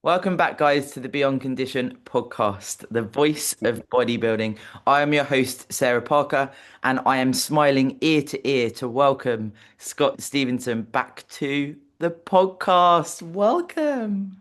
Welcome back, guys, to the Beyond Condition podcast, the voice of bodybuilding. I am your host, Sarah Parker, and I am smiling ear to ear to welcome Scott Stevenson back to the podcast. Welcome.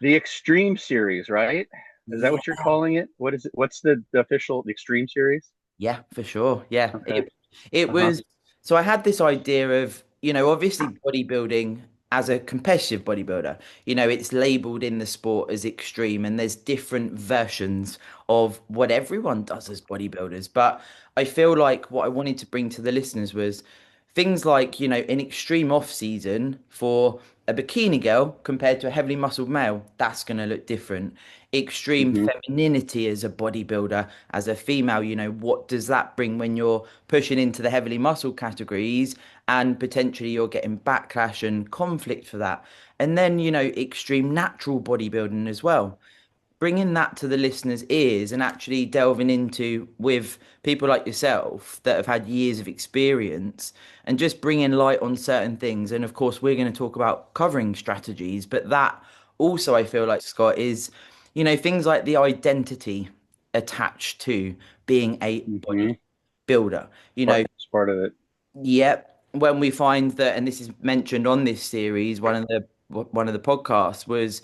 The Extreme series, right? Is that Yeah, what you're calling it? What is it? What's the official the Extreme series? yeah, for sure. Yeah, Okay. it Uh-huh. was. So I had this idea of, obviously bodybuilding as a competitive bodybuilder, it's labeled in the sport as extreme, and there's different versions of what everyone does as bodybuilders. But I feel like what I wanted to bring to the listeners was things like, an extreme off season for a bikini girl compared to a heavily muscled male, that's going to look different. Extreme hmm femininity as a bodybuilder, as a female, what does that bring when you're pushing into the heavily muscled categories and potentially you're getting backlash and conflict for that. And then, extreme natural bodybuilding as well, bringing that to the listeners' ears and actually delving into with people like yourself that have had years of experience and just bringing light on certain things. And of course, we're going to talk about covering strategies, but that also, I feel like, Scott, is, things like the identity attached to being a hmm bodybuilder. It's part of it. Yep. When we find that, and this is mentioned on this series, one of the podcasts was,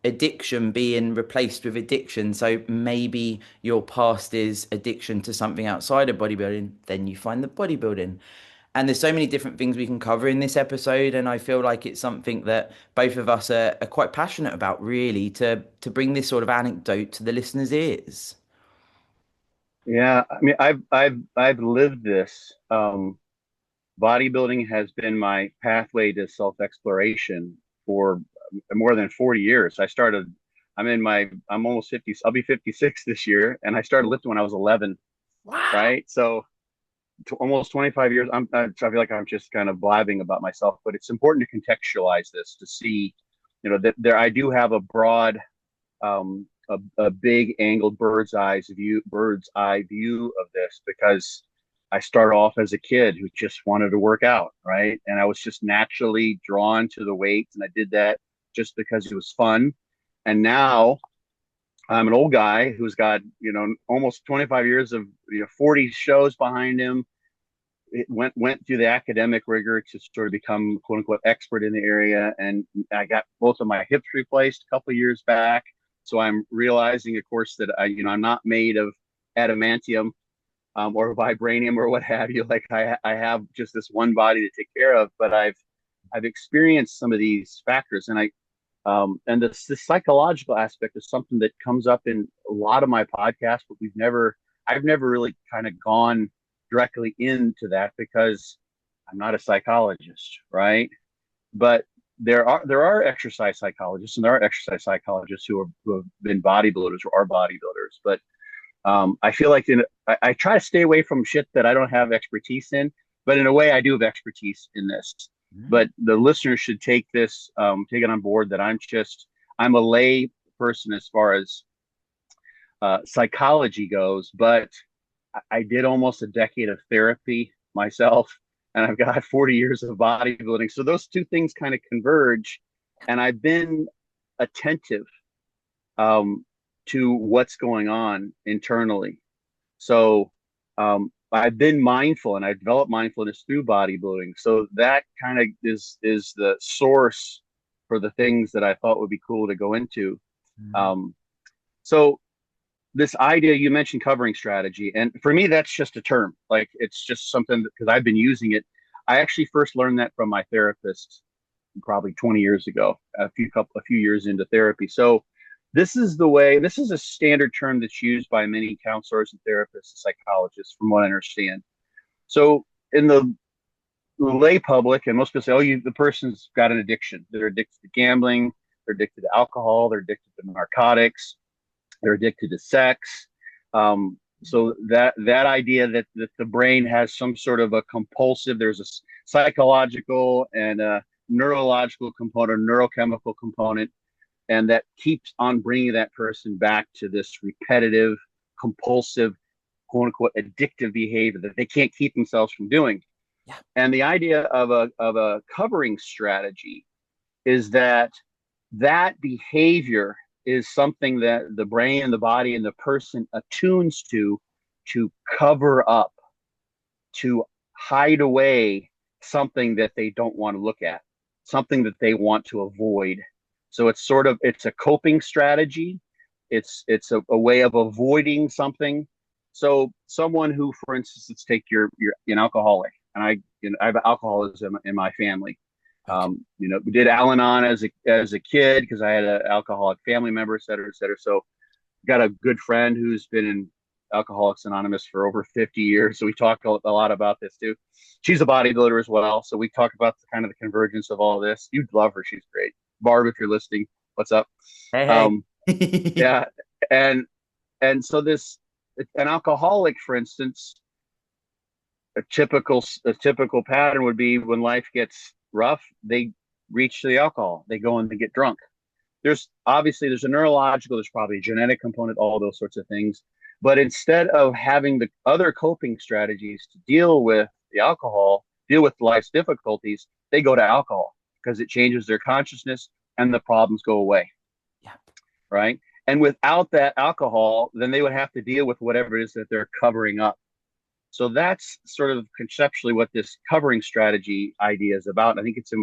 addiction being replaced with addiction. So maybe your past is addiction to something outside of bodybuilding, then you find the bodybuilding. And there's so many different things we can cover in this episode, and I feel like it's something that both of us are quite passionate about, really, to bring this sort of anecdote to the listeners' ears. Yeah, I mean, I've lived this. Bodybuilding has been my pathway to self-exploration for more than 40 years. I'm almost 50. I'll be 56 this year, and I started lifting when I was 11. Wow. Right, so almost 25 years. I feel like I'm just kind of blabbing about myself, but it's important to contextualize this to see, that there I do have a broad, a big angled bird's eye view of this because I started off as a kid who just wanted to work out, right? And I was just naturally drawn to the weights, and I did that just because it was fun. And now I'm an old guy who's got, almost 25 years of, 40 shows behind him. It went through the academic rigor to sort of become quote unquote expert in the area, and I got both of my hips replaced a couple of years back. So I'm realizing, of course, that I'm not made of adamantium, or vibranium or what have you. Like I have just this one body to take care of, but I've experienced some of these factors, and and the psychological aspect is something that comes up in a lot of my podcasts, but I've never really kind of gone directly into that because I'm not a psychologist, right? But there are exercise psychologists, and there are exercise psychologists who have been bodybuilders or are bodybuilders. But I feel like I try to stay away from shit that I don't have expertise in. But in a way, I do have expertise in this. But the listeners should take it on board that I'm a lay person as far as psychology goes, but I did almost a decade of therapy myself, and I've got 40 years of bodybuilding. So those two things kind of converge, and I've been attentive, um, to what's going on internally. So I've been mindful, and I developed mindfulness through bodybuilding. So that kind of is the source for the things that I thought would be cool to go into. Mm. Um, so this idea you mentioned, covering strategy, and for me that's just a term. Like, it's just something because I've been using it. I actually first learned that from my therapist probably 20 years ago, a few years into therapy. So this is a standard term that's used by many counselors and therapists and psychologists, from what I understand. So in the lay public, and most people say, oh, the person's got an addiction. They're addicted to gambling, they're addicted to alcohol, they're addicted to narcotics, they're addicted to sex. So that idea that the brain has some sort of a compulsive, there's a psychological and a neurological component, neurochemical component, and that keeps on bringing that person back to this repetitive, compulsive, quote unquote, addictive behavior that they can't keep themselves from doing. Yeah. And the idea of a covering strategy is that that behavior is something that the brain and the body and the person attunes to cover up, to hide away something that they don't want to look at, something that they want to avoid. So it's sort of it's a coping strategy. It's a way of avoiding something. So someone who, for instance, let's take your an alcoholic, and I have alcoholism in my family. Okay. We did Al-Anon as a kid because I had an alcoholic family member, et cetera, et cetera. So got a good friend who's been in Alcoholics Anonymous for over 50 years. So we talk a lot about this too. She's a bodybuilder as well. So we talk about the kind of the convergence of all of this. You'd love her. She's great. Barb, if you're listening, what's up? Hey, Um, hey. yeah. And, and so an alcoholic, for instance, a typical pattern would be when life gets rough, they reach to the alcohol. They go and they get drunk. There's a neurological, there's probably a genetic component, all those sorts of things. But instead of having the other coping strategies to deal with the alcohol, deal with life's difficulties, they go to alcohol because it changes their consciousness and the problems go away. Yeah. Right. And without that alcohol, then they would have to deal with whatever it is that they're covering up. So that's sort of conceptually what this covering strategy idea is about. I think it's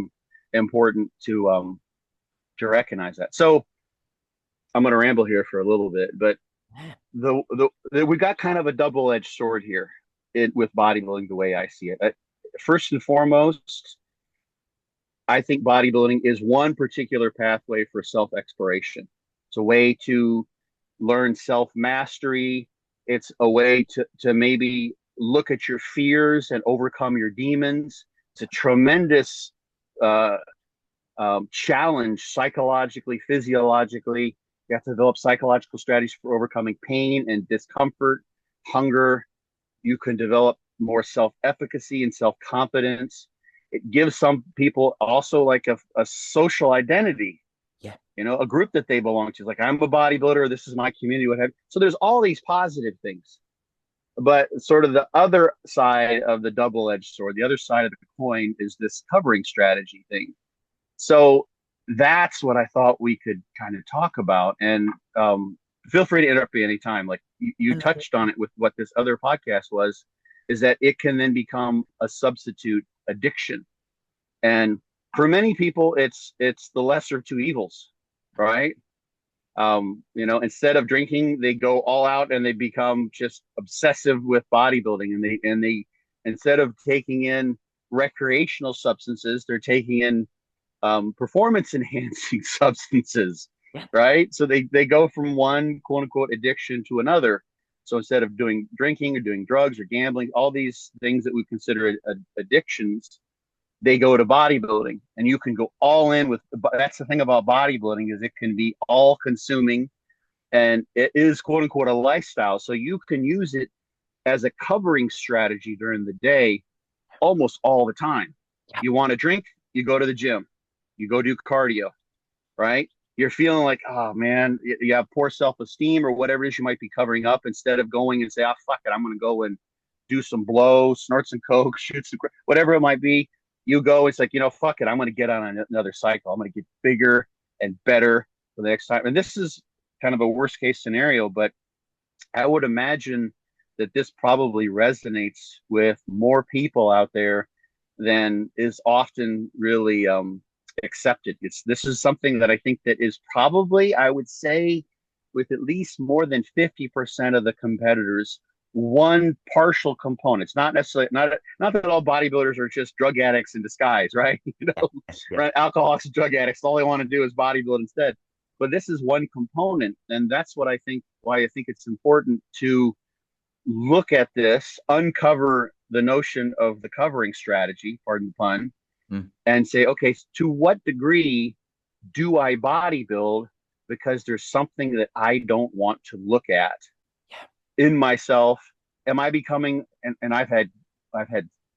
important to recognize that. So I'm going to ramble here for a little bit, but we got kind of a double-edged sword here with bodybuilding the way I see it. First and foremost, I think bodybuilding is one particular pathway for self-exploration. It's a way to learn self-mastery. It's a way to maybe look at your fears and overcome your demons. It's a tremendous uh, challenge psychologically, physiologically. You have to develop psychological strategies for overcoming pain and discomfort, hunger. You can develop more self-efficacy and self-confidence. It gives some people also like a social identity, Yeah. a group that they belong to. Like, I'm a bodybuilder, this is my community, what have you. So there's all these positive things. But sort of the other side of the double-edged sword, the other side of the coin is this covering strategy thing. So that's what I thought we could kind of talk about. And feel free to interrupt me anytime. Like you touched on it with what this other podcast was, is that it can then become a substitute addiction. And for many people, it's the lesser of two evils, right? Instead of drinking, they go all out and they become just obsessive with bodybuilding, and they instead of taking in recreational substances, they're taking in performance enhancing substances, Yeah. right? So they go from one quote unquote addiction to another. So instead of doing drinking or doing drugs or gambling, all these things that we consider addictions, they go to bodybuilding, and you can go all in with. That's the thing about bodybuilding, is it can be all consuming, and it is quote unquote a lifestyle. So you can use it as a covering strategy during the day almost all the time. Yeah. You want to drink, you go to the gym, you go do cardio, right? You're feeling like, oh man, you have poor self-esteem or whatever it is you might be covering up. Instead of going and say, oh, fuck it, I'm going to go and do some blow, snort some coke, shoot some, whatever it might be. You go, it's like, fuck it, I'm going to get on another cycle. I'm going to get bigger and better for the next time. And this is kind of a worst case scenario, but I would imagine that this probably resonates with more people out there than is often really accepted. This is something that I think that is probably, I would say, with at least more than 50% of the competitors, one partial component. It's not necessarily not that all bodybuilders are just drug addicts in disguise, right? Yeah. Right? Alcoholics and drug addicts. All they want to do is bodybuild instead. But this is one component, and that's what I think. Why I think it's important to look at this, uncover the notion of the covering strategy, pardon the pun, Mm. and say, okay, to what degree do I bodybuild because there's something that I don't want to look at Yeah. in myself? Am I becoming, and I've had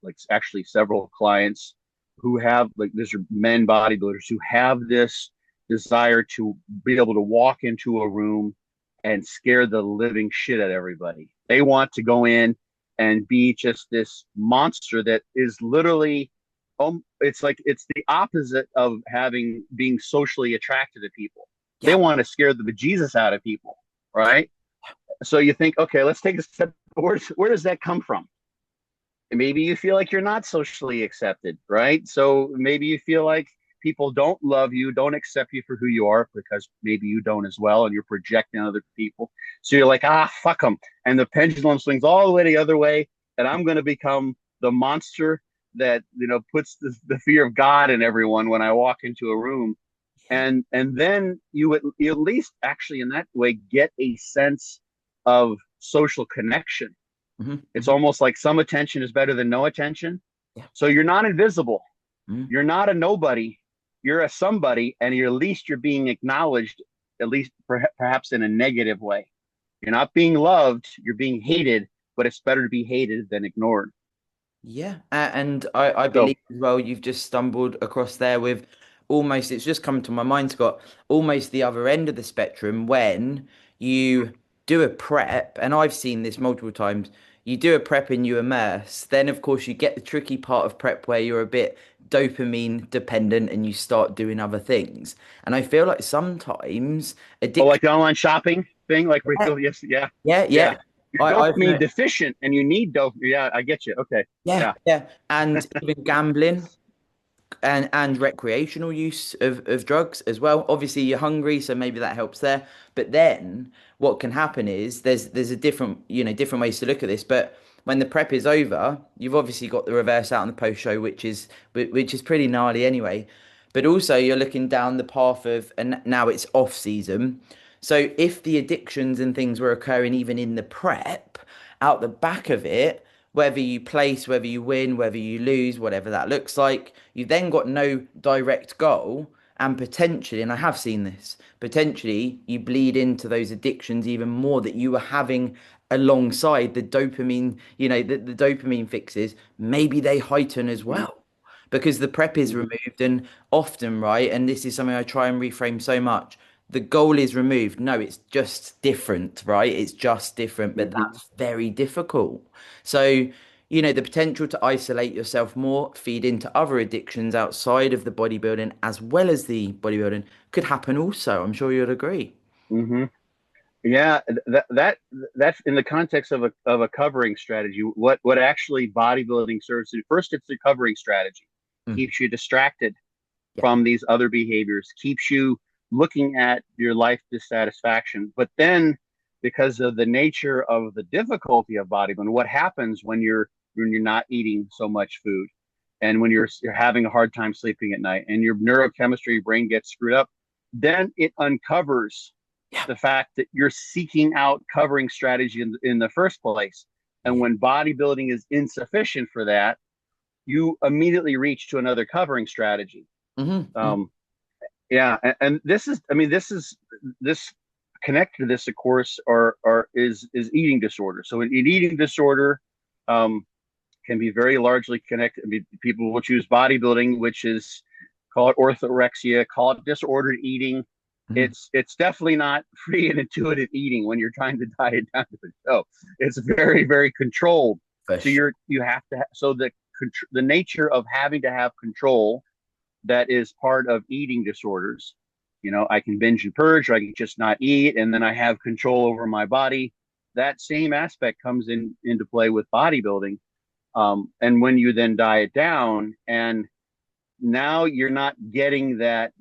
like actually several clients who have, like, these are men bodybuilders who have this desire to be able to walk into a room and scare the living shit out of everybody. They want to go in and be just this monster that is literally it's like it's the opposite of having being socially attracted to people. They Yeah. want to scare the bejesus out of people, right? So you think, okay, let's take a step. Where does that come from? Maybe you feel like you're not socially accepted, right? So maybe you feel like people don't love you, don't accept you for who you are because maybe you don't as well, and you're projecting on other people. So you're like, fuck them. And the pendulum swings all the way the other way, and I'm going to become the monster that, puts the fear of God in everyone when I walk into a room. Yeah. And then you at least actually in that way get a sense of social connection. Hmm. It's Hmm. almost like some attention is better than no attention. Yeah. So you're not invisible. Mm. You're not a nobody. You're a somebody, and at least you're being acknowledged, at least perhaps in a negative way. You're not being loved. You're being hated, but it's better to be hated than ignored. Yeah, and I So, believe as well you've just stumbled across there with almost, it's just come to my mind, Scott, almost the other end of the spectrum when you do a prep, and I've seen this multiple times, you do a prep and you immerse, then of course you get the tricky part of prep where you're a bit dopamine dependent and you start doing other things. And I feel like sometimes addiction, like the online shopping thing, like we yeah, feel, yes, yeah, yeah, yeah. yeah. You're I've dopamine no, deficient, and you need dope. Yeah, I get you. Okay, yeah, yeah. yeah, and even gambling. And recreational use of drugs as well. Obviously, you're hungry, so maybe that helps there. But then what can happen is there's a different, different ways to look at this. But when the prep is over, you've obviously got the reverse out on the post show, which is pretty gnarly anyway. But also you're looking down the path of, and now it's off season. So if the addictions and things were occurring even in the prep, out the back of it, whether you place, whether you win, whether you lose, whatever that looks like, you've then got no direct goal. And potentially, and I have seen this, potentially you bleed into those addictions even more that you were having alongside the dopamine, the dopamine fixes, maybe they heighten as Mm-hmm. well because the prep is Mm-hmm. removed. And often, right, and this is something I try and reframe so much, the goal is removed. No, it's just different, right? It's just different, but Mm-hmm. that's very difficult. So, the potential to isolate yourself more, feed into other addictions outside of the bodybuilding as well as the bodybuilding could happen also. I'm sure you'd agree. Mm-hmm. Yeah, that's in the context of a covering strategy. What actually bodybuilding serves to do, first, it's a covering strategy. Mm. Keeps you distracted Yeah. from these other behaviors, keeps you looking at your life dissatisfaction. But then, because of the nature of the difficulty of bodybuilding, what happens when you're not eating so much food, and when you're having a hard time sleeping at night, and your neurochemistry, your brain gets screwed up, then it uncovers Yeah. the fact that you're seeking out covering strategy in the first place. And Yeah. when bodybuilding is insufficient for that, you immediately reach to another covering strategy. Hmm. Um, yeah, and this is, I mean, this connected to this, of course, is eating disorder. So an eating disorder um, can be very largely connected. I mean, people will choose bodybuilding, which is call it orthorexia, call it disordered eating. Hmm. It's definitely not free and intuitive eating when you're trying to diet down to the show. It's very, very controlled. For So sure. you have to so the nature of having to have control, that is part of eating disorders. I can binge and purge, or I can just not eat, and then I have control over my body. That same aspect comes into play with bodybuilding. And when you then diet down, and now you're not getting that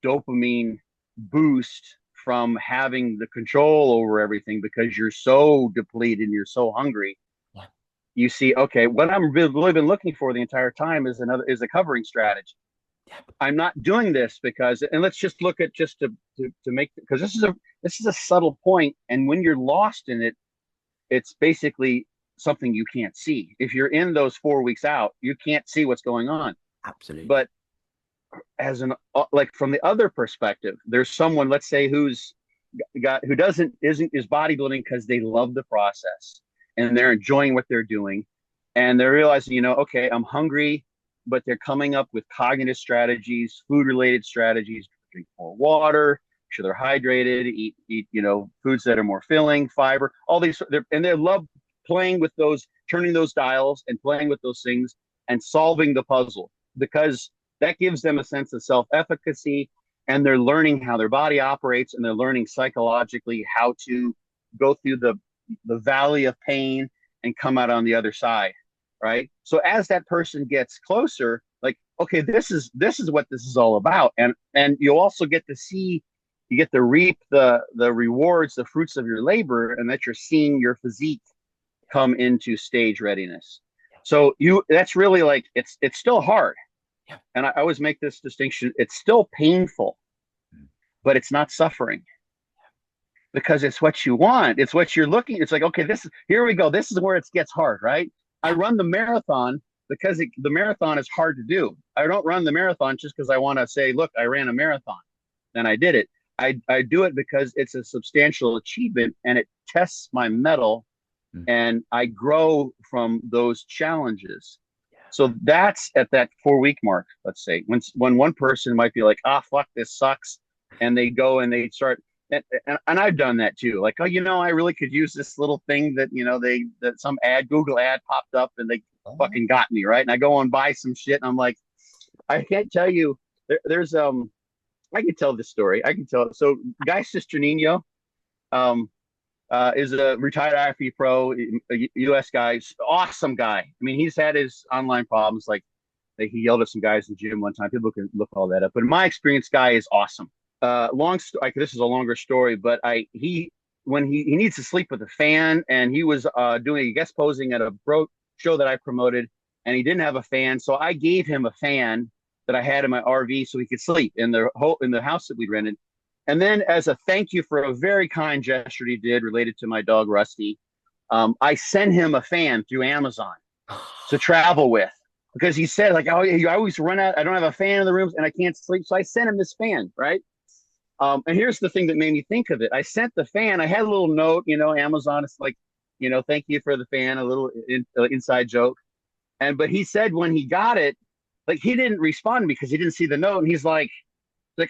dopamine boost from having the control over everything because you're so depleted and you're so hungry. Yeah. You see, okay, what I'm really been looking for the entire time is a covering strategy. Yeah. I'm not doing this because, and let's just look at just to make, because this is a subtle point, and when you're lost in it, it's basically something you can't see. If you're in those 4 weeks out, you can't see what's going on. Absolutely. But as an like from the other perspective, there's someone, let's say, who doesn't isn't is bodybuilding because they love the process and they're enjoying what they're doing, and they're realizing, okay, I'm hungry, but they're coming up with cognitive strategies, food related strategies: drink more water, make sure they're hydrated, eat foods that are more filling, fiber, all these, and they love playing with those, turning those dials and playing with those things and solving the puzzle. because that gives them a sense of self-efficacy, and they're learning how their body operates, and they're learning psychologically how to go through the valley of pain and come out on the other side, right? So as that person gets closer, like, okay, this is what this is all about, and you also get to see, you get to reap the rewards, the fruits of your labor, and that you're seeing your physique come into stage readiness. So you, that's really like, it's still hard, Yeah. and I always make this distinction. It's still painful, Mm. but it's not suffering, because it's what you want. It's what you're looking. It's like, okay, this is, here we go. This is where it gets hard, right? I Yeah. run the marathon because the marathon is hard to do. I don't run the marathon just because I want to say, look, I ran a marathon and I did it. I do it because it's a substantial achievement and it tests my mettle, Mm. and I grow from those challenges. Yeah. So that's at that 4 week mark, let's say, when one person might be like, ah, fuck, this sucks. And they go and they start, and I've done that too. Like, oh, I really could use this little thing that, that some Google ad popped up and they Oh. fucking got me, right? And I go and buy some shit and I'm like, I can't tell you, there's, I can tell this story. I can tell it. So Guy Cisternino, um, is a retired IFE pro, a US guy, awesome guy. I mean, he's had his online problems. Like he yelled at some guys in the gym one time. People can look all that up. But in my experience, Guy is awesome. Like, this is a longer story, but when he needs to sleep with a fan, and he was doing a guest posing at a show that I promoted, and he didn't have a fan, so I gave him a fan that I had in my RV so he could sleep in the house that we'd rented. And then, as a thank you for a very kind gesture he did related to my dog Rusty, I sent him a fan through Amazon to travel with, because he said, like, oh, you always run out. I don't have a fan in the rooms and I can't sleep. So I sent him this fan, right? And here's the thing that made me think of it. I sent the fan. I had a little note, Amazon. It's like, thank you for the fan, a little inside joke. But he said when he got it, like, he didn't respond to me because he didn't see the note. And he's like,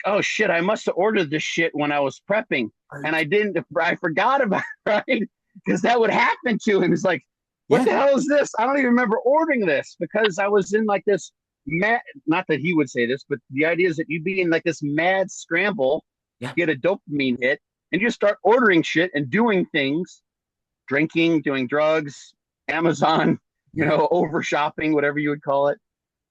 oh shit, I must have ordered this shit when I was prepping, and I didn't. I forgot about it, right? Because that would happen to him. He's like, what Yeah. the hell is this? I don't even remember ordering this, because I was in like this mad. Not that he would say this, but the idea is that you'd be in like this mad scramble, Yeah. get a dopamine hit, and you start ordering shit and doing things, drinking, doing drugs, Amazon, Yeah. over shopping, whatever you would call it,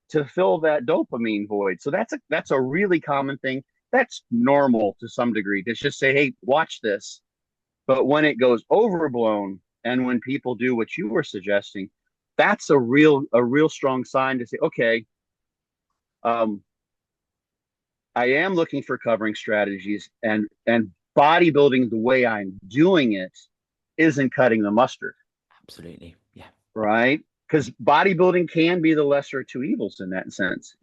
to fill that dopamine void. So that's a really common thing. That's normal to some degree, to just say, hey, watch this. But when it goes overblown, and when people do what you were suggesting, that's a real strong sign to say, okay, um, I am looking for covering strategies, and bodybuilding the way I'm doing it isn't cutting the mustard, Absolutely. Yeah. right? Because bodybuilding can be the lesser of two evils in that sense.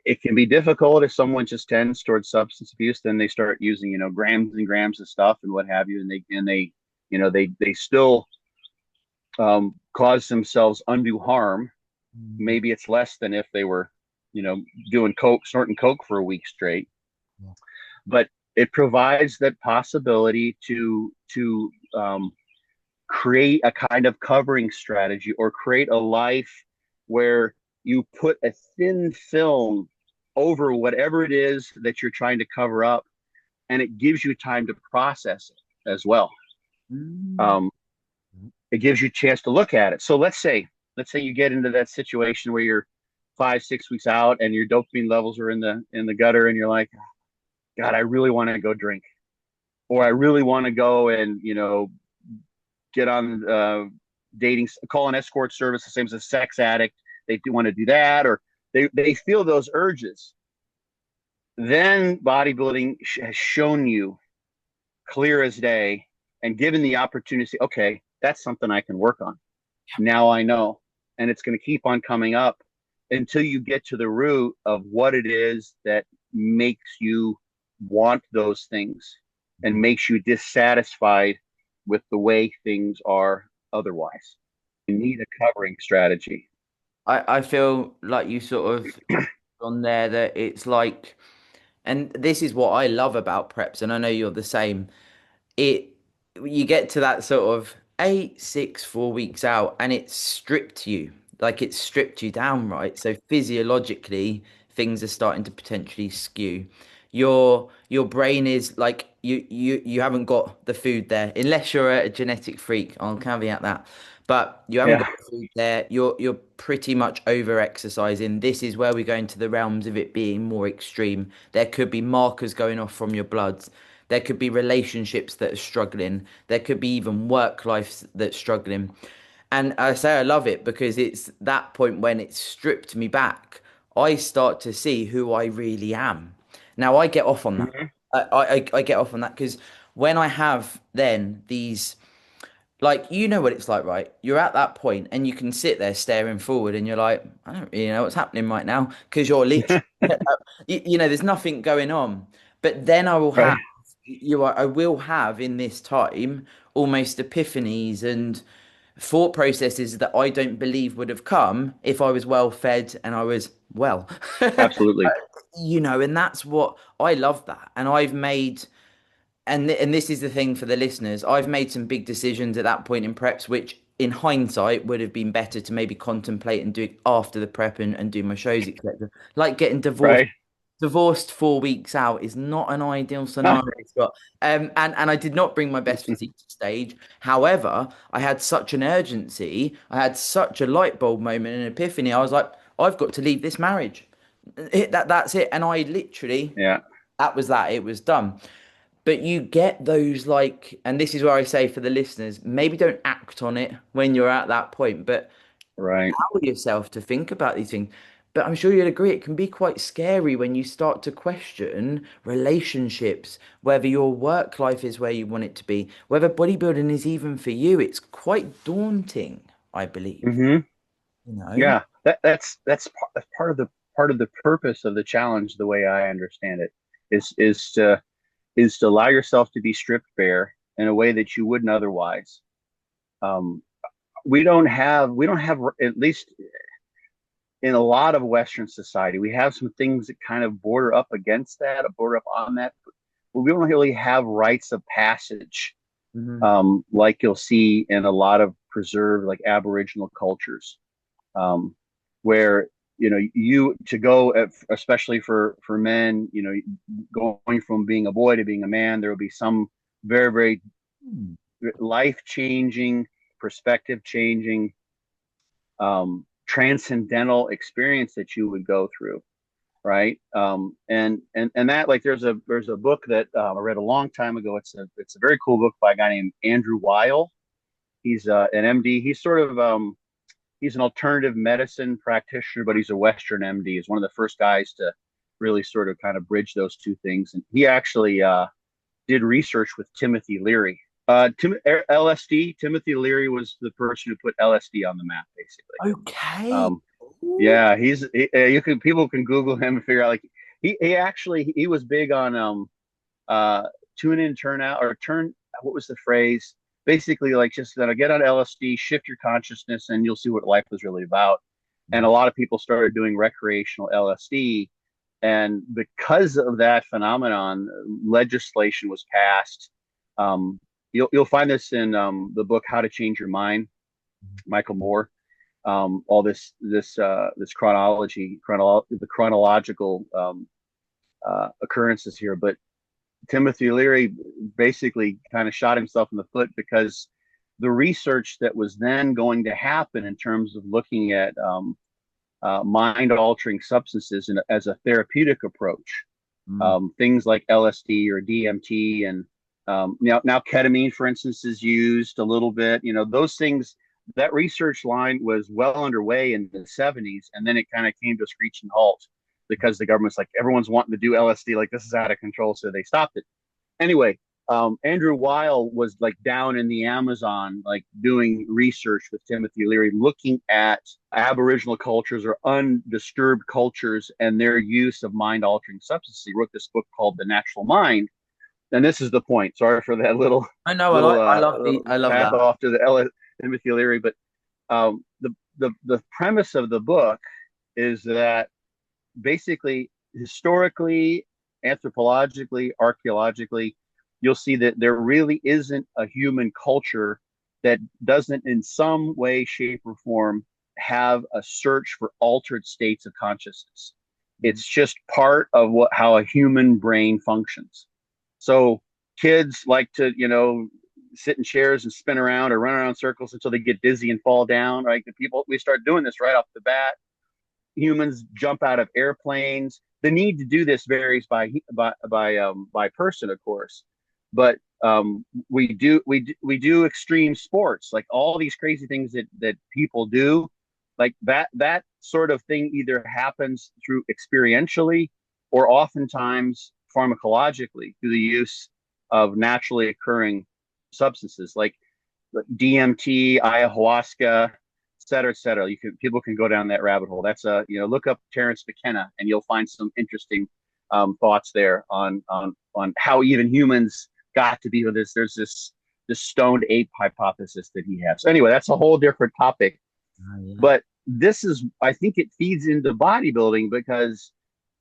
It can be difficult if someone just tends towards substance abuse. Then they start using, grams and grams of stuff and what have you, and they still cause themselves undue harm. Mm. Maybe it's less than if they were, doing coke, snorting coke for a week straight. Yeah. But it provides that possibility to create a kind of covering strategy, or create a life where you put a thin film over whatever it is that you're trying to cover up, and it gives you time to process it as well. Mm. Um, it gives you a chance to look at it. So let's say you get into that situation where you're 5, 6 weeks out and your dopamine levels are in the gutter, and you're like, God, I really want to go drink, or I really want to go and get on dating, call an escort service, the same as a sex addict. They do want to do that, or they feel those urges. Then bodybuilding has shown you clear as day, and given the opportunity to say, okay, that's something I can work on. Now I know. And it's going to keep on coming up until you get to the root of what it is that makes you want those things, and makes you dissatisfied with the way things are otherwise. You need a covering strategy. I feel like you sort of on there that it's like, and this is what I love about preps, and I know you're the same. It You get to that sort of 8, 6, 4 weeks out, and it's stripped you. like it's stripped you down, right? So physiologically, things are starting to potentially skew. Your brain is like you haven't got the food there unless you're a genetic freak. I'll caveat that. But you haven't Yeah. got the food there. You're pretty much over exercising. This is where we go into the realms of it being more extreme. There could be markers going off from your bloods. There could be relationships that are struggling. There could be even work life that's struggling. And I say I love it because it's that point when it's stripped me back. I start to see who I really am. Now I get off on that. Hmm. I get off on that because when I have then these, like, you know what it's like, right? You're at that point and you can sit there staring forward and you're like, I don't really know what's happening right now because you're literally, there's nothing going on. But then I will have, Right. I will have in this time almost epiphanies and thought processes that I don't believe would have come if I was well fed and I was well. Absolutely. And that's what I love that. And I've made and this is the thing for the listeners. I've made some big decisions at that point in preps, which in hindsight would have been better to maybe contemplate and do it after the prep and do my shows, etc. Like getting divorced. Right. Divorced 4 weeks out is not an ideal Huh. scenario, Scott. And I did not bring my best physique to stage. However, I had such an urgency. I had such a light bulb moment, an epiphany. I was like, I've got to leave this marriage. That's it. And I literally, Yeah. that was that. It was done. But you get those like, and this is where I say for the listeners, maybe don't act on it when you're at that point, but Right. allow yourself to think about these things. But I'm sure you'll agree it can be quite scary when you start to question relationships, whether your work life is where you want it to be, whether bodybuilding is even for you. It's quite daunting, I believe. Hmm. You know? Yeah. That's part of the purpose of the challenge, the way I understand it, is to allow yourself to be stripped bare in a way that you wouldn't otherwise. Um, we don't have, at least in a lot of Western society, we have some things that kind of border up against that, border up on that, but we don't really have rites of passage, Hmm. like you'll see in a lot of preserved, like Aboriginal cultures, um, where you to go especially for men, going from being a boy to being a man, there will be some very, very life changing, perspective changing, transcendental experience that you would go through, right? And that, like, there's a book that I read a long time ago. It's a very cool book by a guy named Andrew Weil. He's an MD. He's an alternative medicine practitioner, but he's a Western MD. He's one of the first guys to really sort of kind of bridge those two things. And he actually did research with Timothy Leary. LSD. Timothy Leary was the person who put LSD on the map, basically. Okay. Um, Ooh. yeah, you can people can Google him and figure out, like, he was big on uh tune in, turn out, or turn, what was the phrase? Basically, like, just get on LSD, shift your consciousness, and you'll see what life was really about. And a lot of people started doing recreational LSD, and because of that phenomenon, legislation was passed. You'll find this in the book How to Change Your Mind, Michael Moore. All this the chronological occurrences here. But Timothy Leary basically kind of shot himself in the foot, because the research that was then going to happen in terms of looking at mind altering substances as a therapeutic approach, Mm. things like LSD or DMT, and now ketamine, for instance, is used a little bit. Those things. That research line was well underway in the 70s, and then it kind of came to a screeching halt because the government's like, everyone's wanting to do LSD, like, this is out of control, so they stopped it. Anyway, Andrew Weil was, like, down in the Amazon, like, doing research with Timothy Leary, looking at Aboriginal cultures or undisturbed cultures and their use of mind altering substances. He wrote this book called The Natural Mind. And this is the point. Sorry for that little I know. little I little love path that. off to the Timothy Leary, but the premise of the book is that basically, historically, anthropologically, archaeologically, you'll see that there really isn't a human culture that doesn't, in some way, shape, or form, have a search for altered states of consciousness. It's just part of how a human brain functions. So kids like to, sit in chairs and spin around or run around circles until they get dizzy and fall down. Right? The people, we start doing this right off the bat. Humans jump out of airplanes. The need to do this varies by person, of course, but we do extreme sports, like all these crazy things that people do, like that sort of thing either happens through experientially or oftentimes pharmacologically through the use of naturally occurring substances like DMT, ayahuasca, et cetera, et cetera. People can go down that rabbit hole. That's look up Terence McKenna and you'll find some interesting thoughts there on how even humans got to be with this. There's this stoned ape hypothesis that he has. So anyway, that's a whole different topic. Oh, yeah. But I think it feeds into bodybuilding because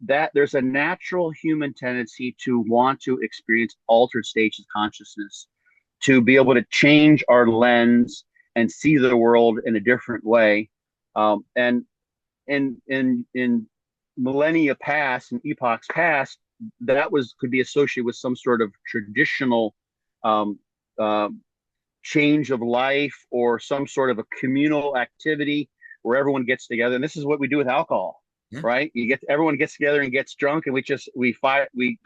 that there's a natural human tendency to want to experience altered states of consciousness, to be able to change our lens and see the world in a different way. And in millennia past and epochs past, that could be associated with some sort of traditional um, uh, change of life or some sort of a communal activity where everyone gets together. And this is what we do with alcohol, Yeah. right? Everyone gets together and gets drunk, and we fight, we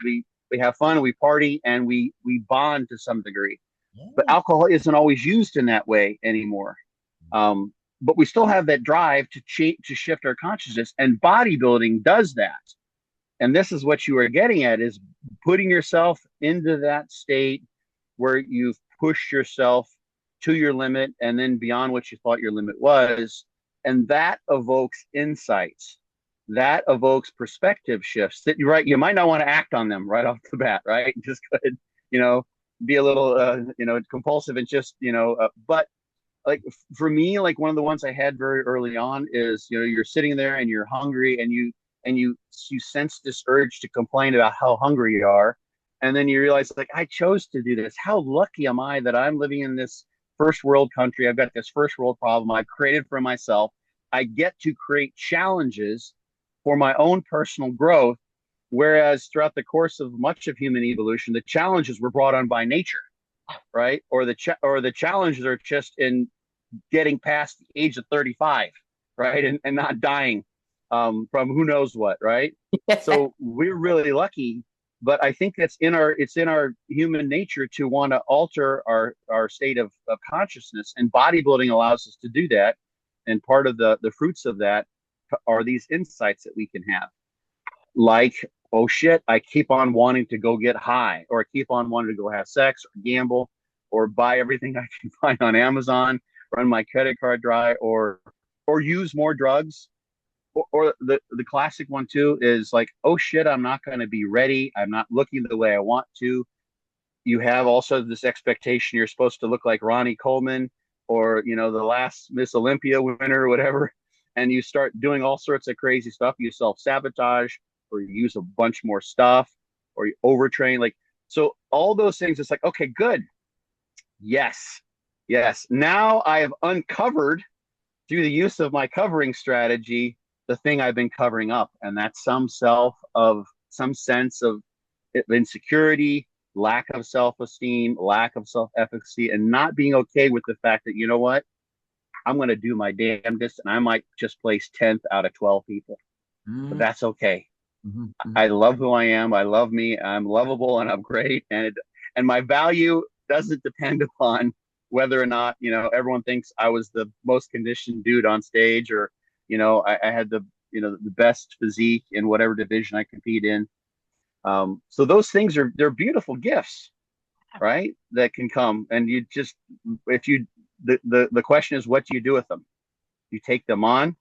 have fun, and we party, and we bond to some degree. But Yeah. alcohol isn't always used in that way anymore. But we still have that drive to shift our consciousness, and bodybuilding does that. And this is what you are getting at, is putting yourself into that state where you've pushed yourself to your limit and then beyond what you thought your limit was. And that evokes insights. That evokes perspective shifts that you might not want to act on them right off the bat, right? Just go ahead, be a little, compulsive and just, but like for me, like one of the ones I had very early on is, you're sitting there and you're hungry and you sense this urge to complain about how hungry you are. And then you realize, like, I chose to do this. How lucky am I that I'm living in this first world country? I've got this first world problem I've created for myself. I get to create challenges for my own personal growth. Whereas throughout the course of much of human evolution, the challenges were brought on by nature, right? Or the challenges are just in getting past the age of 35, right? And not dying from who knows what, right? So we're really lucky, but I think it's in our human nature to want to alter our state of consciousness, and bodybuilding allows us to do that. And part of the fruits of that are these insights that we can have, like, oh shit, I keep on wanting to go get high, or I keep on wanting to go have sex or gamble or buy everything I can find on Amazon, run my credit card dry, or use more drugs. Or the classic one too is like, oh shit, I'm not going to be ready. I'm not looking the way I want to. You have also this expectation you're supposed to look like Ronnie Coleman or, the last Miss Olympia winner or whatever. And you start doing all sorts of crazy stuff. You self-sabotage, or you use a bunch more stuff, or you overtrain. Like, so all those things, it's like, okay, good. Yes. Yes. Now I have uncovered through the use of my covering strategy the thing I've been covering up. And that's some sense of insecurity, lack of self-esteem, lack of self-efficacy, and not being okay with the fact that, you know what, I'm going to do my damnedest and I might just place 10th out of 12 people, but Mm. that's okay. Mhm, mhm. I love who I am. I love me. I'm lovable and I'm great. And my value doesn't depend upon whether or not, everyone thinks I was the most conditioned dude on stage, or, I had the best physique in whatever division I compete in. So those things they're beautiful gifts, right? That can come. And you just, if you, the question is, what do you do with them? You take them on,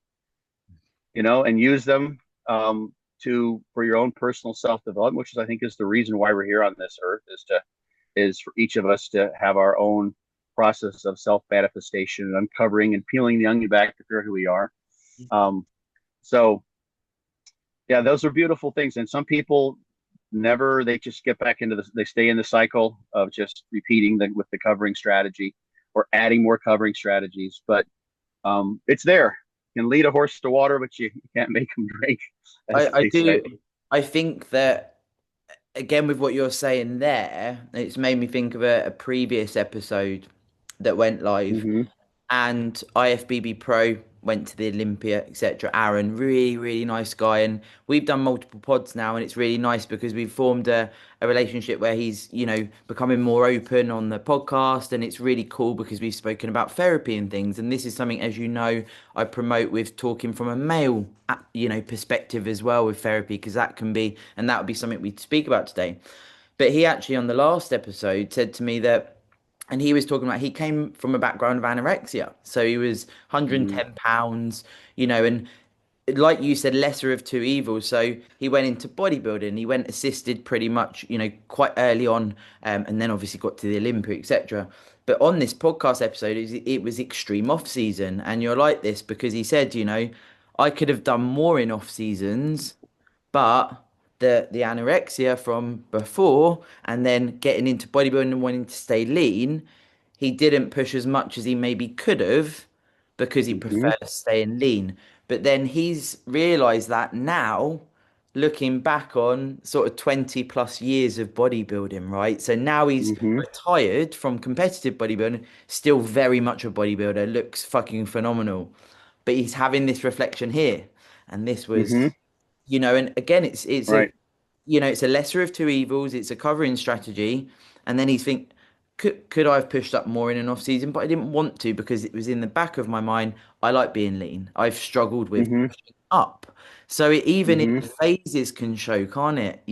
and use them, for your own personal self-development, which is, I think, is the reason why we're here on this earth, is for each of us to have our own process of self-manifestation and uncovering and peeling the onion back to figure out who we are. So yeah, those are beautiful things. And some people they just get back they stay in the cycle of just repeating with the covering strategy or adding more covering strategies. But it's there. can lead a horse to water, but you can't make him drink, as I they say. do. I think that again with what you're saying there, it's made me think of a previous episode that went live, Hmm. and IFBB Pro went to the Olympia, etc. Aaron, really, really nice guy. And we've done multiple pods now, and it's really nice because we've formed a relationship where he's, becoming more open on the podcast. And it's really cool because we've spoken about therapy and things. And this is something, as you know, I promote with talking from a male, perspective as well with therapy, because that can be, and that would be something we'd speak about today. But he actually, on the last episode, said to me that and he was talking about he came from a background of anorexia. So he was 110 Hmm. pounds, and like you said, lesser of two evils. So he went into bodybuilding. He went assisted pretty much, quite early on, and then obviously got to the Olympia, etc. But on this podcast episode, it was extreme off season, and you're like this because he said, I could have done more in off seasons, but the anorexia from before and then getting into bodybuilding and wanting to stay lean, he didn't push as much as he maybe could have because he Hmm. preferred staying lean. But then he's realized that now, looking back on sort of 20 plus years of bodybuilding, right? So now he's Hmm. retired from competitive bodybuilding, still very much a bodybuilder, looks fucking phenomenal. But he's having this reflection here. And this was Hmm. and again, it's a Right. it's a lesser of two evils. It's a covering strategy, and then he's think, could I have pushed up more in an off season? But I didn't want to because it was in the back of my mind. I like being lean. I've struggled with Hmm. pushing up, so even in Hmm. the phases can show, can't it?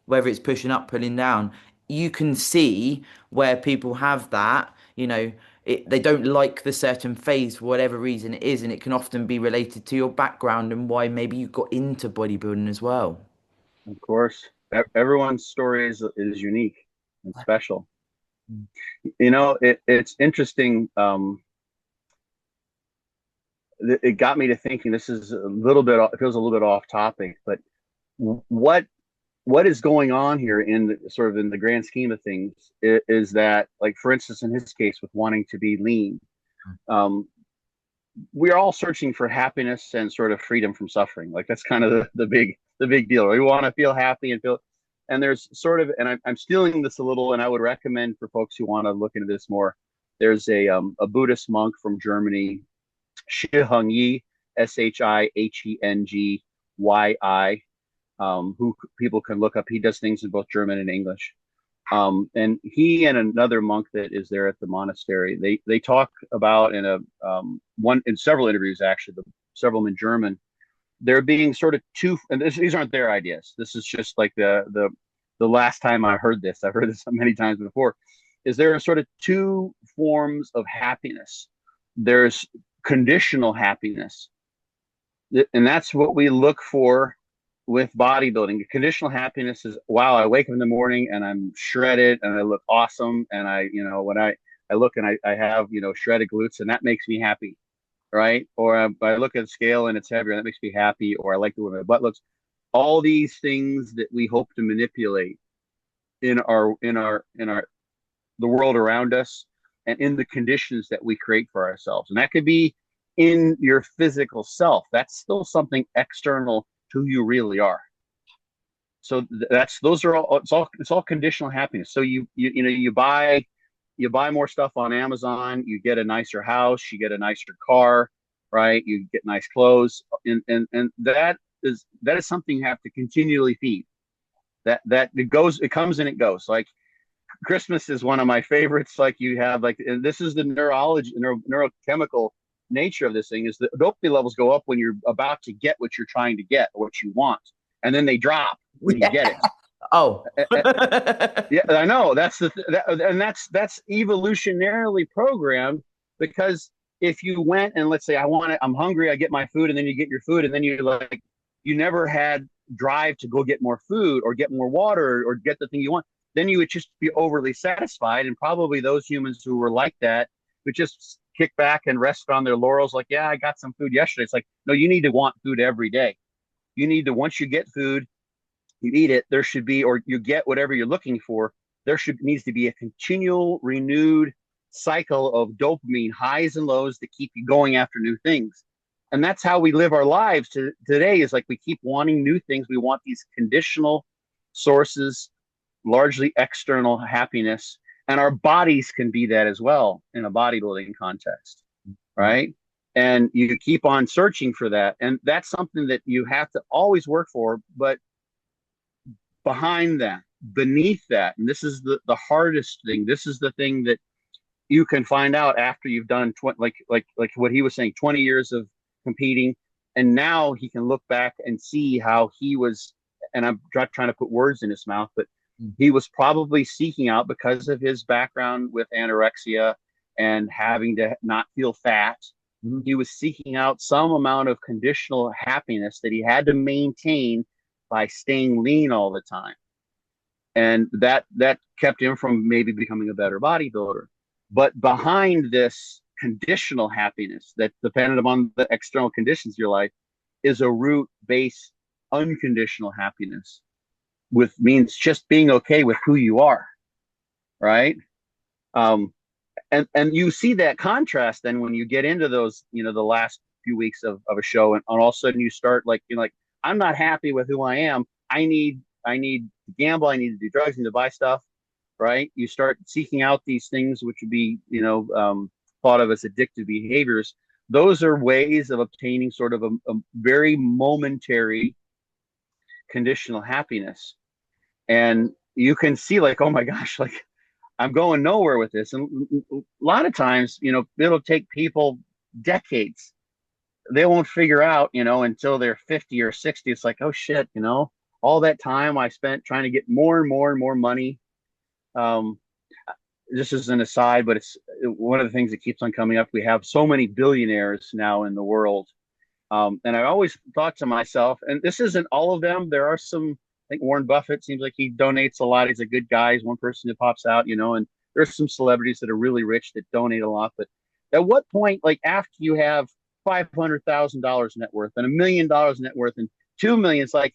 Whether it's pushing up, pulling down, you can see where people have that. They don't like the certain phase for whatever reason it is, and it can often be related to your background and why maybe you got into bodybuilding as well. Of course, everyone's story is unique and special. It's interesting. It got me to thinking. This is a little bit. It feels a little bit off topic, but what what is going on here in sort of in the grand scheme of things is that, like, for instance, in his case with wanting to be lean, um, we're all searching for happiness and sort of freedom from suffering. Like, that's kind of the big deal. We want to feel happy and feel, and there's sort of, and I'm stealing this a little, and I would recommend for folks who want to look into this more. There's a Buddhist monk from Germany, Shi Hung Yi, Shihengyi, who people can look up. He does things in both German and English. And he and another monk that is there at the monastery, they talk about in a one in several interviews, actually, several in German. There being sort of two, and these aren't their ideas. This is just like the last time I heard this. I've heard this many times before. Is there are sort of two forms of happiness? There's conditional happiness, and that's what we look for with bodybuilding. Conditional happiness is, wow, I wake up in the morning and I'm shredded and I look awesome. And when I look and I have, shredded glutes, and that makes me happy. Right. Or I look at the scale and it's heavier and that makes me happy. Or I like the way my butt looks. All these things that we hope to manipulate in the world around us and in the conditions that we create for ourselves. And that could be in your physical self. That's still something external to who you really are. So those are all, it's all conditional happiness. So you buy more stuff on Amazon, you get a nicer house, you get a nicer car, right? You get nice clothes, and that is something you have to continually feed. It comes and it goes. Like, Christmas is one of my favorites. Like, you have, like, and this is the neurochemical nature of this thing, is the dopamine levels go up when you're about to get what you're trying to get or what you want, and then they drop when you get Yeah. it. Oh. Yeah, I know. And that's evolutionarily programmed, because if you went and, let's say, I'm hungry, I get my food, and then you get your food, and then you never had drive to go get more food or get more water or get the thing you want, then you would just be overly satisfied. And probably those humans who were like that would just kick back and rest on their laurels, like, yeah, I got some food yesterday. It's like, no, you need to want food every day. You need to, once you get food, you eat it, there should be, or you get whatever you're looking for, needs to be a continual renewed cycle of dopamine highs and lows to keep you going after new things. And that's how we live our lives today, is like we keep wanting new things. We want these conditional sources, largely external happiness. And our bodies can be that as well in a bodybuilding context, right? And you keep on searching for that. And that's something that you have to always work for. But behind that, beneath that, and this is the hardest thing, this is the thing that you can find out after you've done like what he was saying, 20 years of competing, and now he can look back and see how he was, and I'm not trying to put words in his mouth, but he was probably seeking out, because of his background with anorexia and having to not feel fat, Mhm. he was seeking out some amount of conditional happiness that he had to maintain by staying lean all the time, and that kept him from maybe becoming a better bodybuilder. But behind this conditional happiness that depended upon the external conditions of your life is a root based unconditional happiness, with means just being okay with who you are, right? um and you see that contrast then when you get into those, the last few weeks of a show, and all of a sudden you start like, like, I'm not happy with who I am. I need to gamble, I need to do drugs, I need to buy stuff, right? You start seeking out these things, which would be, thought of as addictive behaviors. Those are ways of obtaining sort of a very momentary conditional happiness. And you can see like, oh my gosh, like I'm going nowhere with this. And a lot of times, it'll take people decades. They won't figure out, until they're 50 or 60. It's like, oh shit, all that time I spent trying to get more and more and more money. Um, just as an aside, but it's one of the things that keeps on coming up. We have so many billionaires now in the world. And I always thought to myself, and this isn't all of them. There are some, I think Warren Buffett seems like he donates a lot. He's a good guy. He's one person that pops out, and there's some celebrities that are really rich that donate a lot. But at what point, like after you have $500,000 net worth and $1 million net worth and 2 million, it's like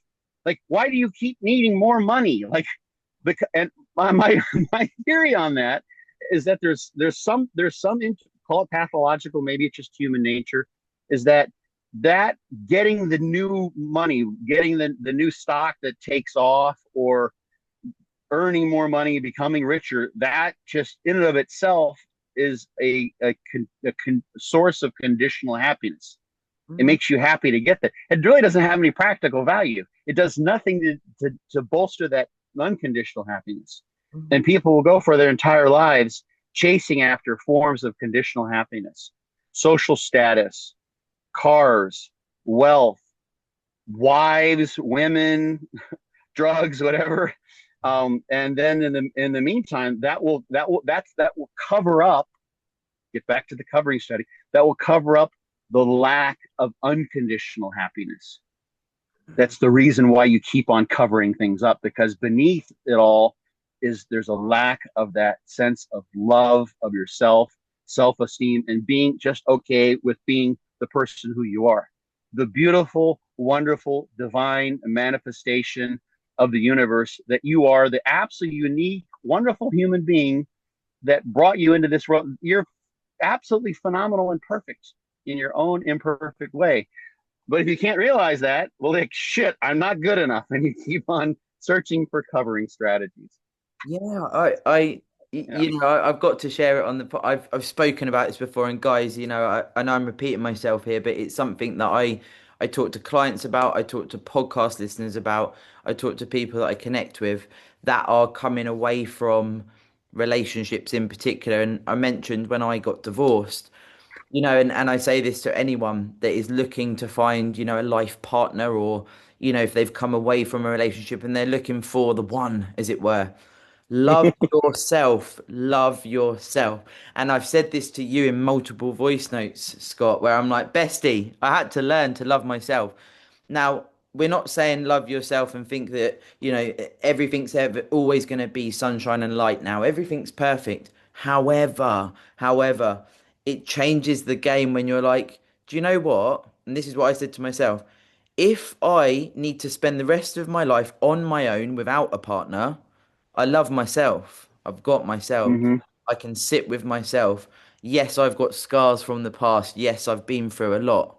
why do you keep needing more money? Like, and my theory on that is that there's some call it pathological, maybe it's just human nature, is that getting the new money, getting the new stock that takes off, or earning more money, becoming richer, that just in and of itself is a source of conditional happiness. It Mhm. makes you happy to get that. It really doesn't have any practical value. It does nothing to bolster that unconditional happiness. Mhm. And people will go for their entire lives chasing after forms of conditional happiness, social status, cars, wealth, wives, women, drugs, whatever. And then in the meantime, that will cover up. Get back to the covering study. That will cover up the lack of unconditional happiness. That's the reason why you keep on covering things up, because beneath it all is there's a lack of that sense of love of yourself, self-esteem, and being just okay with being the person who you are, the beautiful, wonderful, divine manifestation of the universe that you are, the absolutely unique, wonderful human being that brought you into this world. You're absolutely phenomenal and perfect in your own imperfect way. But if you can't realize that, well, like, shit, I'm not good enough. And you keep on searching for covering strategies. Yeah, Yeah. I've got to share it on the. I've spoken about this before, and guys, I know I'm repeating myself here, but it's something that I talk to clients about, I talk to podcast listeners about, I talk to people that I connect with that are coming away from relationships in particular. And I mentioned when I got divorced, and I say this to anyone that is looking to find, a life partner, or, if they've come away from a relationship and they're looking for the one, as it were. Love yourself. Love yourself. And I've said this to you in multiple voice notes, Scott, where I'm like, bestie, I had to learn to love myself. Now, we're not saying love yourself and think that, everything's ever always going to be sunshine and light now. Everything's perfect. However, it changes the game when you're like, do you know what? And this is what I said to myself. If I need to spend the rest of my life on my own without a partner, I love myself. I've got myself. Mm-hmm. I can sit with myself. Yes, I've got scars from the past. Yes, I've been through a lot.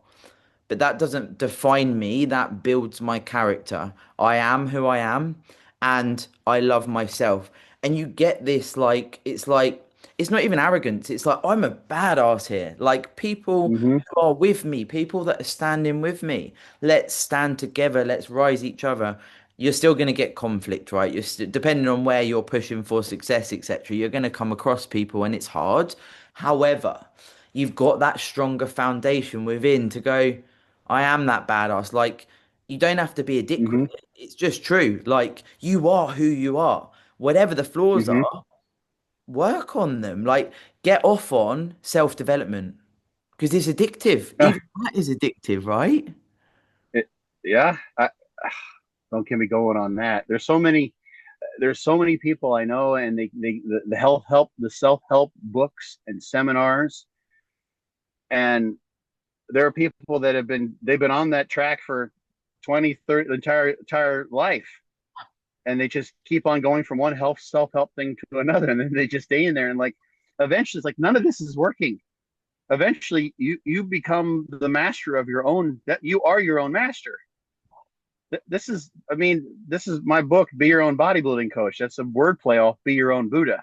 but that doesn't define me. That builds my character. I am who I am, and I love myself. And you get this like it's not even arrogance. It's like I'm a badass here. Like people Hmm. who are with me, people that are standing with me. Let's stand together. Let's rise each other. You're still going to get conflict, right? Depending on where you're pushing for success, etc. You're going to come across people, and it's hard. However, you've got that stronger foundation within to go, I am that badass. Like, you don't have to be a dick with Hmm. it. It's just true. Like, you are who you are. Whatever the flaws Hmm. are, work on them. Like, get off on self-development because it's addictive. Even that is addictive, right? It, yeah, don't get me going on that. There's so many people I know, and the the self help books and seminars, and there are people that they've been on that track for 20, 30, the entire life, and they just keep on going from one health self help thing to another, and then they just stay in there, and like eventually it's like none of this is working. Eventually, you become the master of your own. That you are your own master. This is, I mean, this is my book, Be Your Own Bodybuilding Coach. That's a wordplay off Be Your Own Buddha.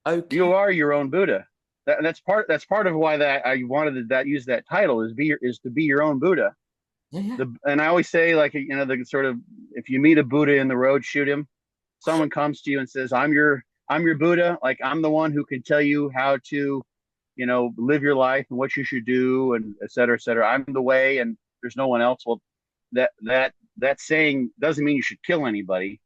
Okay. You are your own Buddha. That's part of why that I wanted to that use that title is to be your own Buddha. Yeah, yeah. And I always say, like, you know, the sort of, if you meet a Buddha in the road, shoot him. Someone comes to you and says, I'm your Buddha. Like, I'm the one who can tell you how to, you know, live your life and what you should do, and et cetera, et cetera. I'm the way, and there's no one else. Well, that saying doesn't mean you should kill anybody,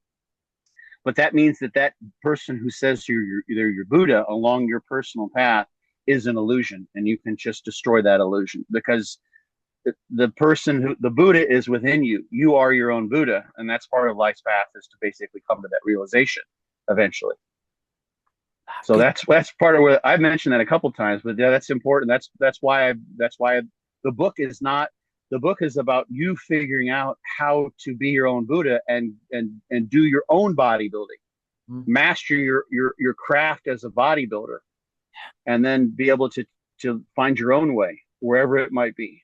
but that means that that person who says you're your Buddha along your personal path is an illusion, and you can just destroy that illusion, because the person who the Buddha is within you. You are your own Buddha, and that's part of life's path, is to basically come to that realization eventually. So Good. that's part of what I've mentioned that a couple of times, but yeah, that's important. That's why the book is not the book is about you figuring out how to be your own Buddha, and do your own bodybuilding, Mm. master your craft as a bodybuilder, and then be able to find your own way wherever it might be.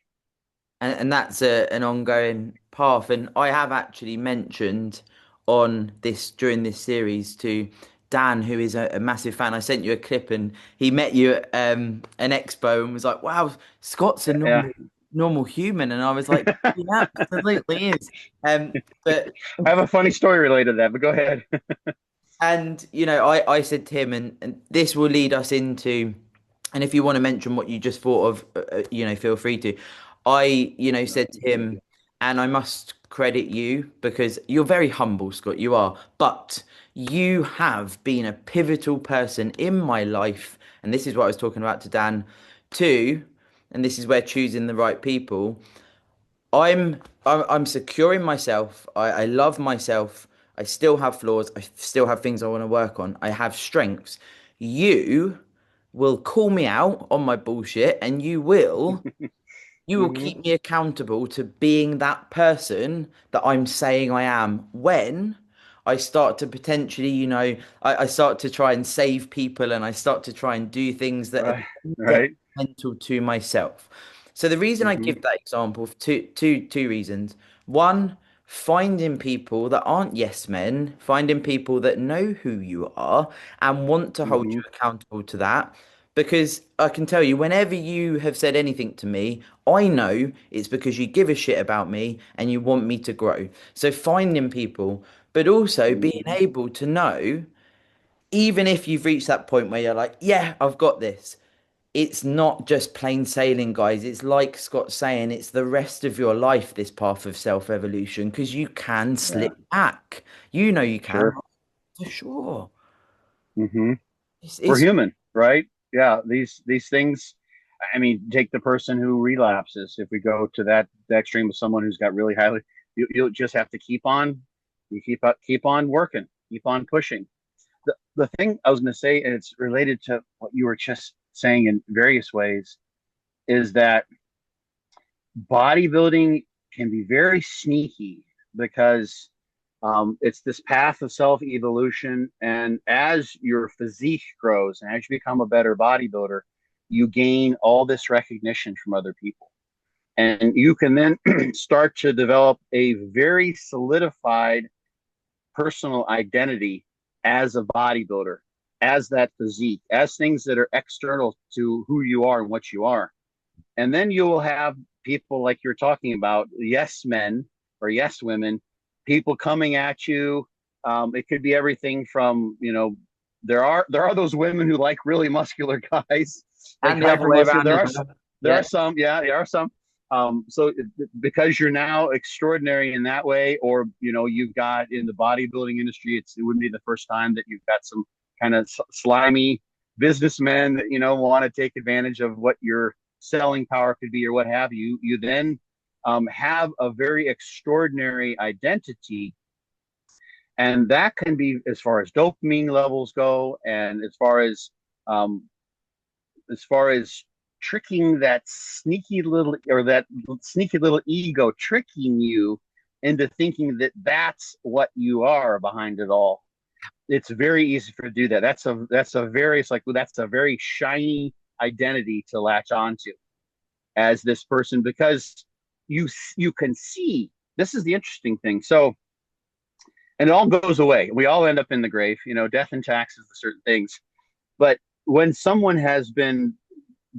And that's an ongoing path. And I have actually mentioned on this during this series to Dan, who is a massive fan. I sent you a clip, and he met you at an expo and was like, "Wow, Scott's a Yeah. normal human." And I was like, "He absolutely is." But I have a funny story related to that, but go ahead. And I said to him, and this will lead us into, and if you want to mention what you just thought of, feel free to. Said to him, and I must credit you because you're very humble, Scott. You are, but you have been a pivotal person in my life, and this is what I was talking about to Dan, too. And this is where choosing the right people. I'm secure in myself. I love myself. I still have flaws. I still have things I want to work on. I have strengths. You will call me out on my bullshit, and you will Hmm. keep me accountable to being that person that I'm saying I am when I start to potentially, I start to try and save people, and I start to try and do things that are Right. Right. detrimental to myself. So the reason I Hmm. give that example for two reasons. One, finding people that aren't yes men, finding people that know who you are and want to hold you Hmm. accountable to that. Because I can tell you, whenever you have said anything to me, I know it's because you give a shit about me and you want me to grow. So finding people, but also being Hmm. able to know, even if you've reached that point where you're like, yeah, I've got this. It's not just plain sailing, guys. It's like Scott's saying, it's the rest of your life, this path of self-evolution, because you can Yeah. slip back. You know you can, Sure. for sure. Hmm. We're It's human, right? Yeah. These things. I mean, take the person who relapses. If we go to that extreme of someone who's got really highly, you'll just have to keep on working, keep on pushing. The thing I was going to say, and it's related to what you were just saying in various ways, is that bodybuilding can be very sneaky, because it's this path of self evolution. And as your physique grows and as you become a better bodybuilder, you gain all this recognition from other people. And you can then start to develop a very solidified personal identity as a bodybuilder, as that physique, as things that are external to who you are and what you are. And then you will have people like you're talking about, yes men or yes women, people coming at you. It could be everything from, there are those women who like really muscular guys, like And the other hyper way muscular. around There as are well. there are Yeah. some, yeah, there are some. So because you're now extraordinary in that way, or you've got in the bodybuilding industry, it wouldn't be the first time that you've got some kind of slimy businessmen that want to take advantage of what your selling power could be or what have you. You then have a very extraordinary identity, and that can be as far as dopamine levels go, and um, as far as tricking that sneaky little ego, tricking you into thinking that that's what you are behind it all. It's very easy for to do that. That's a very shiny identity to latch onto as this person, because you can see, this is the interesting thing. So, and it all goes away. We all end up in the grave, death and taxes, the certain things. But when someone has been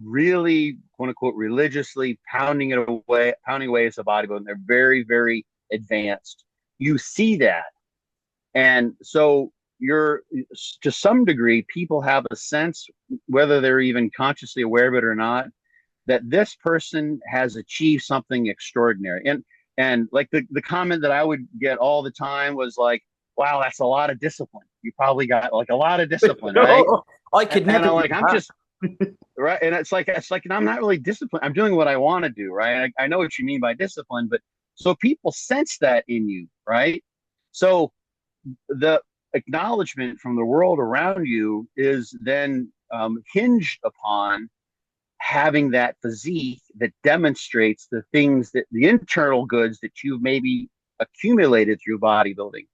really, quote unquote, religiously pounding away as a bodybuilder, and they're very, very advanced, you see that. And so you're, to some degree, people have a sense, whether they're even consciously aware of it or not, that this person has achieved something extraordinary. And like the comment that I would get all the time was like, wow, that's a lot of discipline. You probably got like a lot of discipline, right? I could And never I'm do like, I'm that. just right. And it's like I'm not really disciplined. I'm doing what I want to do, right? I know what you mean by discipline, but so people sense that in you, right? So the acknowledgement from the world around you is then hinged upon having that physique that demonstrates the things, that the internal goods that you've maybe accumulated through bodybuilding,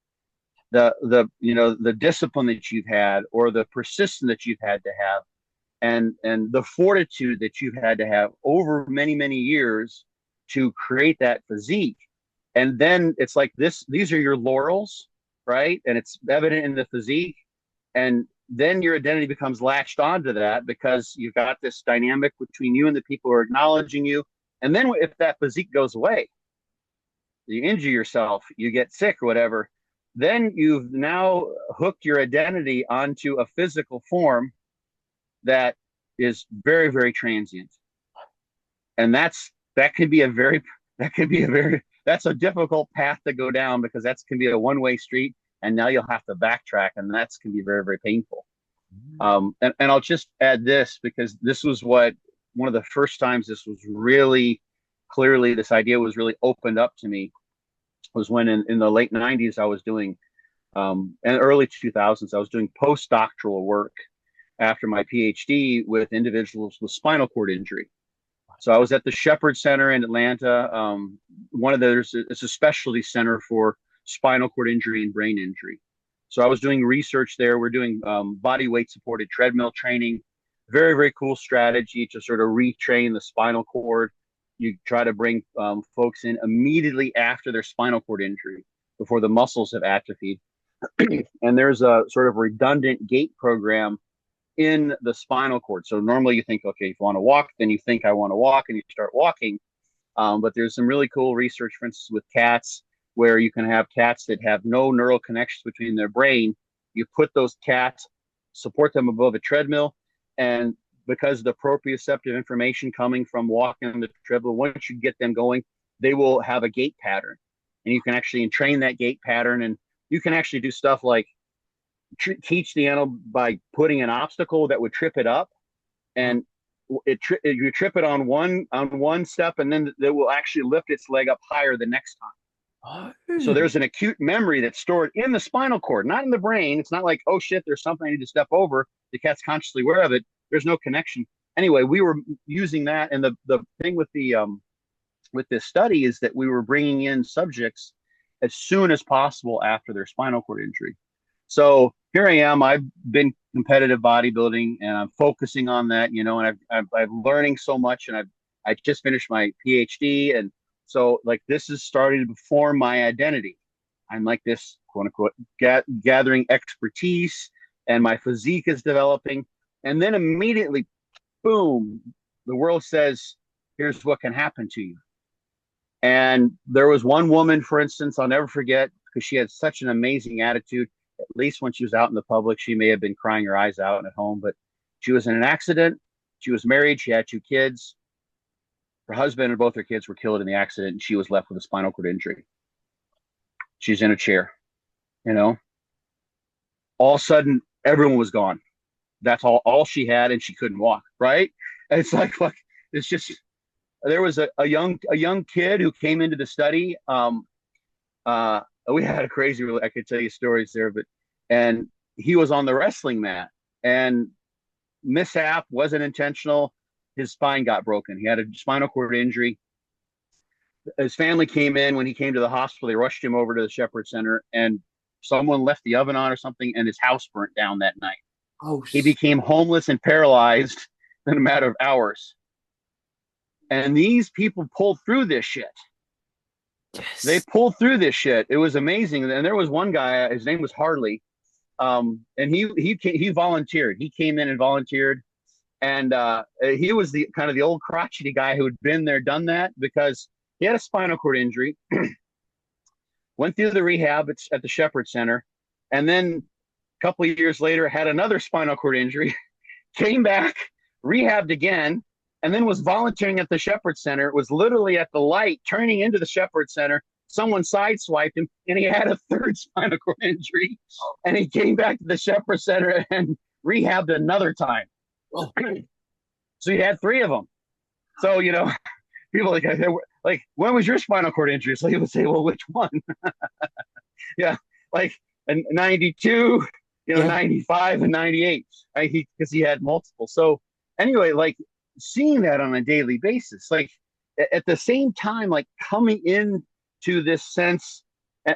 the discipline that you've had, or the persistence that you've had to have, and the fortitude that you've had to have over many, many years to create that physique. And then it's like these are your laurels, right? And it's evident in the physique. And then your identity becomes latched onto that because you've got this dynamic between you and the people who are acknowledging you. And then if that physique goes away, you injure yourself, you get sick or whatever, then you've now hooked your identity onto a physical form that is very, very transient. And that could be a very that's a difficult path to go down, because that can be a one-way street, and now you'll have to backtrack, and that's can be very, very painful. And I'll just add this, because this was one of the first times this was really clearly, this idea was really opened up to me, was when in the late 90s I was doing and early 2000s I was doing postdoctoral work after my PhD with individuals with spinal cord injury. So I was at the Shepherd Center in Atlanta. It's a specialty center for spinal cord injury and brain injury. So I was doing research there. We're doing body weight supported treadmill training. Very, very cool strategy to sort of retrain the spinal cord. You try to bring folks in immediately after their spinal cord injury, before the muscles have atrophied. And there's a sort of redundant gait program in the spinal cord. So normally you think, okay, if you want to walk, then you think I want to walk, and you start walking. But there's some really cool research, for instance, with cats, where you can have cats that have no neural connections between their brain. You put those cats, support them above a treadmill, and because the proprioceptive information coming from walking on the treadmill, once you get them going, they will have a gait pattern. And you can actually train that gait pattern, and you can actually do stuff like teach the animal by putting an obstacle that would trip it up, and you trip it on one step, and then it will actually lift its leg up higher the next time. Oh, So there's an acute memory that's stored in the spinal cord, not in the brain. It's not like, oh shit, there's something I need to step over. The cat's consciously aware of it. There's no connection. Anyway, we were using that, and the thing with this study is that we were bringing in subjects as soon as possible after their spinal cord injury. So here I am. I've been competitive bodybuilding, and I'm focusing on that, and I'm learning so much, and I just finished my PhD. And so like this is starting to form my identity. I'm like this quote unquote gathering expertise, and my physique is developing. And then immediately, boom, the world says, here's what can happen to you. And there was one woman, for instance, I'll never forget, because she had such an amazing attitude. At least when she was out in the public, she may have been crying her eyes out at home, but she was in an accident. She was married. She had two kids. Her husband and both her kids were killed in the accident, and she was left with a spinal cord injury. She's in a chair, you know. All of a sudden, everyone was gone. That's all she had, and she couldn't walk, right? And it's like, it's just, there was a young kid who came into the study. We had a crazy, I could tell you stories there, but, and he was on the wrestling mat, and mishap, wasn't intentional. His spine got broken. He had a spinal cord injury. His family came in when he came to the hospital. They rushed him over to the Shepherd Center, and someone left the oven on or something, and his house burnt down that night. Oh, He became homeless and paralyzed in a matter of hours. And these people pulled through this shit. They yes. pulled through this shit. It was amazing. And there was one guy, his name was Harley, and he volunteered. He came in and volunteered, and he was the kind of the old crotchety guy who had been there, done that, because he had a spinal cord injury, went through the rehab at the Shepherd Center, and then a couple of years later had another spinal cord injury, came back, rehabbed again, and then was volunteering at the Shepherd Center. Was literally at the light turning into the Shepherd Center. Someone sideswiped him, and he had a third spinal cord injury. And he came back to the Shepherd Center and rehabbed another time. Oh, So he had three of them. So, you know, people like, when was your spinal cord injury? So he would say, well, which one? Yeah, like in 92, yeah. 95 and 98. Right? Because he had multiple. So anyway, like seeing that on a daily basis, like at the same time, like coming in to this sense,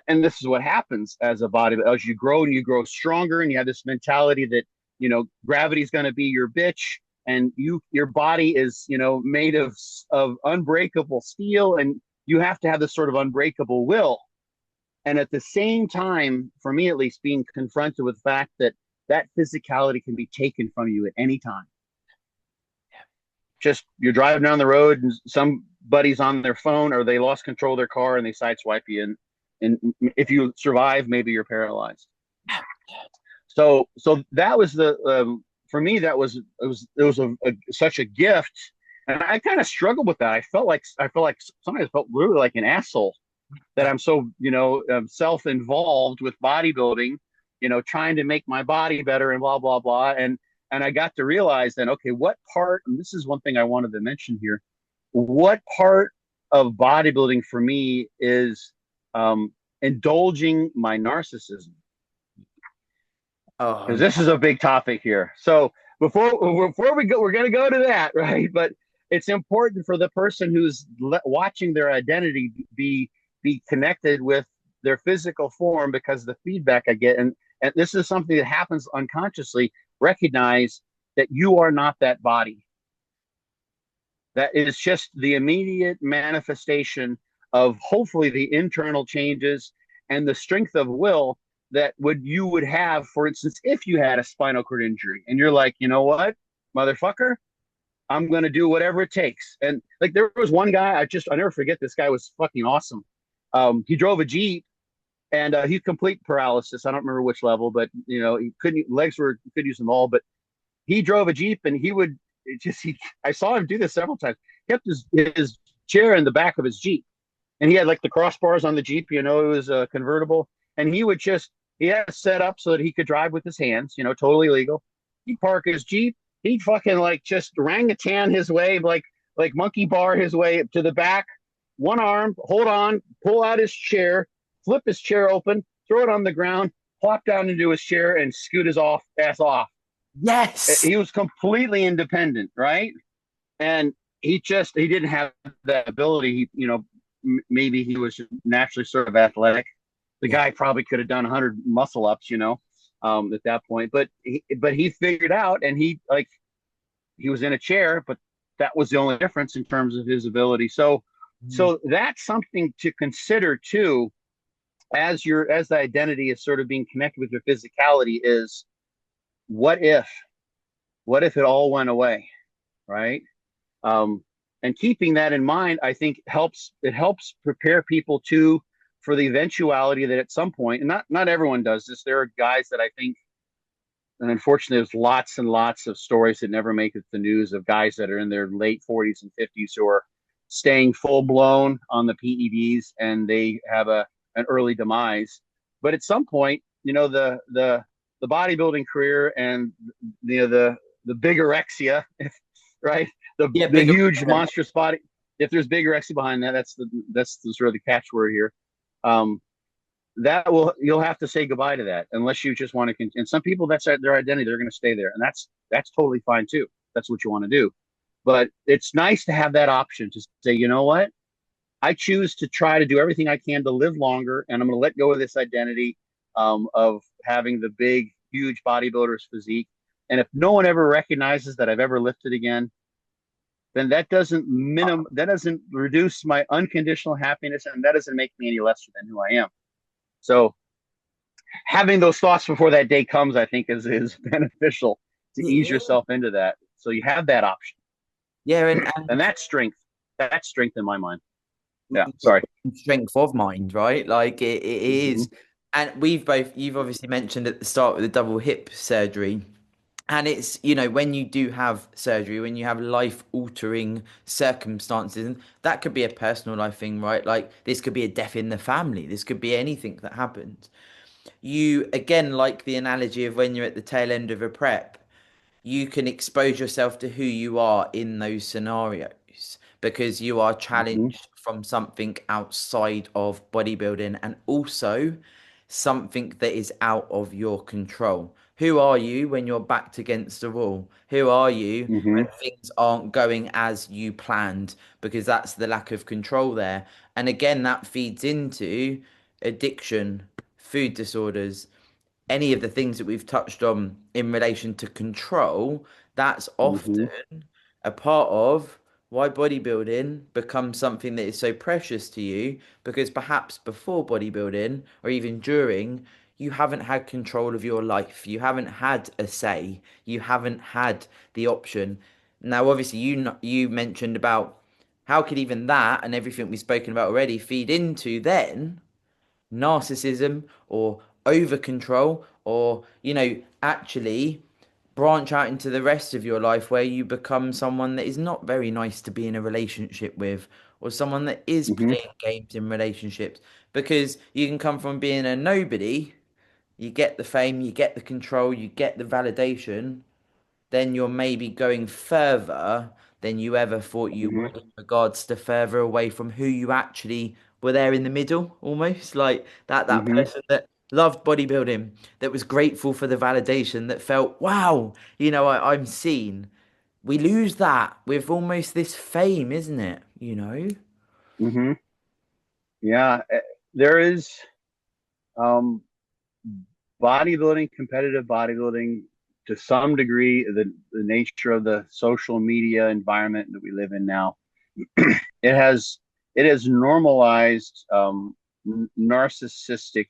and this is what happens as a body, as you grow and you grow stronger, and you have this mentality that, gravity is going to be your bitch, and your body is, made of unbreakable steel, and you have to have this sort of unbreakable will. And at the same time, for me at least, being confronted with the fact that that physicality can be taken from you at any time. Just you're driving down the road and somebody's on their phone, or they lost control of their car and they sideswipe you, and if you survive, maybe you're paralyzed. So that was for me, that was such a gift, and I kind of struggled with that. I felt like sometimes I felt really like an asshole that I'm so self-involved with bodybuilding, trying to make my body better and blah blah blah. And I got to realize then, okay, what part, and this is one thing I wanted to mention here, what part of bodybuilding for me is indulging my narcissism? Oh, Because this is a big topic here. So before we go, we're going to go to that, right? But it's important for the person who's watching their identity be connected with their physical form, because the feedback I get, and this is something that happens unconsciously. Recognize that you are not that body. That is just the immediate manifestation of hopefully the internal changes and the strength of will that you would have, for instance, if you had a spinal cord injury and you're like, you know what, motherfucker, I'm going to do whatever it takes. And like, there was one guy, I never forget, this guy was fucking awesome. He drove a Jeep, and he complete paralysis. I don't remember which level, but he couldn't, could use them all, but he drove a Jeep, and I saw him do this several times. He kept his chair in the back of his Jeep, and he had like the crossbars on the Jeep, it was a convertible. And he had it set up so that he could drive with his hands, totally legal. He'd park his Jeep. He'd fucking like just orangutan his way, like monkey bar his way to the back, one arm, hold on, pull out his chair, flip his chair open, throw it on the ground, plop down into his chair, and scoot his ass off. yes. He was completely independent, right? And he didn't have that ability. Maybe he was naturally sort of athletic. The guy probably could have done 100 muscle ups, at that point. But he figured out, and he was in a chair, but that was the only difference in terms of his ability. So, Mm. so that's something to consider too, as the identity is sort of being connected with your physicality. Is what if what if it all went away, right? Um, and keeping that in mind, I think helps prepare people too for the eventuality that at some point, and not everyone does this. There are guys that I think, and unfortunately, there's lots and lots of stories that never make it to the news of guys that are in their late 40s and 50s who are staying full blown on the PEDs, and they have an early demise. But at some point, the bodybuilding career and the bigorexia, right? Yeah, The bigger. huge monstrous body. If there's bigorexia behind that, that's the sort of the catchword here. Um, that will you'll have to say goodbye to that unless you just want to continue. And some people, that's their identity, they're going to stay there, and that's totally fine too. That's what you want to do. But it's nice to have that option to say, you know what, I choose to try to do everything I can to live longer, and I'm going to let go of this identity of having the big huge bodybuilder's physique. And if no one ever recognizes that I've ever lifted again, then that doesn't reduce my unconditional happiness, and that doesn't make me any lesser than who I am. So having those thoughts before that day comes, I think, is beneficial to ease Yeah, yourself into that. So you have that option, yeah, and and that's strength. That's strength in my mind. Yeah. Sorry. strength of mind, right? Like it Mm-hmm. is. And you've obviously mentioned at the start with the double hip surgery. And it's, when you do have surgery, when you have life altering circumstances, and that could be a personal life thing, right? Like this could be a death in the family, this could be anything that happens. You, again, like the analogy of when you're at the tail end of a prep, you can expose yourself to who you are in those scenarios because you are Mm-hmm. challenged from something outside of bodybuilding and also something that is out of your control. Who are you when you're backed against the wall? Who are you Mm-hmm. when things aren't going as you planned? Because that's the lack of control there. And again, that feeds into addiction, food disorders, any of the things that we've touched on in relation to control, that's Mm-hmm. often a part of why bodybuilding becomes something that is so precious to you because perhaps before bodybuilding or even during, you haven't had control of your life. You haven't had a say. You haven't had the option. Now, obviously, you mentioned about how could even that and everything we've spoken about already feed into then narcissism or over control or actually branch out into the rest of your life where you become someone that is not very nice to be in a relationship with or someone that is Mm-hmm. playing games in relationships because you can come from being a nobody, you get the fame, you get the control, you get the validation, then you're maybe going further than you ever thought you Mm-hmm. would in regards to further away from who you actually were there in the middle, almost like that Mm-hmm. person that loved bodybuilding, that was grateful for the validation, that felt, wow, I'm seen. We lose that with almost this fame, isn't it? Mm-hmm. Yeah. There is um, bodybuilding, competitive bodybuilding, to some degree, the nature of the social media environment that we live in now. it has it has normalized narcissistic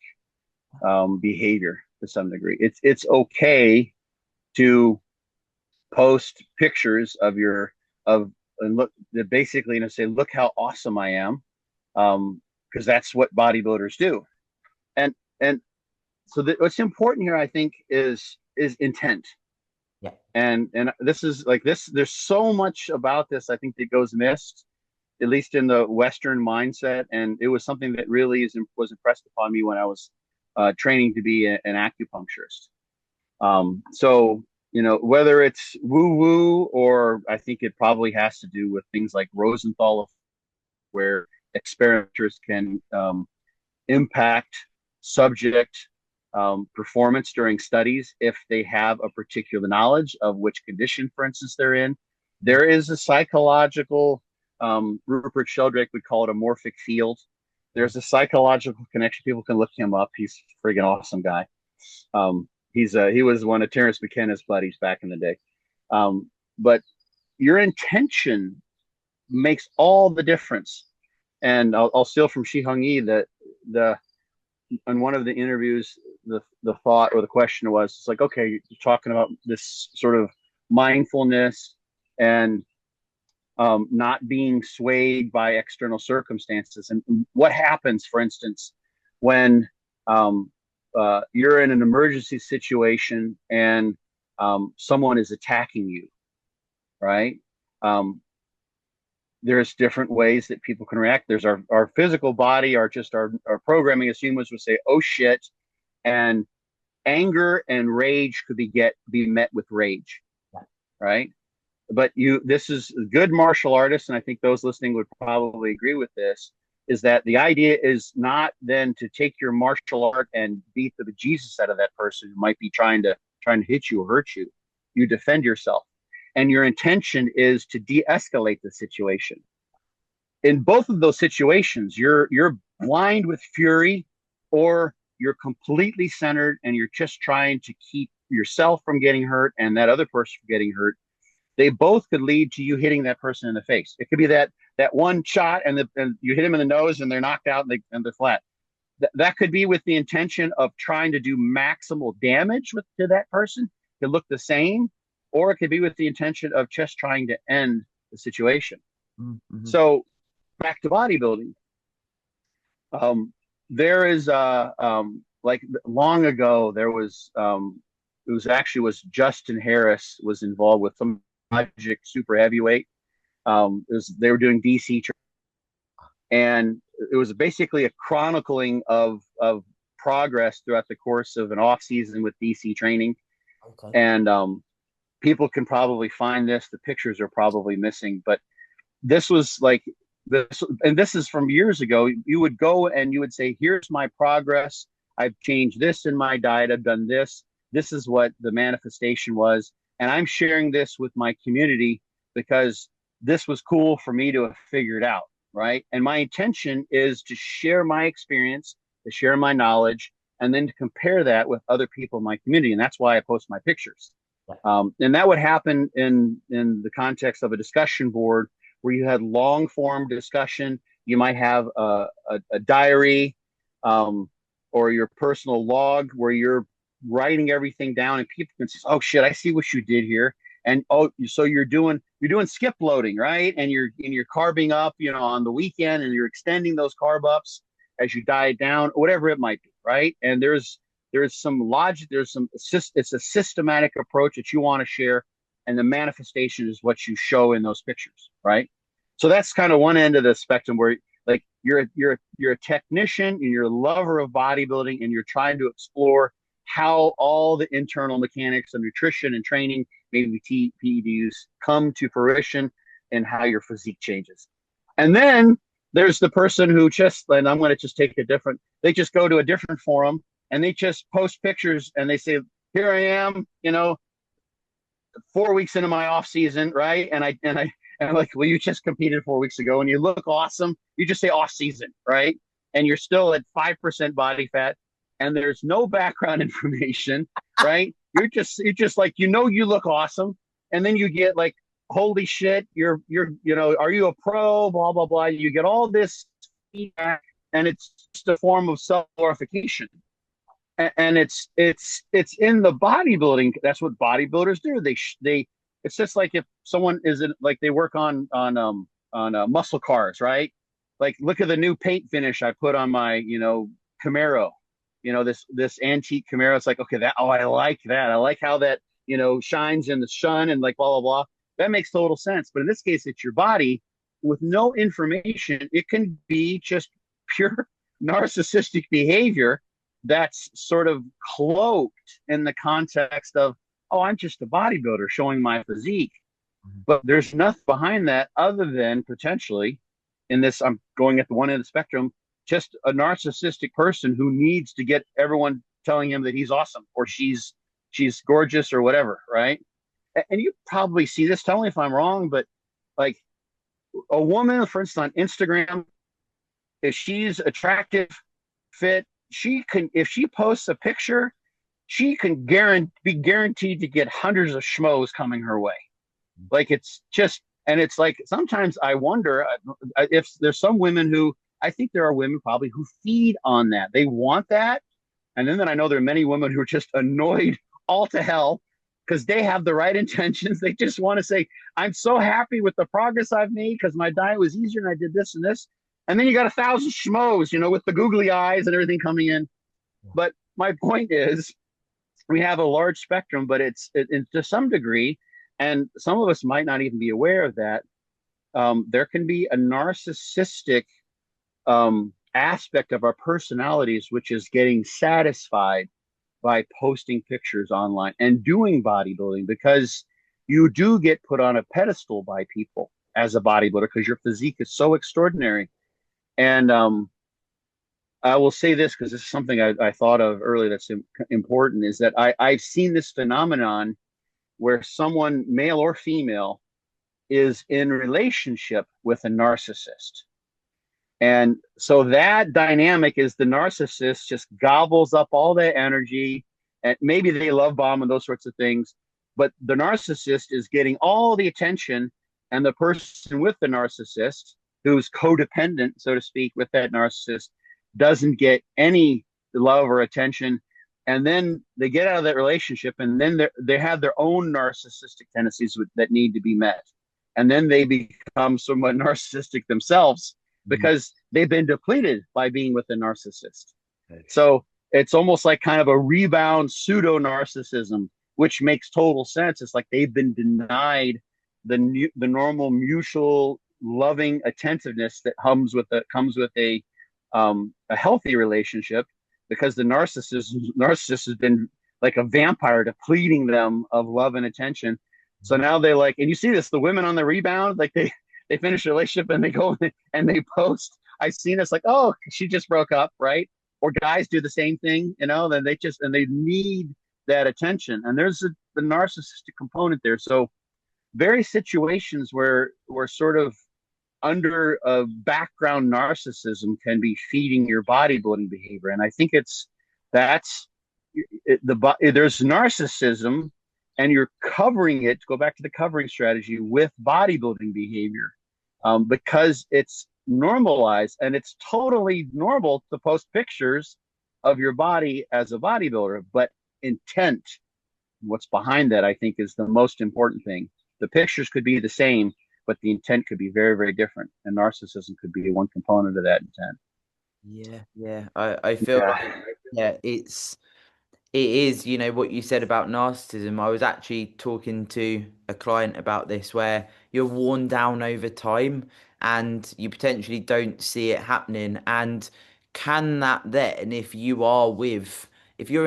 behavior to some degree. It's okay to post pictures of your of and look basically say, look how awesome I am, because that's what bodybuilders do. And so what's important here, I think, is intent. Yeah. And this is like this. There's so much about this, I think, that goes missed, at least in the Western mindset. And it was something that really was impressed upon me when I was training to be an acupuncturist. So, whether it's woo woo, or I think it probably has to do with things like Rosenthal, where experimenters can impact subject performance during studies if they have a particular knowledge of which condition, for instance, they're in. There is a psychological, Rupert Sheldrake would call it a morphic field. There's a psychological connection. People can look him up. He's a friggin' awesome guy. He was one of Terence McKenna's buddies back in the day. But your intention makes all the difference. And I'll steal from Shi Hung Yi that the in one of the interviews, the thought or the question was, it's like, okay, you're talking about this sort of mindfulness and not being swayed by external circumstances. And what happens, for instance, when you're in an emergency situation and someone is attacking you, right? There's different ways that people can react. There's our physical body, our programming as humans would say, oh shit. And anger and rage could be met with rage, right? But this is good martial artists, and I think those listening would probably agree with this, is that the idea is not then to take your martial art and beat the bejesus out of that person who might be trying to hit you or hurt you. You defend yourself. And your intention is to de-escalate the situation. In both of those situations, you're blind with fury, or you're completely centered and you're just trying to keep yourself from getting hurt and that other person from getting hurt. They both could lead to you hitting that person in the face. It could be that one shot and you hit them in the nose and they're knocked out and they're flat. That could be with the intention of trying to do maximal damage to that person. It could look the same, or it could be with the intention of just trying to end the situation. Mm-hmm. So back to bodybuilding. There is like long ago, there was was Justin Harris was involved with some Logic super heavyweight. They were doing DC, and it was basically a chronicling of progress throughout the course of an off season with DC training. Okay. And people can probably find this. The pictures are probably missing, but this was like this, and this is from years ago. You would go and you would say, "Here's my progress. I've changed this in my diet. I've done this. This is what the manifestation was." And I'm sharing this with my community because this was cool for me to have figured out, right? And my intention is to share my experience, to share my knowledge, and then to compare that with other people in my community. And that's why I post my pictures. And that would happen in the context of a discussion board where you had long form discussion. You might have a diary or your personal log where you're writing everything down, and people can say, "Oh shit, I see what you did here." And so you're doing skip loading, right? And you're carbing up, on the weekend, and you're extending those carb ups as you diet down, whatever it might be, right? And there's some logic, it's a systematic approach that you want to share, and the manifestation is what you show in those pictures, right? So that's kind of one end of the spectrum where like you're a technician and you're a lover of bodybuilding, and you're trying to explore how all the internal mechanics of nutrition and training, maybe PEDs, come to fruition and how your physique changes. And then there's the person who and I'm going to just take they just go to a different forum and they just post pictures and they say, "Here I am, 4 weeks into my off season," right? And I'm like, "Well, you just competed 4 weeks ago and you look awesome." You just say off season, right? And you're still at 5% body fat. And there's no background information, right? You're just like, you look awesome. And then you get like, "Holy shit, are you a pro?" Blah, blah, blah. You get all this feedback, and it's just a form of self-glorification. And it's in the bodybuilding. That's what bodybuilders do. It's just like if someone like they work on muscle cars, right? Like, look at the new paint finish I put on my, Camaro. This antique Camaro. It's like, okay, I like that. I like how that, shines in the sun and like blah, blah, blah. That makes total sense. But in this case, it's your body with no information. It can be just pure narcissistic behavior that's sort of cloaked in the context of, "Oh, I'm just a bodybuilder showing my physique." But there's nothing behind that other than potentially, in this, I'm going at the one end of the spectrum, just a narcissistic person who needs to get everyone telling him that he's awesome or she's gorgeous or whatever, right? And you probably see this, tell me if I'm wrong, but like a woman, for instance, on Instagram, if she's attractive, fit, if she posts a picture, she can be guaranteed to get hundreds of schmoes coming her way. Like it's just, and it's like sometimes I wonder if there's some women who, I think there are women probably who feed on that. They want that. And then I know there are many women who are just annoyed all to hell because they have the right intentions. They just want to say, I'm so happy with the progress I've made because my diet was easier and I did this and this. And then you got 1,000 schmoes, with the googly eyes and everything coming in. But my point is, we have a large spectrum, but to some degree, and some of us might not even be aware of that. There can be a narcissistic aspect of our personalities, which is getting satisfied by posting pictures online and doing bodybuilding because you do get put on a pedestal by people as a bodybuilder because your physique is so extraordinary. And I will say this because this is something I thought of earlier that's important is that I've seen this phenomenon where someone, male or female, is in relationship with a narcissist. And so that dynamic is the narcissist just gobbles up all that energy, and maybe they love bomb and those sorts of things, but the narcissist is getting all the attention, and the person with the narcissist, who's codependent, so to speak, with that narcissist, doesn't get any love or attention. And then they get out of that relationship, and then they have their own narcissistic tendencies that need to be met. And then they become somewhat narcissistic themselves Mhm. because they've been depleted by being with a narcissist. So it's almost like kind of a rebound pseudo narcissism, which makes total sense. It's like they've been denied the normal mutual loving attentiveness that comes with a healthy relationship because the narcissist has been like a vampire depleting them of love and attention. So now they like, and you see this, the women on the rebound, like they finish a relationship and they go and they post. I've seen this like, oh, she just broke up, right? Or guys do the same thing, then they need that attention. And there's the narcissistic component there. So very situations where sort of under a background narcissism can be feeding your bodybuilding behavior. And I think that's there's narcissism and you're covering it, to go back to the covering strategy, with bodybuilding behavior because it's normalized and it's totally normal to post pictures of your body as a bodybuilder. But intent, what's behind that, I think, is the most important thing. The pictures could be the same, but the intent could be very, very different. And narcissism could be one component of that intent. Yeah, yeah. I feel Yeah. like, yeah, it is, what you said about narcissism. I was actually talking to a client about this where you're worn down over time and you potentially don't see it happening. And can that then, if you're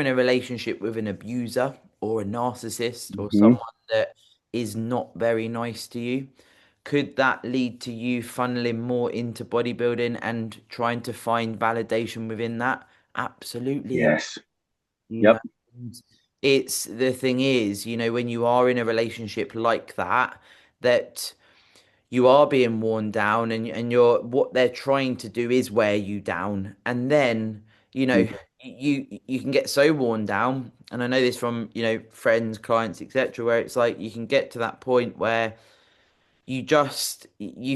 in a relationship with an abuser or a narcissist or Mm-hmm. someone that is not very nice to you, could that lead to you funneling more into bodybuilding and trying to find validation within that? Absolutely. Yes. You Yep. know, and it's the thing is, when you are in a relationship like that, that you are being worn down and you're what they're trying to do is wear you down. And then, you can get so worn down. And I know this from, friends, clients, etc., where it's like you can get to that point where you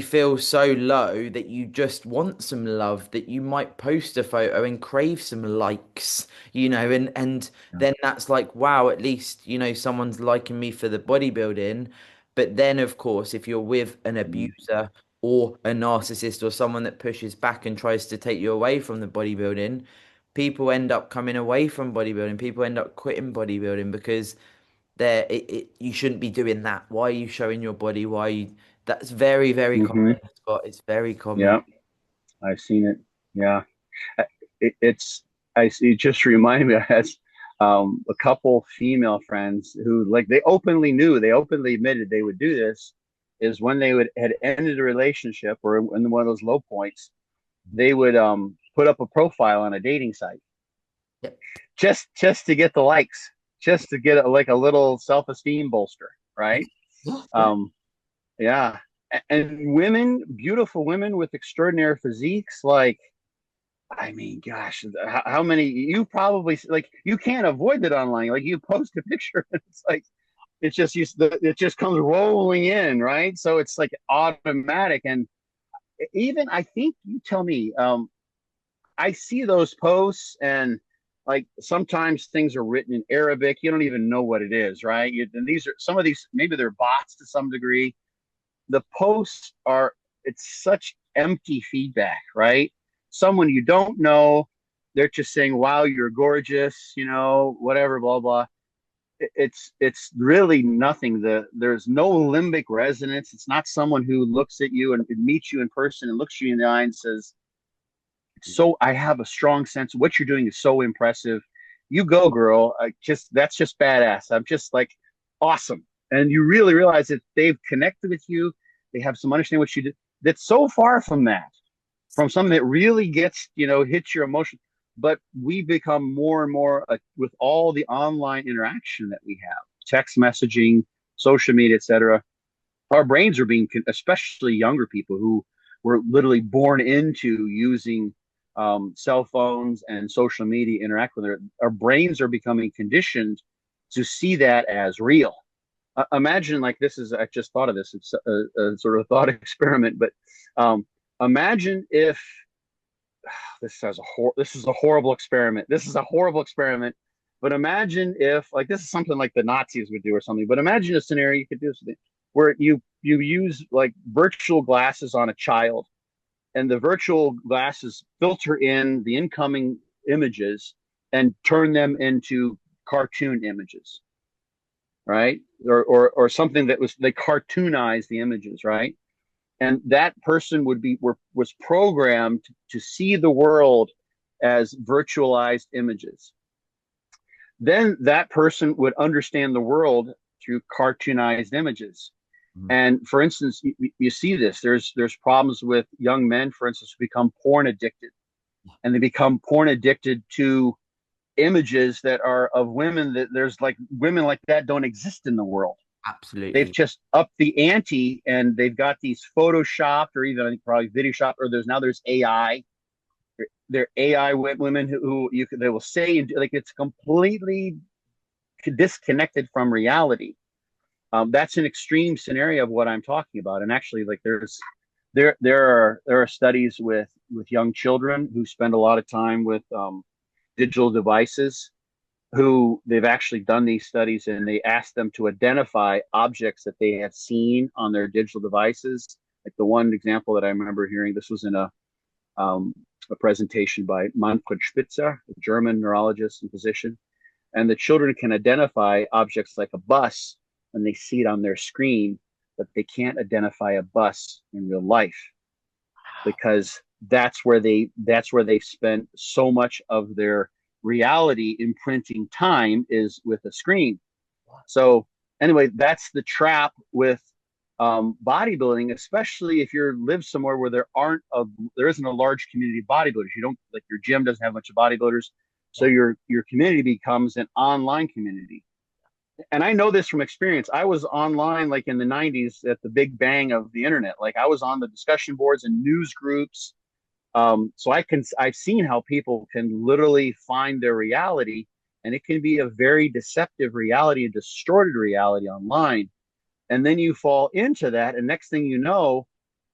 feel so low that you just want some love, that you might post a photo and crave some likes, and Yeah. then that's like, wow, at least someone's liking me for the bodybuilding. But then of course if you're with an abuser or a narcissist or someone that pushes back and tries to take you away from the bodybuilding, people end up coming away from bodybuilding, people end up quitting bodybuilding because you shouldn't be doing that. Why are you showing your body? That's very, very Mm-hmm. common, Scott. It's very common. Yeah. I've seen it. Yeah. It's it just reminded me. I had a couple female friends who like they openly admitted they would do this. Is when they would had ended a relationship or in one of those low points, they would put up a profile on a dating site Yep. just to get the likes, just to get like a little self esteem bolster, right? Yeah. Yeah. Um, yeah, and women, beautiful women with extraordinary physiques, like I mean, gosh, how many you probably like you can't avoid it online. Like you post a picture, and it's like it just comes rolling in, right? So it's like automatic. And even I think, you tell me, I see those posts, and like sometimes things are written in Arabic. You don't even know what it is, right? And these are some of these, maybe they're bots to some degree. The posts are, it's such empty feedback, right? Someone you don't know, they're just saying, wow, you're gorgeous, whatever, blah, blah. It's really nothing. There's no limbic resonance. It's not someone who looks at you and meets you in person and looks you in the eye and says, so I have a strong sense of what you're doing is so impressive. You go, girl. That's just badass. I'm just like awesome. And you really realize that they've connected with you. They have some understanding what you did. That's so far from that, from something that really gets, hits your emotion. But we become more and more with all the online interaction that we have, text messaging, social media, etc. Our brains are being, especially younger people who were literally born into using cell phones and social media, interact with our brains are becoming conditioned to see that as real. Imagine, like, I just thought of this. It's a sort of thought experiment, but imagine if this is a horrible experiment. This is a horrible experiment. But imagine if, like, this is something like the Nazis would do or something. But imagine a scenario you could do something where you use like virtual glasses on a child, and the virtual glasses filter in the incoming images and turn them into cartoon images, right? Or something that they cartoonize the images, right? And that person was programmed to see the world as virtualized images. Then that person would understand the world through cartoonized images. Mm. And for instance, you see this. There's problems with young men, for instance, who become porn addicted, and they become porn addicted to images that are of women that there's like women like that don't exist in the world. They've Absolutely. just upped the ante, and they've got these photoshopped, or even I think probably video shop, or there's AI. They're AI women who they will say, and like, it's completely disconnected from reality. That's an extreme scenario of what I'm talking about. And actually, like, there are studies with young children who spend a lot of time with digital devices, who they've actually done these studies, and they ask them to identify objects that they have seen on their digital devices. Like the one example that I remember hearing, this was in a presentation by Manfred Spitzer, a German neurologist and physician, and the children can identify objects like a bus when they see it on their screen, but they can't identify a bus in real life, because that's where they've spent so much of their reality imprinting time, is with a screen. So anyway, that's the trap with bodybuilding, especially if you live somewhere where there isn't a large community of bodybuilders. You don't, like, your gym doesn't have a bunch of bodybuilders, so your community becomes an online community. And I know this from experience. I was online like in the 90s at the big bang of the internet. Like, I was on the discussion boards and news groups. So I've seen how people can literally find their reality, and it can be a very deceptive reality, a distorted reality online. And then you fall into that, and next thing you know,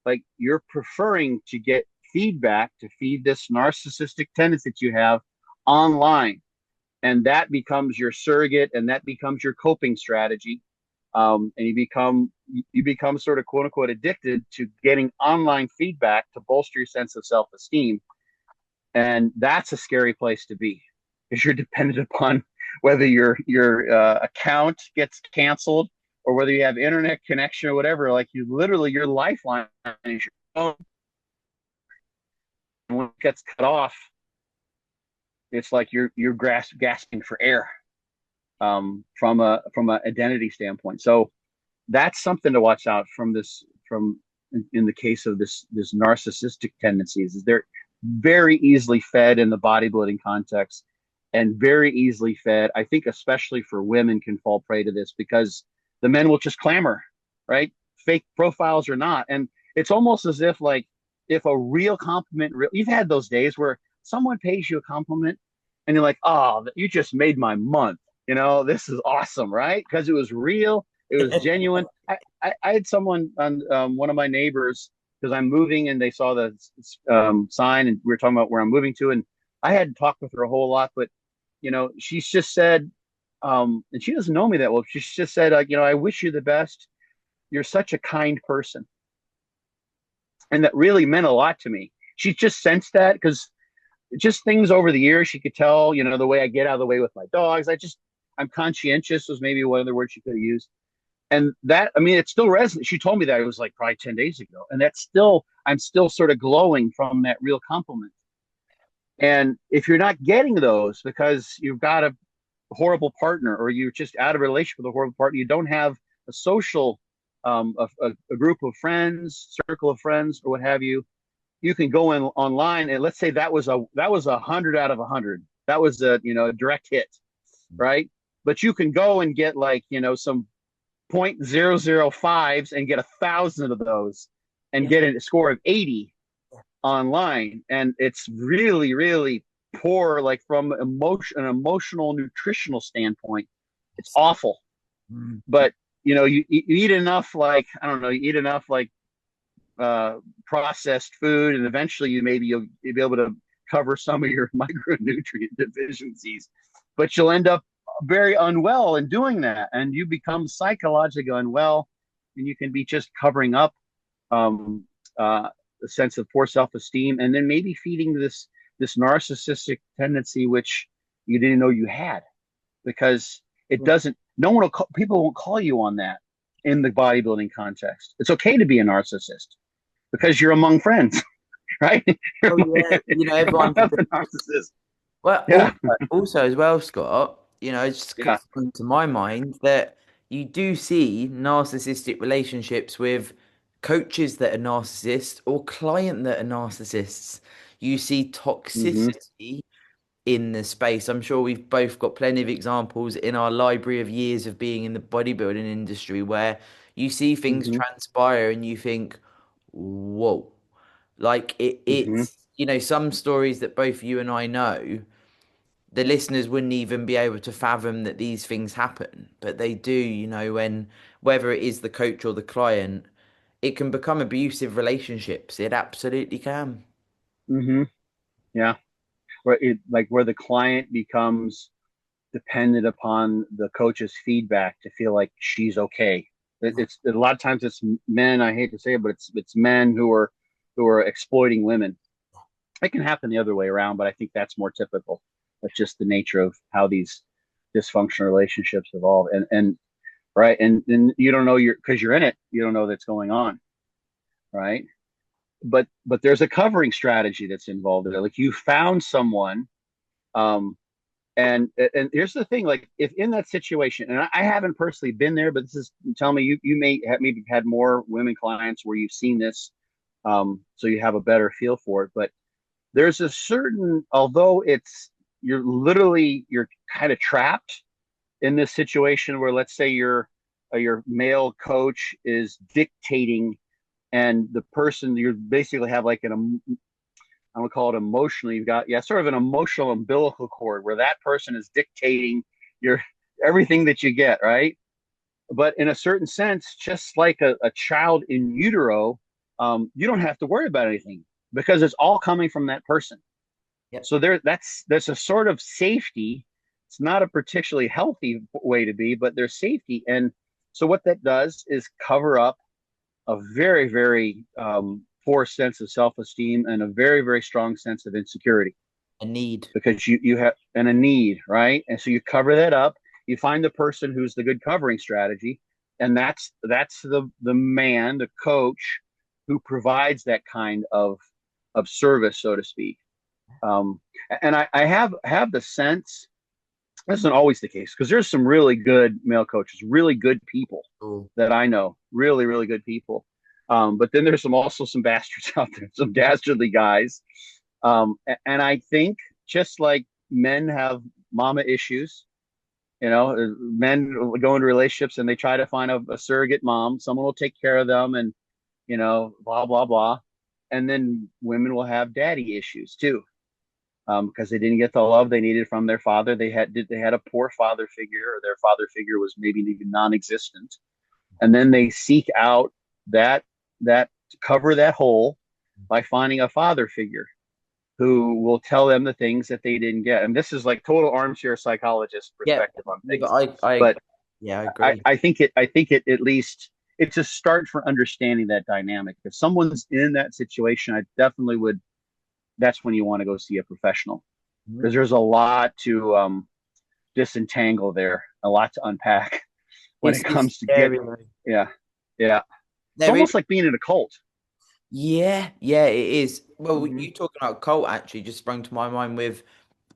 like, you're preferring to get feedback to feed this narcissistic tendency that you have online, and that becomes your surrogate, and that becomes your coping strategy. And you become sort of quote unquote addicted to getting online feedback to bolster your sense of self-esteem. And that's a scary place to be, because you're dependent upon whether your account gets canceled, or whether you have internet connection or whatever. Like, you literally, your lifeline is your phone. And when it gets cut off, it's like you're gasping for air, from a identity standpoint. So that's something to watch out from this, from in the case of this narcissistic tendencies, is they're very easily fed in the bodybuilding context, and very easily fed, I think, especially for women, can fall prey to this, because the men will just clamor, right? Fake profiles or not. And it's almost as if, like, if a real compliment, you've had those days where someone pays you a compliment and you're like, oh, you just made my month. This is awesome, right? Because it was real, it was genuine. I had someone on one of my neighbors because I'm moving, and they saw the sign, and we were talking about where I'm moving to, and I hadn't talked with her a whole lot, but she's just said, and she doesn't know me that well. She's just said, I wish you the best. You're such a kind person, and that really meant a lot to me. She just sensed that because just things over the years, she could tell, the way I get out of the way with my dogs. I'm conscientious was maybe one of the words she could have used. And that, I mean, it still resonates. She told me that it was like probably 10 days ago. And I'm still sort of glowing from that real compliment. And if you're not getting those because you've got a horrible partner, or you're just out of a relationship with a horrible partner, you don't have a social, a group of friends, circle of friends, or what have you, you can go in online, and let's say that was 100 out of 100. That was a direct hit, right? But you can go and get like some 0.005s and get 1,000 of those, and Yeah. get a score of 80 online, and it's really, really poor. Like from an emotional, nutritional standpoint, it's awful. Mm. But you eat enough, like I don't know, you eat enough like processed food, and eventually you'll be able to cover some of your micronutrient deficiencies, but you'll end up very unwell in doing that, and you become psychologically unwell, and you can be just covering up um, a sense of poor self-esteem, and then maybe feeding this narcissistic tendency which you didn't know you had, because it doesn't. No one will call, people won't call you on that in the bodybuilding context. It's okay to be a narcissist because you're among friends, right? you're Oh among, yeah, you're among everyone. other narcissists. Well, Yeah, also as well, Scott, it's just yeah. come to my mind that you do see narcissistic relationships with coaches that are narcissists or client that are narcissists. You see Mm-hmm, toxicity in the space. I'm sure we've both got plenty of examples in our library of years of being in the bodybuilding industry where you see things mm-hmm, transpire and you think, whoa. Like mm-hmm, it's some stories that both you and I know, the listeners wouldn't even be able to fathom that these things happen, but they do, when whether it is the coach or the client, it can become abusive relationships. It absolutely can. mm-hmm. Yeah, where the client becomes dependent upon the coach's feedback to feel like she's okay. It's a lot of times it's men. I hate to say it, but it's men who are exploiting women. It can happen the other way around, but I think that's more typical. That's just the nature of how these dysfunctional relationships evolve. And right, and you don't know, because you're in it, you don't know that's going on, right? But there's a covering strategy that's involved there. Like you found someone, um, and here's the thing, like if in that situation, and I haven't personally been there, but this is, tell me, you may have maybe had more women clients where you've seen this, so you have a better feel for it. But there's a certain, although you're kind of trapped in this situation where, let's say your male coach is dictating, and the person, you basically have like I'm gonna call it emotionally. You've got, yeah, sort of an emotional umbilical cord where that person is dictating your everything that you get, right? But in a certain sense, just like a child in utero, you don't have to worry about anything because it's all coming from that person. Yep. So that's a sort of safety. It's not a particularly healthy way to be, but there's safety. And so what that does is cover up a very, very poor sense of self-esteem and a very, very strong sense of insecurity, A need. because you have, and a need, right? And so you cover that up. You find the person who's the good covering strategy, and that's the man, the coach, who provides that kind of service, so to speak. Um, and I have the sense, this isn't always the case, because there's some really good male coaches, really good people Oh, that I know, really, really good people. But then there's also some bastards out there, some dastardly guys. And I think just like men have mama issues, men go into relationships and they try to find a surrogate mom, someone will take care of them, and blah blah blah. And then women will have daddy issues too. because they didn't get the love they needed from their father. They had a poor father figure, or their father figure was maybe even non-existent, and then they seek out that to cover that hole by finding a father figure who will tell them the things that they didn't get. And this is like total armchair psychologist Yeah, perspective on yeah, but things. I But yeah, I I, agree. I think it I think it at least it's a start for understanding that dynamic. If someone's in that situation, I definitely would. That's when you want to go see a professional, because Mhm. there's a lot to disentangle there, a lot to unpack when it It's comes to scary getting. though. Yeah, yeah. It's There is. almost like being in a cult. Yeah, yeah, it is. Well, Mm-hmm. you talking about cult actually just sprung to my mind with,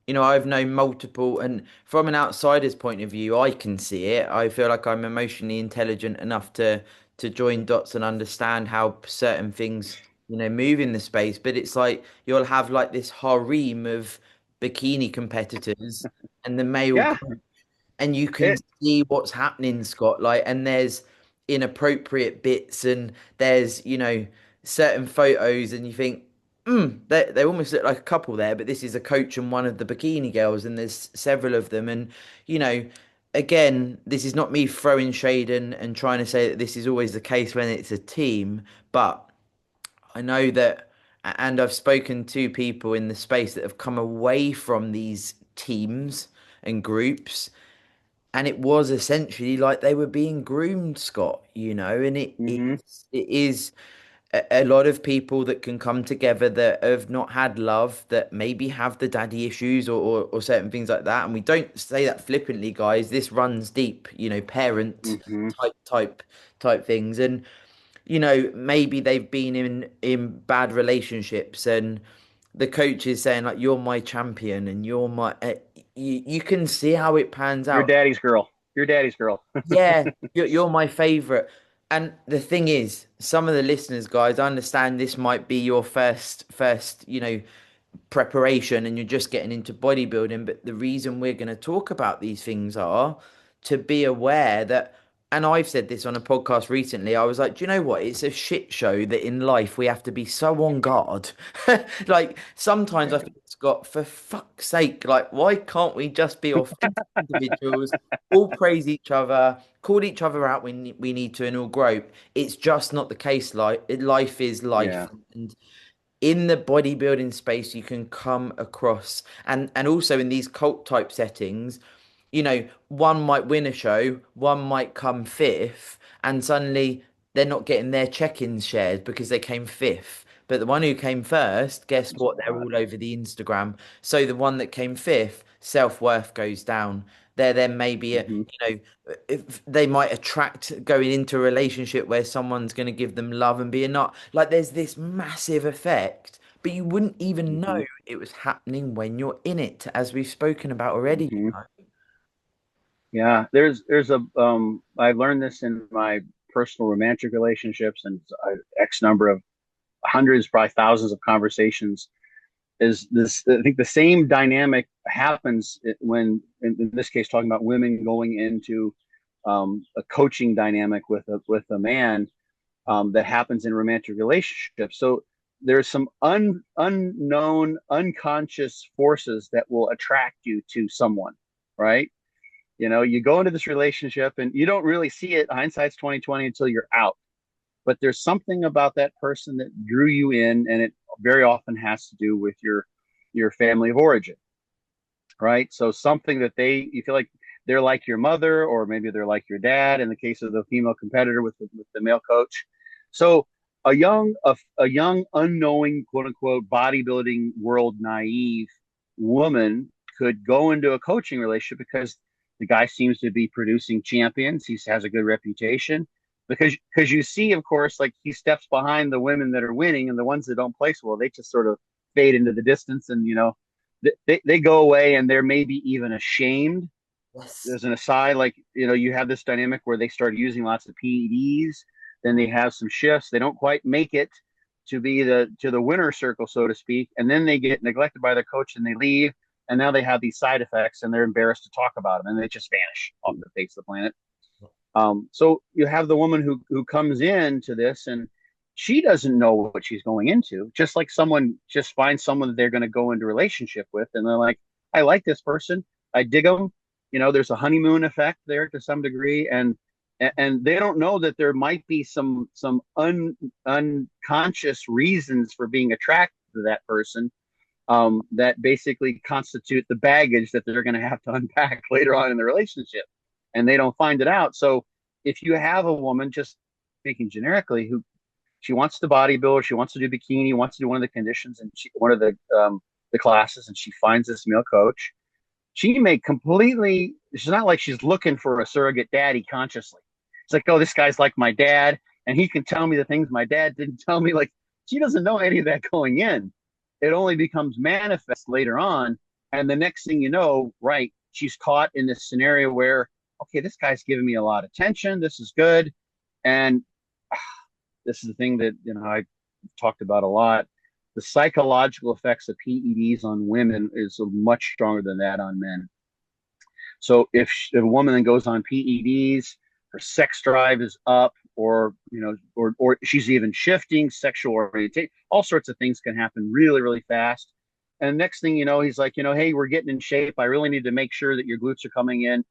I've known multiple, and from an outsider's point of view, I can see it. I feel like I'm emotionally intelligent enough to join dots and understand how certain things, move in the space. But it's like you'll have like this harem of bikini competitors and the male Yeah, group, and you can it. see what's happening, Scott. Like, and there's inappropriate bits, and there's, certain photos, and you think, they almost look like a couple there, but this is a coach and one of the bikini girls, and there's several of them. And, you know, again, this is not me throwing shade and trying to say that this is always the case when it's a team, but I know that, and I've spoken to people in the space that have come away from these teams and groups, and it was essentially like they were being groomed, Scott, and Mm-hmm. it is a lot of people that can come together that have not had love, that maybe have the daddy issues or certain things like that. And we don't say that flippantly, guys. This runs deep, parent Mm-hmm. type type type things. And maybe they've been in bad relationships, and the coach is saying like, you're my champion and you're my you can see how it pans Your out. daddy's girl. Your daddy's girl. Yeah, you're my favorite. And the thing is, some of the listeners, guys, I understand this might be your first, preparation and you're just getting into bodybuilding. But the reason we're going to talk about these things are to be aware that, and I've said this on a podcast recently, I was like, do you know what? It's a shit show that in life we have to be so on guard. Like sometimes I think, Scott, for fuck's sake, like why can't we just be authentic individuals, all praise each other, call each other out when we need to, and all grow? It's just not the case. Life is life, Yeah. and in the bodybuilding space you can come across, and also in these cult type settings, one might win a show, one might come fifth, and suddenly they're not getting their check-ins shared because they came fifth. But the one who came first, guess Happens a what? They're lot. all over the Instagram. So the one that came fifth, self-worth goes down. There then maybe Mm-hmm. if they might attract going into a relationship where someone's going to give them love and be a not like there's this massive effect, but you wouldn't even know Mm-hmm. it was happening when you're in it, as we've spoken about already. Mm-hmm. Yeah. There's a I learned this in my personal romantic relationships and X number of hundreds, probably thousands of conversations. Is this? I think the same dynamic happens when, in this case, talking about women going into a coaching dynamic with a man, that happens in romantic relationships. So there's some unknown, unconscious forces that will attract you to someone, right? You go into this relationship and you don't really see it. Hindsight's 2020 until you're out. But there's something about that person that drew you in, and it very often has to do with your family of origin, right? So something that you feel like they're like your mother, or maybe they're like your dad. In the case of the female competitor with the male coach, so a young unknowing quote unquote bodybuilding world naive woman could go into a coaching relationship because the guy seems to be producing champions. He has a good reputation, because you see, of course, like he steps behind the women that are winning, and the ones that don't place well, they just sort of fade into the distance, and they go away, and they're maybe even ashamed. Yes. There's an aside, like, you have this dynamic where they start using lots of PEDs, then they have some shifts, they don't quite make it to the winner circle, so to speak, and then they get neglected by their coach and they leave, and now they have these side effects and they're embarrassed to talk about them, and they just vanish off the face of the planet. So you have the woman who comes into this, and she doesn't know what she's going into. Just like someone just finds someone that they're going to go into a relationship with, and they're like, I like this person, I dig them. You know, there's a honeymoon effect there to some degree, and they don't know that there might be some unconscious reasons for being attracted to that person, that basically constitute the baggage that they're going to have to unpack later on in the relationship, and they don't find it out. So if you have a woman, just speaking generically, who she wants to bodybuild, she wants to do bikini, wants to do one of the conditions and one of the classes, and she finds this male coach, she may completely. It's not like she's looking for a surrogate daddy consciously. It's like, oh, this guy's like my dad, and he can tell me the things my dad didn't tell me. Like, she doesn't know any of that going in. It only becomes manifest later on, and the next thing you know, right, she's caught in this scenario where, okay, this guy's giving me a lot of attention. This is good, and this is the thing that I talked about a lot. The psychological effects of PEDs on women is much stronger than that on men. So if a woman then goes on PEDs, her sex drive is up, or she's even shifting sexual orientation. All sorts of things can happen really, really fast. And next thing you know, he's like, hey, we're getting in shape. I really need to make sure that your glutes are coming in.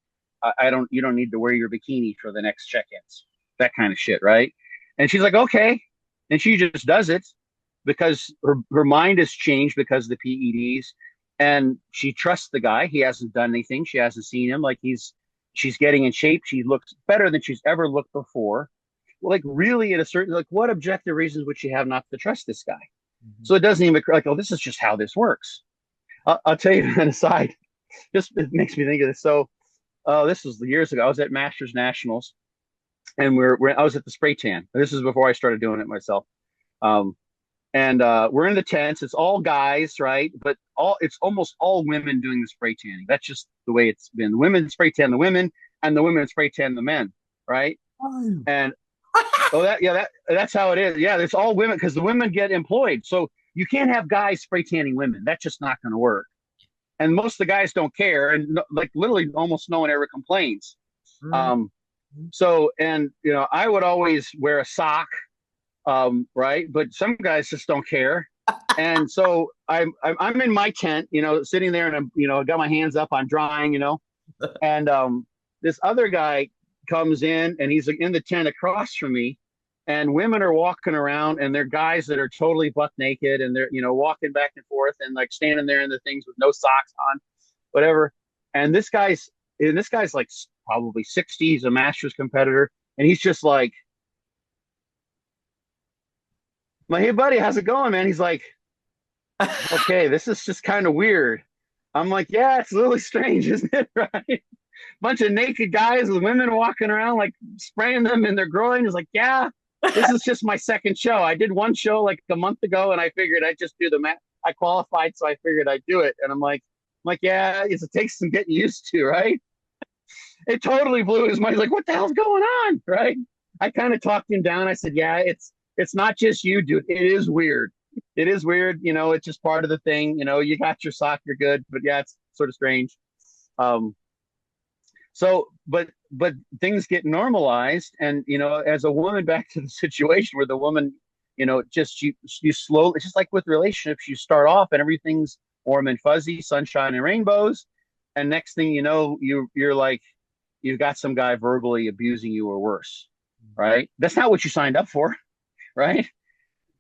You don't need to wear your bikini for the next check-ins. That kind of shit, right? And she's like, okay. And she just does it because her mind has changed because of the PEDs. And she trusts the guy. He hasn't done anything. She hasn't seen him. Like, she's getting in shape. She looks better than she's ever looked before. Like, really, at a certain, like, what objective reasons would she have not to trust this guy? Mm-hmm. So it doesn't even like, oh, this is just how this works. I'll tell you an aside. Just it makes me think of this. So this was years ago. I was at Masters Nationals, and I was at the spray tan. This is before I started doing it myself. And we're in the tents. It's all guys, right? But it's almost all women doing the spray tanning. That's just the way it's been. The women spray tan the women, and the women spray tan the men, right? Oh. And that's how it is. Yeah, it's all women because the women get employed. So you can't have guys spray tanning women. That's just not going to work. And most of the guys don't care, and like literally almost no one ever complains. Mm. So, and I would always wear a sock, right? But some guys just don't care. And so I'm in my tent, sitting there, and I'm, got my hands up, I'm drying, and this other guy comes in, and he's in the tent across from me, and women are walking around, and they're guys that are totally butt naked, and they're, walking back and forth and like standing there in the things with no socks on, whatever. And this guy's like probably 60. He's a Masters competitor, and he's just like, hey buddy, how's it going, man? He's like, okay, this is just kind of weird. I'm like, yeah, it's really strange, isn't it? Right? Bunch of naked guys with women walking around, like spraying them in their groin. He's like, yeah, this is just my second show. I did one show like a month ago, and I figured I'd just do the match. I qualified, so I figured I'd do it. And I'm like, yeah, it takes some getting used to, right? It totally blew his mind. He's like, what the hell's going on, right? I kind of talked him down. I said, yeah, it's not just you, dude. It is weird. It is weird. It's just part of the thing. You got your sock, you're good. But yeah, it's sort of strange. So, but things get normalized, and as a woman, back to the situation where the woman, just you slowly, it's just like with relationships, you start off and everything's warm and fuzzy, sunshine and rainbows, and next thing you know, you're like, you've got some guy verbally abusing you or worse, right? That's not what you signed up for, right?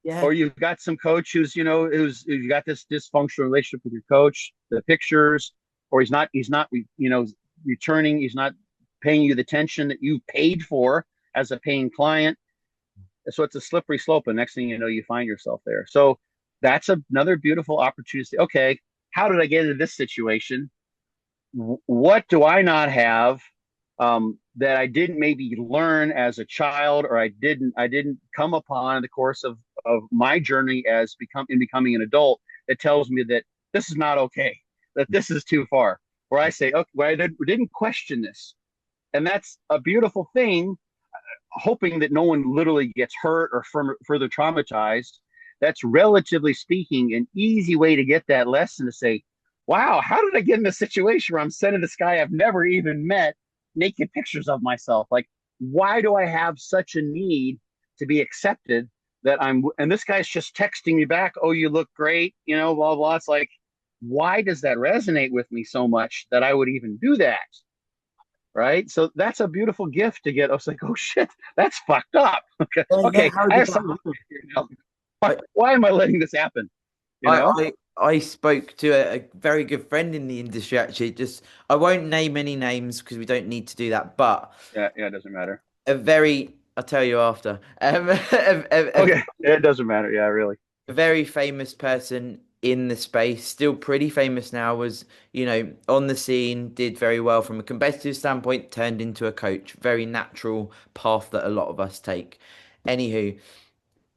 Yeah. Or you've got some coach who's you got this dysfunctional relationship with your coach, the pictures, or he's not returning, he's not paying you the attention that you paid for as a paying client. So it's a slippery slope, and next thing you know, you find yourself there. So that's another beautiful opportunity. Okay, how did I get into this situation? What do I not have that I didn't maybe learn as a child, or I didn't come upon in the course of my journey as becoming an adult, that tells me that this is not okay, that this is too far, where I say, okay, where I didn't question this. And that's a beautiful thing, hoping that no one literally gets hurt or further traumatized. That's, relatively speaking, an easy way to get that lesson, to say, wow, how did I get in a situation where I'm sending this guy I've never even met naked pictures of myself? Like, why do I have such a need to be accepted that I'm, and this guy's just texting me back, oh, you look great, you know, blah, blah. It's like, why does that resonate with me so much that I would even do that? Right. So that's a beautiful gift to get. I was like, oh shit, that's fucked up. Okay. Yeah, Okay. how I did have that something happen? here now. Why am I letting this happen? You I, know? I I spoke to a very good friend in the industry actually. Just I won't name any names because we don't need to do that, but Yeah. Yeah. It doesn't matter. a very I'll tell you after. Okay. It doesn't matter. Yeah. Really. A very famous person in the space, still pretty famous now, was, on the scene, did very well from a competitive standpoint, turned into a coach. Very natural path that a lot of us take. Anywho,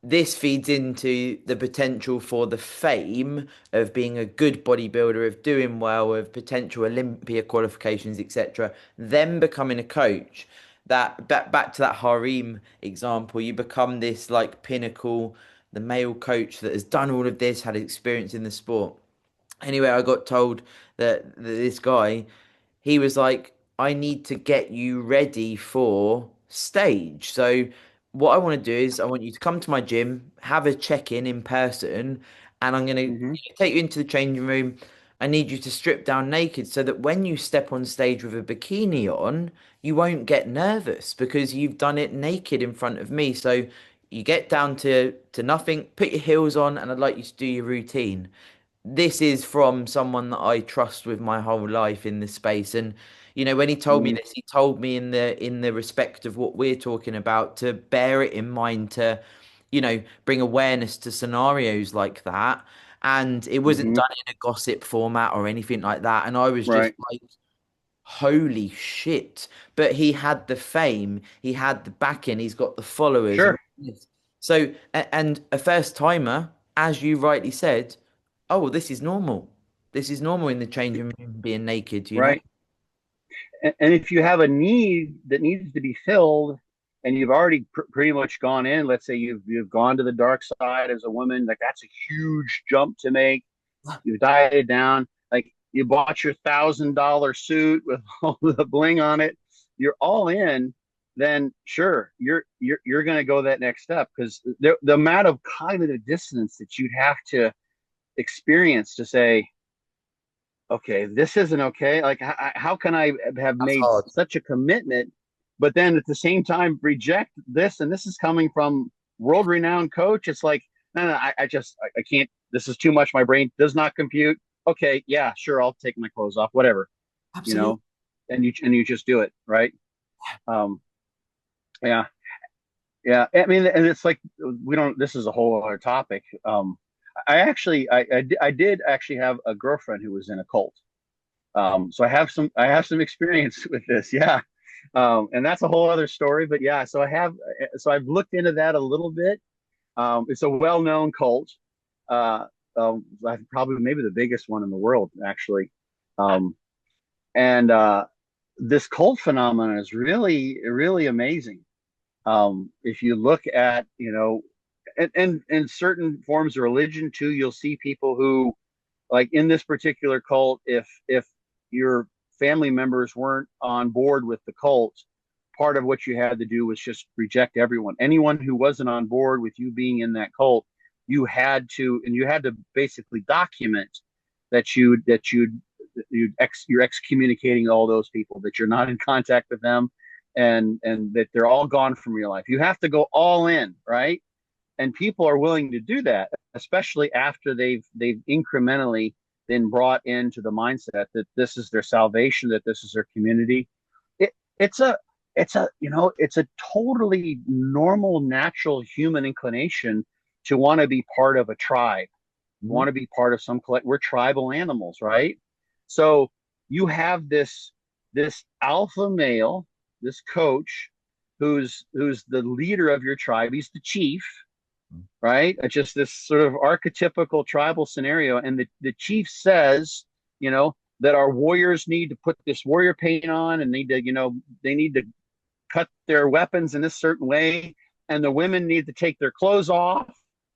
this feeds into the potential for the fame of being a good bodybuilder, of doing well, of potential Olympia qualifications, etc. Then becoming a coach. That back to that harem example, you become this like pinnacle, the male coach that has done all of this, had experience in the sport. Anyway, I got told that this guy, he was like, I need to get you ready for stage. So, what I want to do is, I want you to come to my gym, have a check in person, and I'm going to Hmm. take you into the changing room. I need you to strip down naked so that when you step on stage with a bikini on, you won't get nervous because you've done it naked in front of me. So, you get down to nothing, put your heels on, and I'd like you to do your routine. This is from someone that I trust with my whole life in this space. And when he told me Hmm. this, he told me in the respect of what we're talking about to bear it in mind to, bring awareness to scenarios like that. And it wasn't Hmm. done in a gossip format or anything like that. And I was just Right. like, holy shit. But he had the fame, he had the backing, he's got the followers and Sure. all this. So, and a first timer, as you rightly said, oh, well, this is normal. This is normal in the changing room being naked. Right. And if you have a need that needs to be filled and you've already pretty much gone in, let's say you've gone to the dark side as a woman, like that's a huge jump to make. You've dieted down, like you bought your $1,000 suit with all the bling on it, you're all in, then sure, you're going to go that next step because the amount of cognitive dissonance that you'd have to experience to say, okay, this isn't okay. Like, how can I have That's made hard. such a commitment, but then at the same time reject this? And this is coming from world renowned coach. It's like, no, no, I can't. This is too much. My brain does not compute. Okay, yeah, sure, I'll take my clothes off, whatever, you Absolutely. know, and you just do it, right? Um, yeah, yeah. I mean, and it's like we don't. This is a whole other topic. I did actually have a girlfriend who was in a cult. So I have some experience with this. Yeah. And that's a whole other story, but yeah, so I've looked into that a little bit. It's a well-known cult. Uh, Probably maybe the biggest one in the world, actually. Um, and this cult phenomenon is really, really amazing. If you look at, and certain forms of religion too, you'll see people who, like in this particular cult, if your family members weren't on board with the cult, part of what you had to do was just reject everyone. Anyone who wasn't on board with you being in that cult, you had to basically document you're excommunicating all those people, that you're not in contact with them, and that they're all gone from your life. You have to go all in, right? And people are willing to do that, especially after they've incrementally been brought into the mindset that this is their salvation, that this is their community. It's a totally normal, natural human inclination to want to be part of a tribe, Mhm. want to be part of some collect. We're tribal animals, right? So you have this alpha male, this coach, who's the leader of your tribe. He's the chief, right? It's just this sort of archetypical tribal scenario. And the chief says, that our warriors need to put this warrior paint on and they need to cut their weapons in this certain way. And the women need to take their clothes off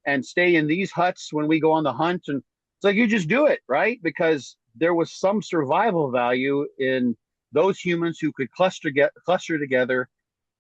and stay in these huts when we go on the hunt. And it's like, you just do it, right? Because there was some survival value in those humans who could cluster together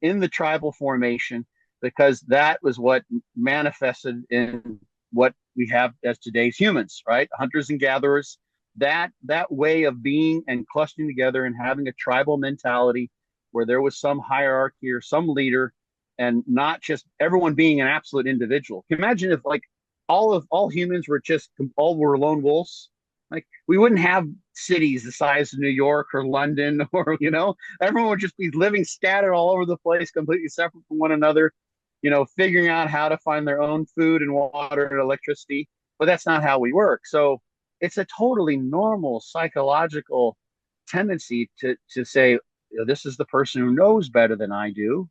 in the tribal formation. because that was what manifested in what we have as today's humans, right? Hunters and gatherers. That way of being and clustering together and having a tribal mentality where there was some hierarchy or some leader, and not just everyone being an absolute individual. Can you imagine if like all humans were just all were lone wolves? Like we wouldn't have cities the size of New York or London, or everyone would just be living scattered all over the place, completely separate from one another, figuring out how to find their own food and water and electricity. But that's not how we work. So it's a totally normal psychological tendency to say, this is the person who knows better than I do,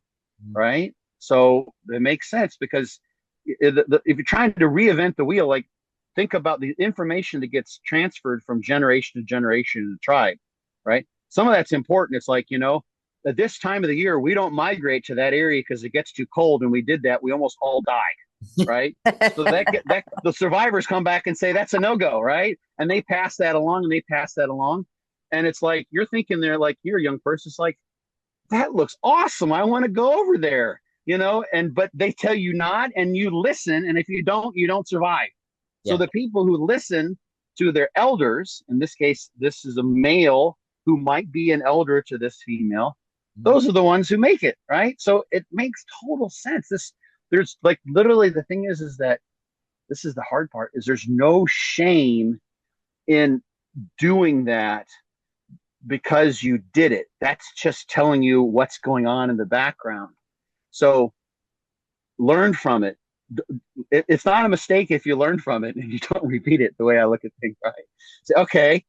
right? So it makes sense because if you're trying to reinvent the wheel, like think about the information that gets transferred from generation to generation in the tribe, right? Some of that's important. It's like, at this time of the year, we don't migrate to that area because it gets too cold. And we did that. We almost all died, right? So that the survivors come back and say that's a no-go, right? And they pass that along and they pass that along. And it's like, you're thinking there, like you're a young person. It's like, that looks awesome. I want to go over there, but they tell you not, and you listen. And if you don't survive. So Yeah. the people who listen to their elders, in this case, this is a male who might be an elder to this female, those are the ones who make it, right? So it makes total sense. There's like literally the thing is that this is the hard part is there's no shame in doing that because you did it. That's just telling you what's going on in the background. So learn from it. It's not a mistake if you learn from it and you don't repeat it, the way I look at things, right? Say, okay,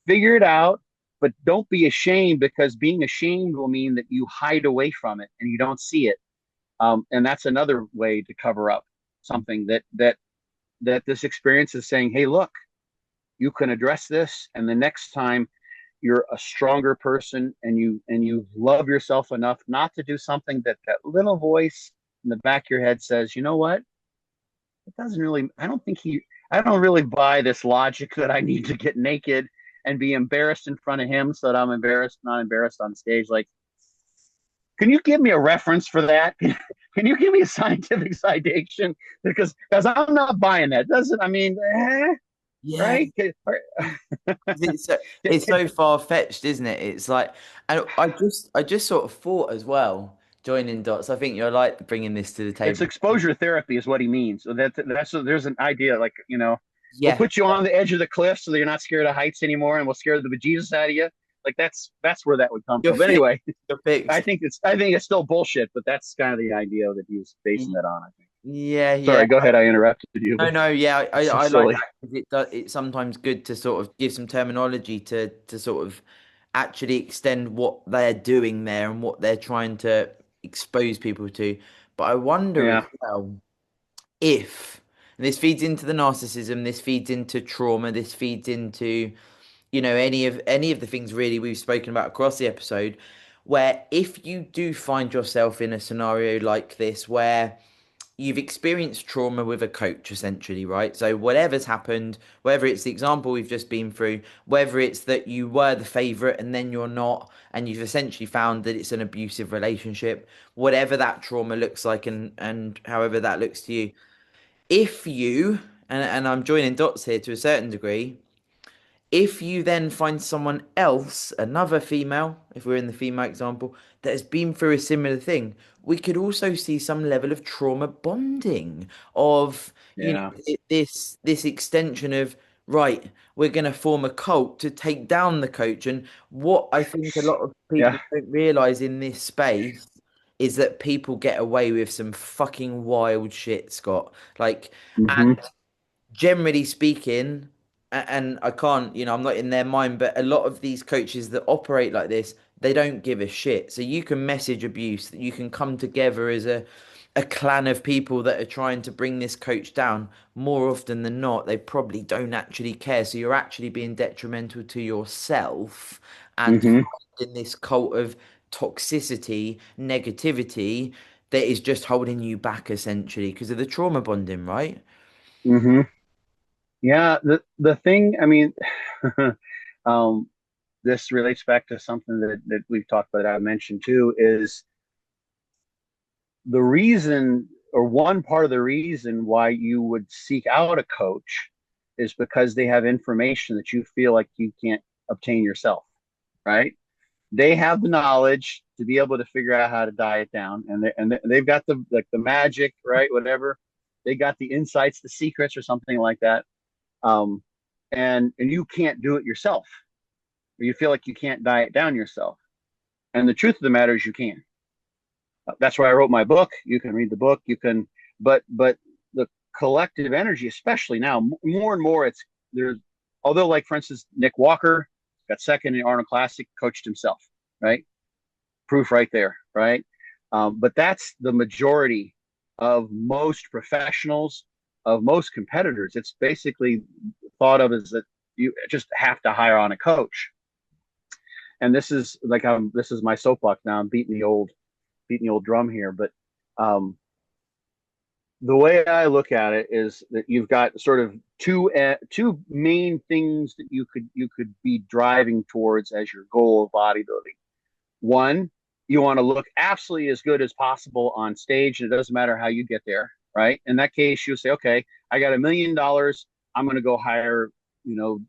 figure it out, but don't be ashamed, because being ashamed will mean that you hide away from it and you don't see it. And that's another way to cover up something that this experience is saying, hey, look, you can address this, and the next time you're a stronger person, and you love yourself enough not to do something that little voice in the back of your head says, you know what? It doesn't really, I don't really buy this logic that I need to get naked and be embarrassed in front of him so that I'm not embarrassed on stage. Like, can you give me a reference for that? Can you give me a scientific citation? Because I'm not buying that. Doesn't, I mean, Yeah. right? It's so far-fetched, isn't it? It's like, and I just sort of thought as well, joining dots. I think you're like bringing this to the It's table. exposure therapy is what he means. So there's an idea like, we'll Yeah, put you on the edge of the cliff so that you're not scared of heights anymore, and we'll scare the bejesus out of you. Like that's where that would come you're from. But fixed. anyway, You're I fixed. think it's still bullshit, but that's kind of the idea that he was basing that on, I think. Yeah, yeah. Sorry, go ahead. I interrupted you, No, but no, yeah, it's so I like silly. that because it's sometimes good to sort of give some terminology to sort of actually extend what they're doing there and what they're trying to expose people to. But I wonder as Yeah. well if, and this feeds into the narcissism, this feeds into trauma, this feeds into, any of the things really we've spoken about across the episode, where if you do find yourself in a scenario like this where you've experienced trauma with a coach essentially, right? So whatever's happened, whether it's the example we've just been through, whether it's that you were the favorite and then you're not, and you've essentially found that it's an abusive relationship, whatever that trauma looks like, and however that looks to you, if you, and I'm joining dots here to a certain degree, if you then find someone else, another female, if we're in the female example, that has been through a similar thing, we could also see some level of trauma bonding of, Yeah. this extension of, right, we're going to form a cult to take down the coach. And what I think a lot of Yeah. people don't realize in this space is that people get away with some fucking wild shit, Scott. Like, Hmm. generally speaking, and I can't, I'm not in their mind, but a lot of these coaches that operate like this, they don't give a shit. So you can message abuse, that you can come together as a clan of people that are trying to bring this coach down. More often than not, they probably don't actually care. So you're actually being detrimental to yourself and Hmm. in this cult of toxicity, negativity that is just holding you back essentially because of the trauma bonding, right? Hmm. Yeah. The thing, I mean, um, this relates back to something that we've talked about, that I mentioned too, is the reason, or one part of the reason why you would seek out a coach, is because they have information that you feel like you can't obtain yourself, right? They have the knowledge to be able to figure out how to diet down, and they've got the like the magic, right? Whatever, they got the insights, the secrets, or something like that. Um, and you can't do it yourself, or you feel like you can't diet down yourself. And the truth of the matter is, you can. That's why I wrote my book. You can read the book. You can, but the collective energy, especially now, more and more, it's there's. Although, like for instance, Nick Walker got second in the Arnold Classic, coached himself, right? Proof right there, right? But that's the majority of most professionals, of most competitors. It's basically thought of as that you just have to hire on a coach. And this is like this is my soapbox now. I'm beating the old drum here, but um, the way I look at it is that you've got sort of two main things that you could be driving towards as your goal of bodybuilding. One, you want to look absolutely as good as possible on stage, and it doesn't matter how you get there, right? In that case, you say, okay, I got $1 million. I'm going to go hire, I'm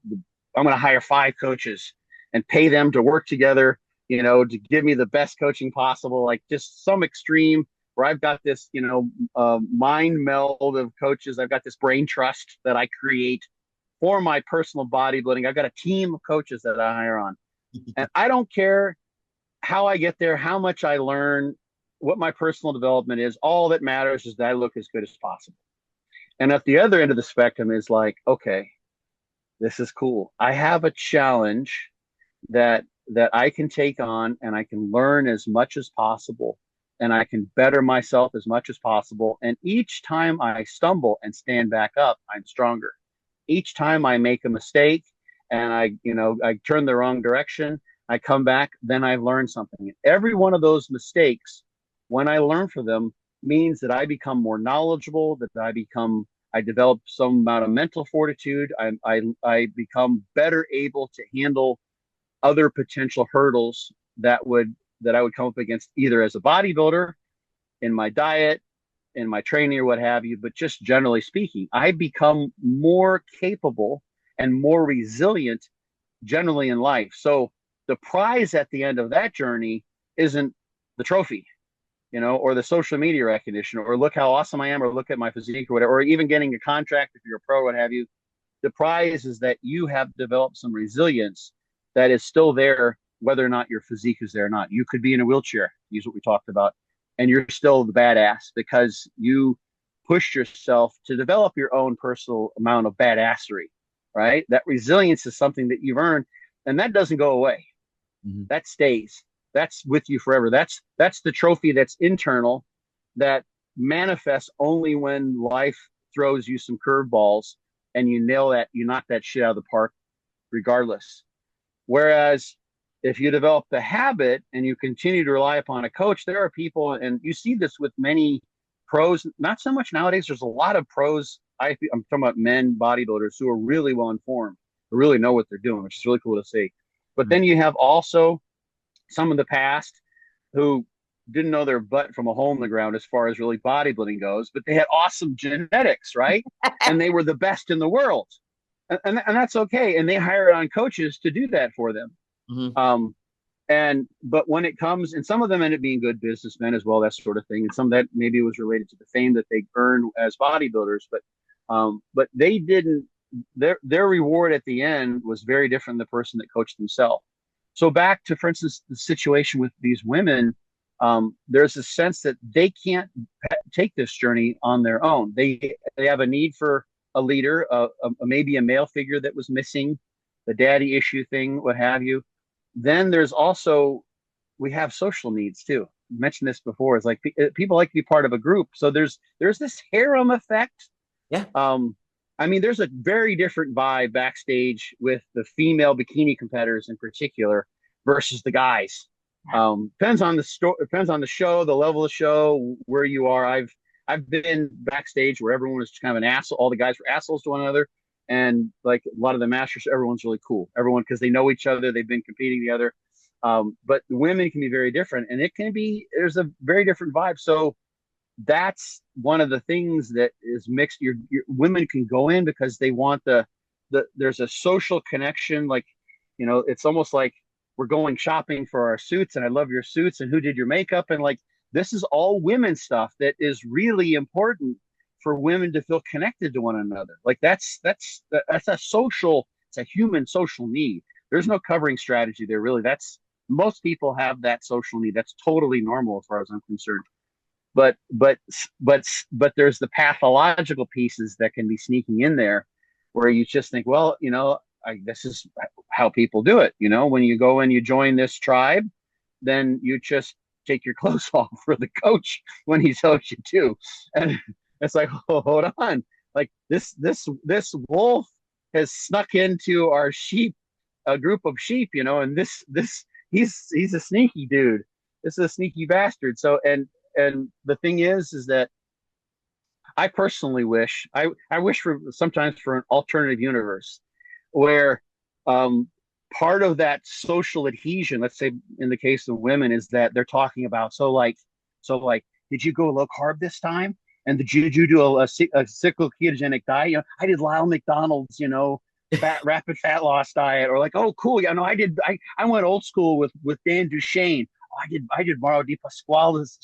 going to hire 5 coaches and pay them to work together, to give me the best coaching possible, like just some extreme where I've got this, mind meld of coaches. I've got this brain trust that I create for my personal bodybuilding. I've got a team of coaches that I hire on. And I don't care how I get there, how much I learn, what my personal development is. All that matters is that I look as good as possible. And at the other end of the spectrum is like, okay, this is cool. I have a challenge that I can take on, and I can learn as much as possible, and I can better myself as much as possible. And each time I stumble and stand back up, I'm stronger. Each time I make a mistake and I turn the wrong direction, I come back, then I've learned something. Every one of those mistakes, when I learn from them, means that I become more knowledgeable, that I develop some amount of mental fortitude. I become better able to handle other potential hurdles that I would come up against, either as a bodybuilder, in my diet, in my training, or what have you. But just generally speaking, I become more capable and more resilient generally in life. So the prize at the end of that journey isn't the trophy, or the social media recognition, or look how awesome I am, or look at my physique, or whatever, or even getting a contract if you're a pro, what have you. The prize is that you have developed some resilience that is still there, whether or not your physique is there or not. You could be in a wheelchair, use what we talked about, and you're still the badass because you pushed yourself to develop your own personal amount of badassery, right? That resilience is something that you've earned, and that doesn't go away. Mm-hmm. That stays. That's with you forever. That's the trophy that's internal, that manifests only when life throws you some curveballs and you knock that shit out of the park regardless. Whereas if you develop the habit and you continue to rely upon a coach, there are people, and you see this with many pros, not so much nowadays. There's a lot of pros. I'm talking about men bodybuilders who are really well informed, who really know what they're doing, which is really cool to see. But then you have also some of the past who didn't know their butt from a hole in the ground as far as really bodybuilding goes, but they had awesome genetics, right? And they were the best in the world. And that's okay. And they hire on coaches to do that for them. Mm-hmm. But when it comes, and some of them end up being good businessmen as well, that sort of thing. And some of that maybe was related to the fame that they earned as bodybuilders, but they didn't, their reward at the end was very different than the person that coached themselves. So back to, for instance, the situation with these women, there's a sense that they can't take this journey on their own. They have a need for a leader, maybe a male figure that was missing, the daddy issue thing, what have you. Then there's also, we have social needs too. I mentioned this before. It's like people like to be part of a group. So there's this harem effect. Yeah. I mean, there's a very different vibe backstage with the female bikini competitors in particular versus the guys. Depends on the show, the level of show, where you are. I've been backstage where everyone was kind of an asshole. All the guys were assholes to one another. And like a lot of the masters, everyone's really cool. Everyone, because they know each other, they've been competing together. But women can be very different, and there's a very different vibe. So that's one of the things that is mixed. Your women can go in because they want there's a social connection. Like, it's almost like we're going shopping for our suits, and I love your suits, and who did your makeup, and like this is all women stuff that is really important for women to feel connected to one another. Like that's a social, it's a human social need. There's no covering strategy there, really. That's most people have that social need. That's totally normal as far as I'm concerned. But but there's the pathological pieces that can be sneaking in there, where you just think, well, this is how people do it. When you go and you join this tribe, then you just take your clothes off for the coach when he tells you to, and it's like, oh, hold on, like this wolf has snuck into our sheep, a group of sheep, and this he's a sneaky dude. This is a sneaky bastard. So and the thing is that I personally I wish for sometimes for an alternative universe where part of that social adhesion, let's say in the case of women, is that they're talking about, so like did you go low carb this time? And did you do a cyclical ketogenic diet? I did Lyle McDonald's, rapid fat loss diet, or like, oh cool, yeah, no, I went old school with Dan Duchesne. Oh, I did Mauro Di Pasquale's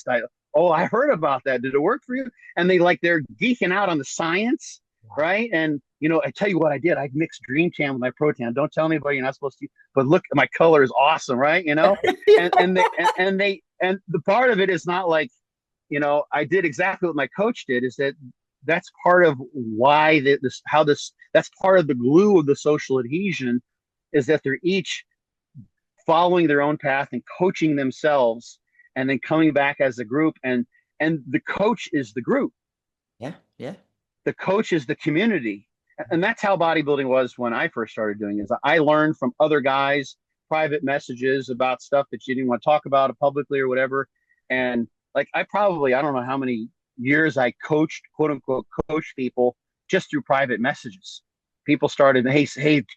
diet. Oh, I heard about that. Did it work for you? And they're geeking out on the science, right? And I tell you what I did. I mixed Dream Jam with my protein. Don't tell anybody, you're not supposed to, but look, my color is awesome, right? And the part of it is not like, I did exactly what my coach did. Is that's part of why that's part of the glue of the social adhesion, is that they're each following their own path and coaching themselves, and then coming back as a group, and the coach is the group. Yeah, yeah. The coach is the community. And that's how bodybuilding was when I first started doing it. Is I learned from other guys, private messages about stuff that you didn't want to talk about publicly or whatever. And like I don't know how many years I coached, quote unquote, coach people just through private messages. People started, hey,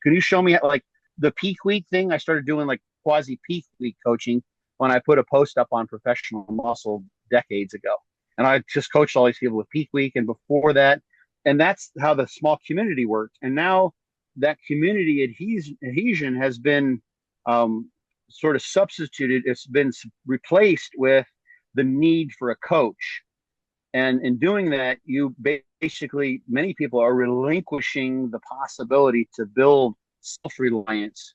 can you show me like the peak week thing? I started doing like quasi peak week coaching when I put a post up on Professional Muscle decades ago. And I just coached all these people with peak week and before that. And that's how the small community worked. And now that community adhesion has been sort of substituted. It's been replaced with the need for a coach. And in doing that, basically, many people are relinquishing the possibility to build self-reliance.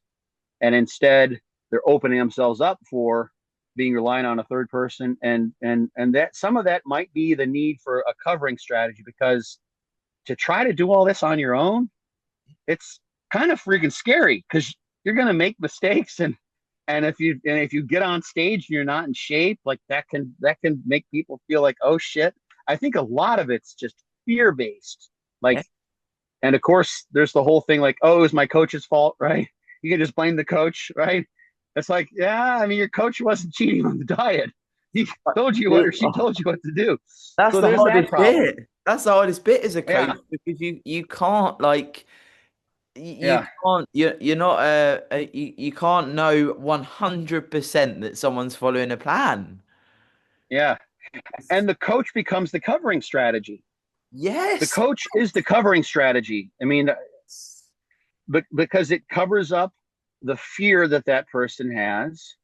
And instead, they're opening themselves up for being reliant on a third person. And that some of that might be the need for a covering strategy, because to try to do all this on your own, it's kind of freaking scary, because you're going to make mistakes, and if you get on stage and you're not in shape, like that can make people feel like, oh shit. I think a lot of it's just fear based, Yeah. like, and of course there's the whole thing like, oh, it was my coach's fault, right? You can just blame the coach, right? It's like, yeah, I mean, your coach wasn't cheating on the diet. He told you what, or she told you what to do. That's So the there's that hardest problem. bit. That's the hardest bit as a coach, Yeah, because you can't like you yeah, can't you're not you can't know 100% that someone's following a plan. yeah. And the coach becomes the covering strategy. The Yes. coach is the covering strategy. I mean, because it covers up the fear that that person has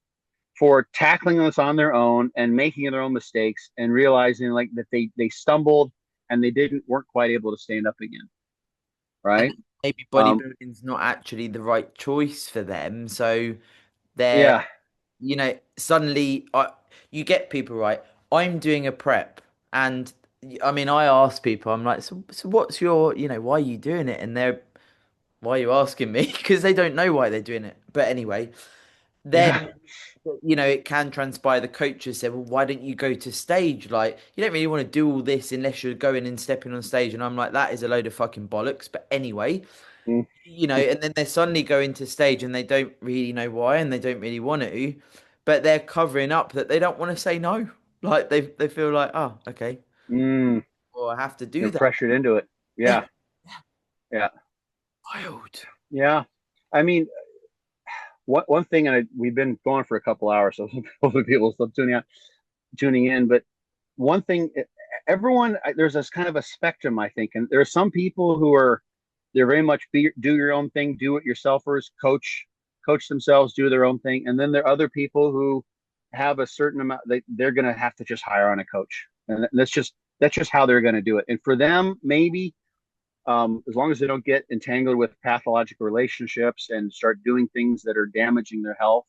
for tackling this on their own and making their own mistakes and realizing like that they stumbled and they weren't quite able to stand up again, And right? maybe Um, bodybuilding's not actually the right choice for them. So they're, yeah, suddenly you get people right. I'm doing a prep, and I mean, I ask people, I'm like, so what's your, why are you doing it? And they're, why are you asking me? Because they don't know why they're doing it. But anyway, then yeah. it can transpire the coaches say, well, why don't you go to stage? Like, you don't really want to do all this unless you're going and stepping on stage. And I'm like, that is a load of fucking bollocks. But anyway, Mm, and then they're suddenly going to stage and they don't really know why and they don't really want to, but they're covering up that they don't want to say no. Like they feel like, oh, okay, mm, well, I have to do they're that. pressured into it. Yeah, Yeah, yeah, wild. yeah. I mean, one thing, and we've been going for a couple hours, so hopefully people stop tuning in. But one thing, everyone, there's this kind of a spectrum, I think, and there are some people who are, they're very much do your own thing, do it yourselfers, coach themselves, do their own thing, and then there are other people who have a certain amount, they're going to have to just hire on a coach, and that's just how they're going to do it. And for them, maybe as long as they don't get entangled with pathological relationships and start doing things that are damaging their health,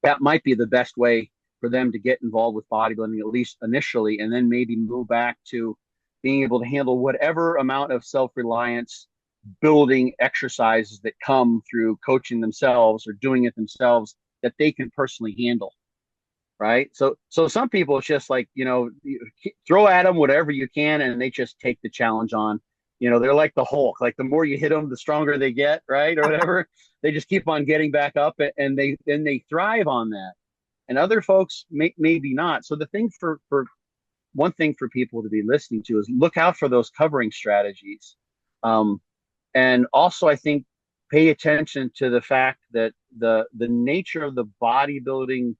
that might be the best way for them to get involved with bodybuilding, at least initially, and then maybe move back to being able to handle whatever amount of self-reliance building exercises that come through coaching themselves or doing it themselves that they can personally handle. Right. So some people, it's just like, throw at them whatever you can and they just take the challenge on. They're like the Hulk, like the more you hit them, the stronger they get, right? Or whatever. They just keep on getting back up, and they thrive on that. And other folks maybe not. So the thing for one thing for people to be listening to is look out for those covering strategies. And also, I think, pay attention to the fact that the nature of the bodybuilding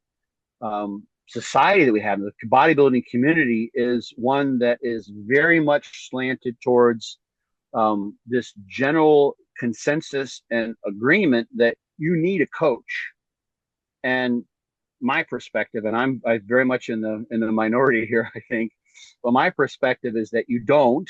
society that we have, the bodybuilding community, is one that is very much slanted towards this general consensus and agreement that you need a coach. And my perspective, and I'm very much in the minority here, I think, but my perspective is that you don't,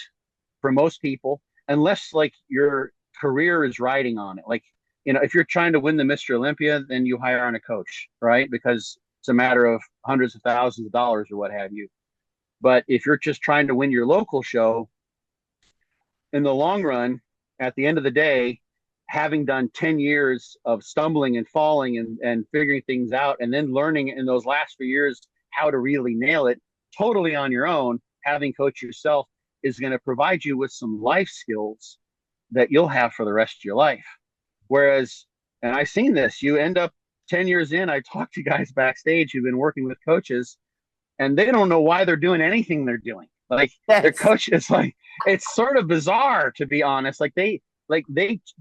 for most people, unless like your career is riding on it. Like, if you're trying to win the Mr. Olympia, then you hire on a coach, right? Because it's a matter of hundreds of thousands of dollars or what have you. But if you're just trying to win your local show, in the long run, at the end of the day, having done 10 years of stumbling and falling and figuring things out, and then learning in those last few years how to really nail it totally on your own, having coached yourself is going to provide you with some life skills that you'll have for the rest of your life. Whereas, and I've seen this, you end up 10 years in, I talk to guys backstage who've been working with coaches, and they don't know why they're doing anything they're doing. Like, their Yes. coach is like, it's sort of bizarre, to be honest. They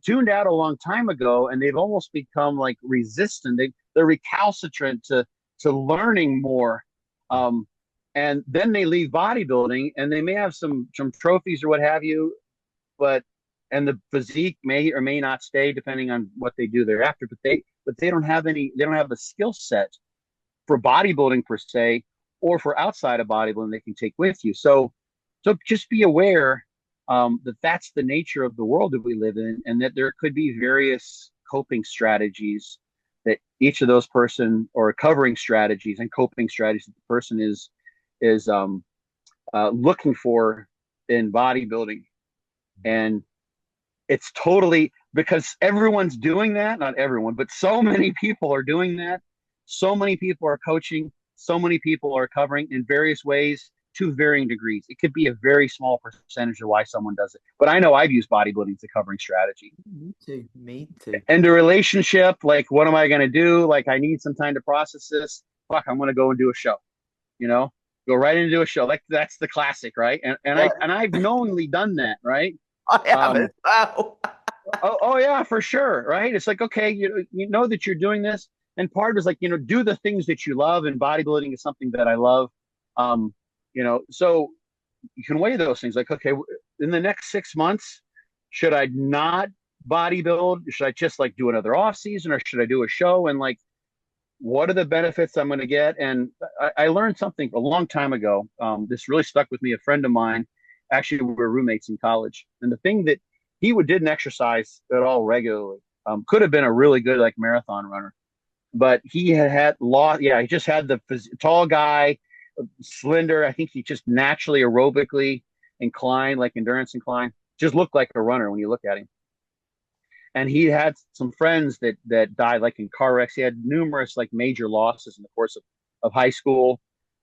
tuned out a long time ago, and they've almost become like resistant. They're recalcitrant to learning more. And then they leave bodybuilding, and they may have some trophies or what have you, but and the physique may or may not stay depending on what they do thereafter. But they don't have the skill set for bodybuilding per se, or for outside of bodybuilding they can take with you. So just be aware that that's the nature of the world that we live in, and that there could be various coping strategies that each of those person, or covering strategies and coping strategies that the person is looking for in bodybuilding. And it's totally, because everyone's doing that, not everyone, but so many people are doing that. So many people are coaching. So many people are covering in various ways to varying degrees. It could be a very small percentage of why someone does it. But I know I've used bodybuilding as a covering strategy. Me too. Me too. And the relationship, like, what am I going to do? Like, I need some time to process this. Fuck, I'm going to go and do a show, you know, go right into a show. Like, that's the classic, right? Yeah, And I've knowingly done that, right? I have as Um, well. oh yeah, for sure, right? It's like, okay, you know that you're doing this, and part of it is like, do the things that you love, and bodybuilding is something that I love. So you can weigh those things. Like, okay, in the next 6 months, should I not bodybuild? Should I just like do another off season, or should I do a show? And like, what are the benefits I'm going to get? And I learned something a long time ago. This really stuck with me. A friend of mine, actually, we were roommates in college, and the thing that didn't exercise at all regularly. Could have been a really good like marathon runner, but he had lost. Yeah, he just had the tall guy, slender. I think he just naturally aerobically inclined, like endurance inclined. Just looked like a runner when you look at him. And he had some friends that died like in car wrecks. He had numerous like major losses in the course of high school,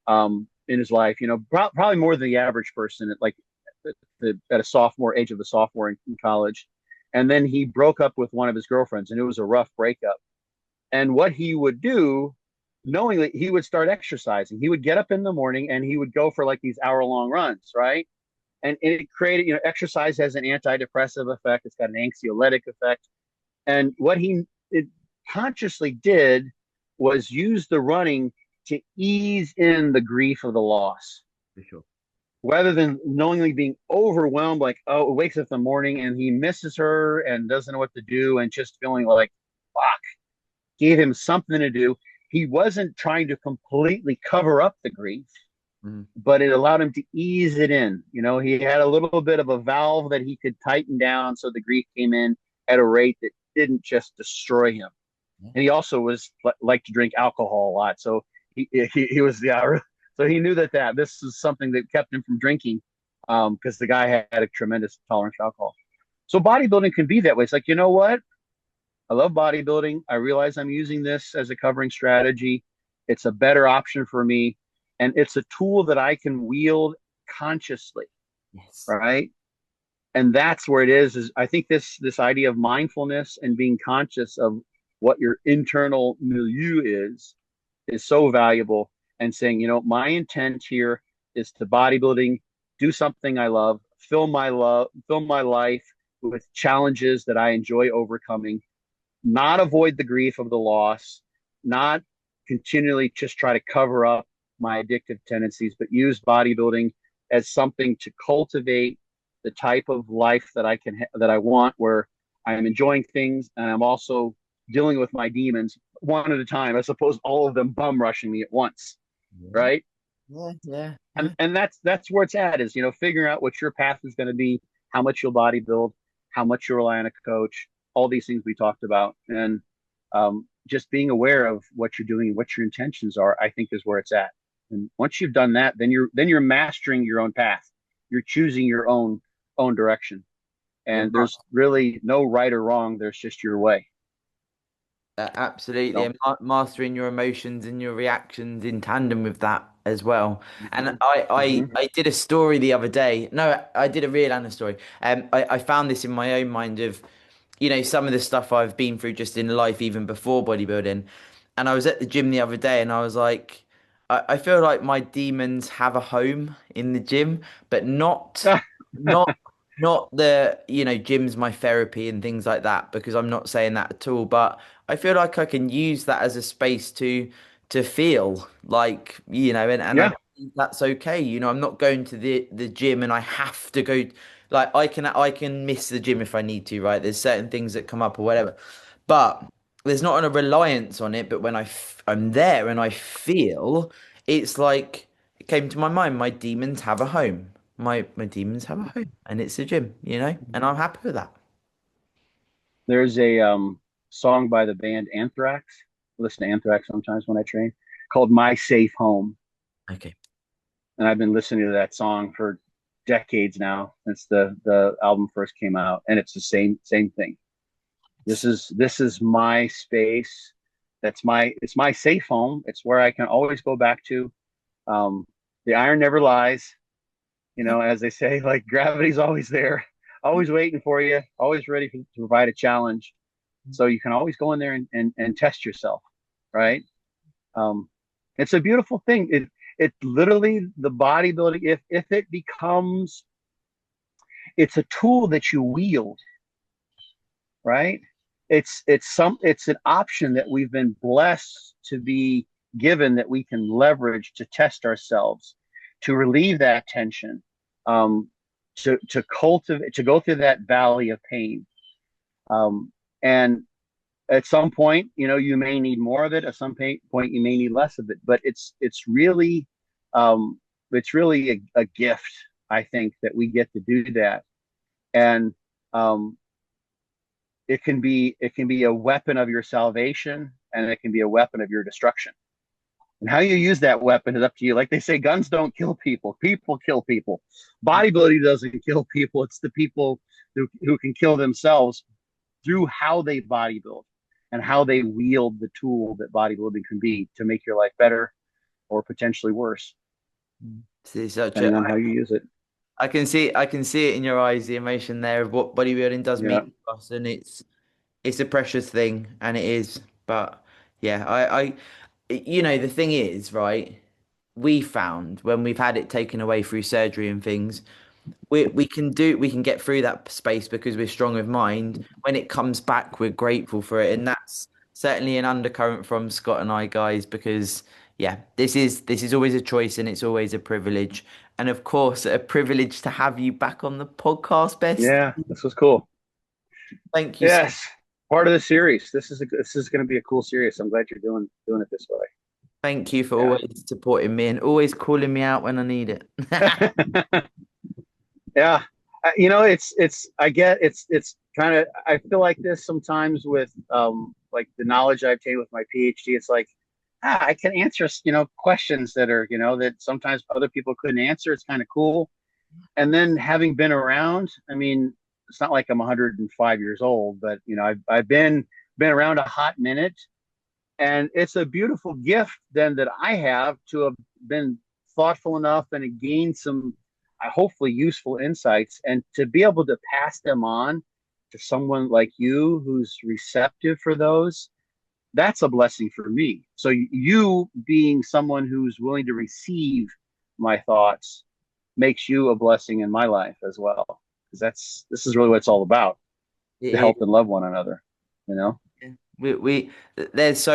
in his life. Probably more than the average person at like at a sophomore age of a sophomore in college. And then he broke up with one of his girlfriends, and it was a rough breakup. And what he would do, knowingly, he would start exercising. He would get up in the morning and he would go for like these hour-long runs, right? And it created, exercise has an antidepressive effect. It's got an anxiolytic effect. And what he consciously did was use the running to ease in the grief of the loss For sure. rather than knowingly being overwhelmed, like, oh, it wakes up in the morning and he misses her and doesn't know what to do and just feeling like, fuck, gave him something to do. He wasn't trying to completely cover up the grief, Mm. but it allowed him to ease it in. You know, he had a little bit of a valve that he could tighten down so the grief came in at a rate that didn't just destroy him. Yeah. And he also was like to drink alcohol a lot, so he was, yeah. So he knew that this is something that kept him from drinking, because the guy had a tremendous tolerance to alcohol. So bodybuilding can be that way. It's like, you know what? I love bodybuilding. I realize I'm using this as a covering strategy. It's a better option for me, and it's a tool that I can wield consciously, Yes. right? And that's where it is I think this idea of mindfulness and being conscious of what your internal milieu is so valuable, and saying, you know, my intent here is to bodybuilding, do something I love, fill my life with challenges that I enjoy overcoming, not avoid the grief of the loss, not continually just try to cover up my addictive tendencies, but use bodybuilding as something to cultivate the type of life that I want, where I'm enjoying things and I'm also dealing with my demons one at a time, as opposed to all of them bum rushing me at once, Yeah. right? Yeah. Yeah. And Yeah. that's where it's at, is, you know, figuring out what your path is going to be, how much you'll body build, how much you rely on a coach, all these things we talked about, and just being aware of what you're doing and what your intentions are, I think, is where it's at. And once you've done that, then you're mastering your own path. You're choosing your own direction, You're and there's really no right or wrong. There's just your way. Absolutely, So, and mastering your emotions and your reactions in tandem with that as well. And mm-hmm, I mm-hmm. did a story the other day. No, I did a real Anna story. I found this in my own mind of, some of the stuff I've been through just in life, even before bodybuilding. And I was at the gym the other day, and I was like, I feel like my demons have a home in the gym, but not not the, gym's my therapy and things like that, because I'm not saying that at all, but I feel like I can use that as a space to feel like, and I Yeah, believe that's okay. I'm not going to the gym and I have to go, like I can miss the gym if I need to, right? There's certain things that come up or whatever. But there's not a reliance on it, but when I'm there and I feel, it's like it came to my mind, my demons have a home. My demons have a home, and it's a gym, and I'm happy with that. there's a song by the band Anthrax. I listen to Anthrax sometimes when I train, called "My Safe Home." Okay. And I've been listening to that song for decades now, since the album first came out, and it's the same thing. This is my space. It's my safe home. It's where I can always go back to. Um, the iron never lies, as they say. Like, gravity's always there, always waiting for you, always ready to provide a challenge. So you can always go in there and test yourself, right? Um, it's a beautiful thing. It literally, the bodybuilding, if it becomes, it's a tool that you wield, right? It's an option that we've been blessed to be given, that we can leverage to test ourselves, to relieve that tension, um, to cultivate, to go through that valley of pain. And at some point, you may need more of it. At some point, you may need less of it. But um, it's really a gift, I think, that we get to do that. And um, it can be a weapon of your salvation, and it can be a weapon of your destruction. And how you use that weapon is up to you. Like they say, guns don't kill people; people kill people. Bodybuilding doesn't kill people; it's the people who can kill themselves through how they bodybuild and how they wield the tool that bodybuilding can be to make your life better or potentially worse, See, such depending on how you use it. I can see it in your eyes, the emotion there of what bodybuilding does mean Yeah. to us, and it's a precious thing, and it is. But yeah, the thing is, right? We found when we've had it taken away through surgery and things, we can get through that space because we're strong of mind. When it comes back, we're grateful for it, and that's certainly an undercurrent from Scott and I, guys, because Yeah, this is always a choice and it's always a privilege. And of course, a privilege to have you back on the podcast, Best. Yeah, this was cool. Thank you so Yes, part of the series. This is going to be a cool series. I'm glad you're doing it this Thank you for way. always supporting me and always calling me out when I need it. Yeah. Yeah. You know, I get it's kind of, I feel like this sometimes with like the knowledge I've obtained with my PhD. It's like, I can answer, questions that are, that sometimes other people couldn't answer. It's kind of cool. And then having been around, I mean, it's not like I'm 105 years old, but I've been around a hot minute, and it's a beautiful gift then that I have to have been thoughtful enough and gained some hopefully useful insights, and to be able to pass them on to someone like you who's receptive for those. That's a blessing for me. So you being someone who's willing to receive my thoughts makes you a blessing in my life as well, because this is really what it's all about, to It help and love one another, you know. we there's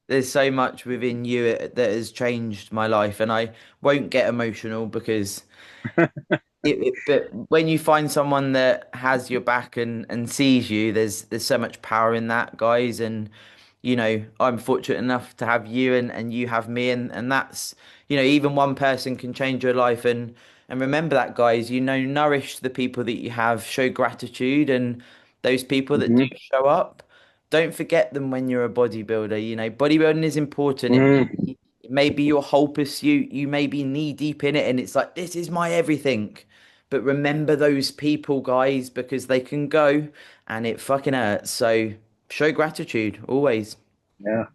there's so much within you that has changed my life, and I won't get emotional because but when you find someone that has your back and sees you, there's so much power in that, guys. And I'm fortunate enough to have you and you have me, and that's even one person can change your life. And remember that, guys. Nourish the people that you have, show gratitude, and those people that do Mm-hmm. show up, don't forget them when you're a bodybuilder. Bodybuilding is important. Mm-hmm. It may be your whole pursuit. You may be knee deep in it, and it's like, this is my everything. But remember those people, guys, because they can go and it fucking hurts. So show gratitude always. Yeah.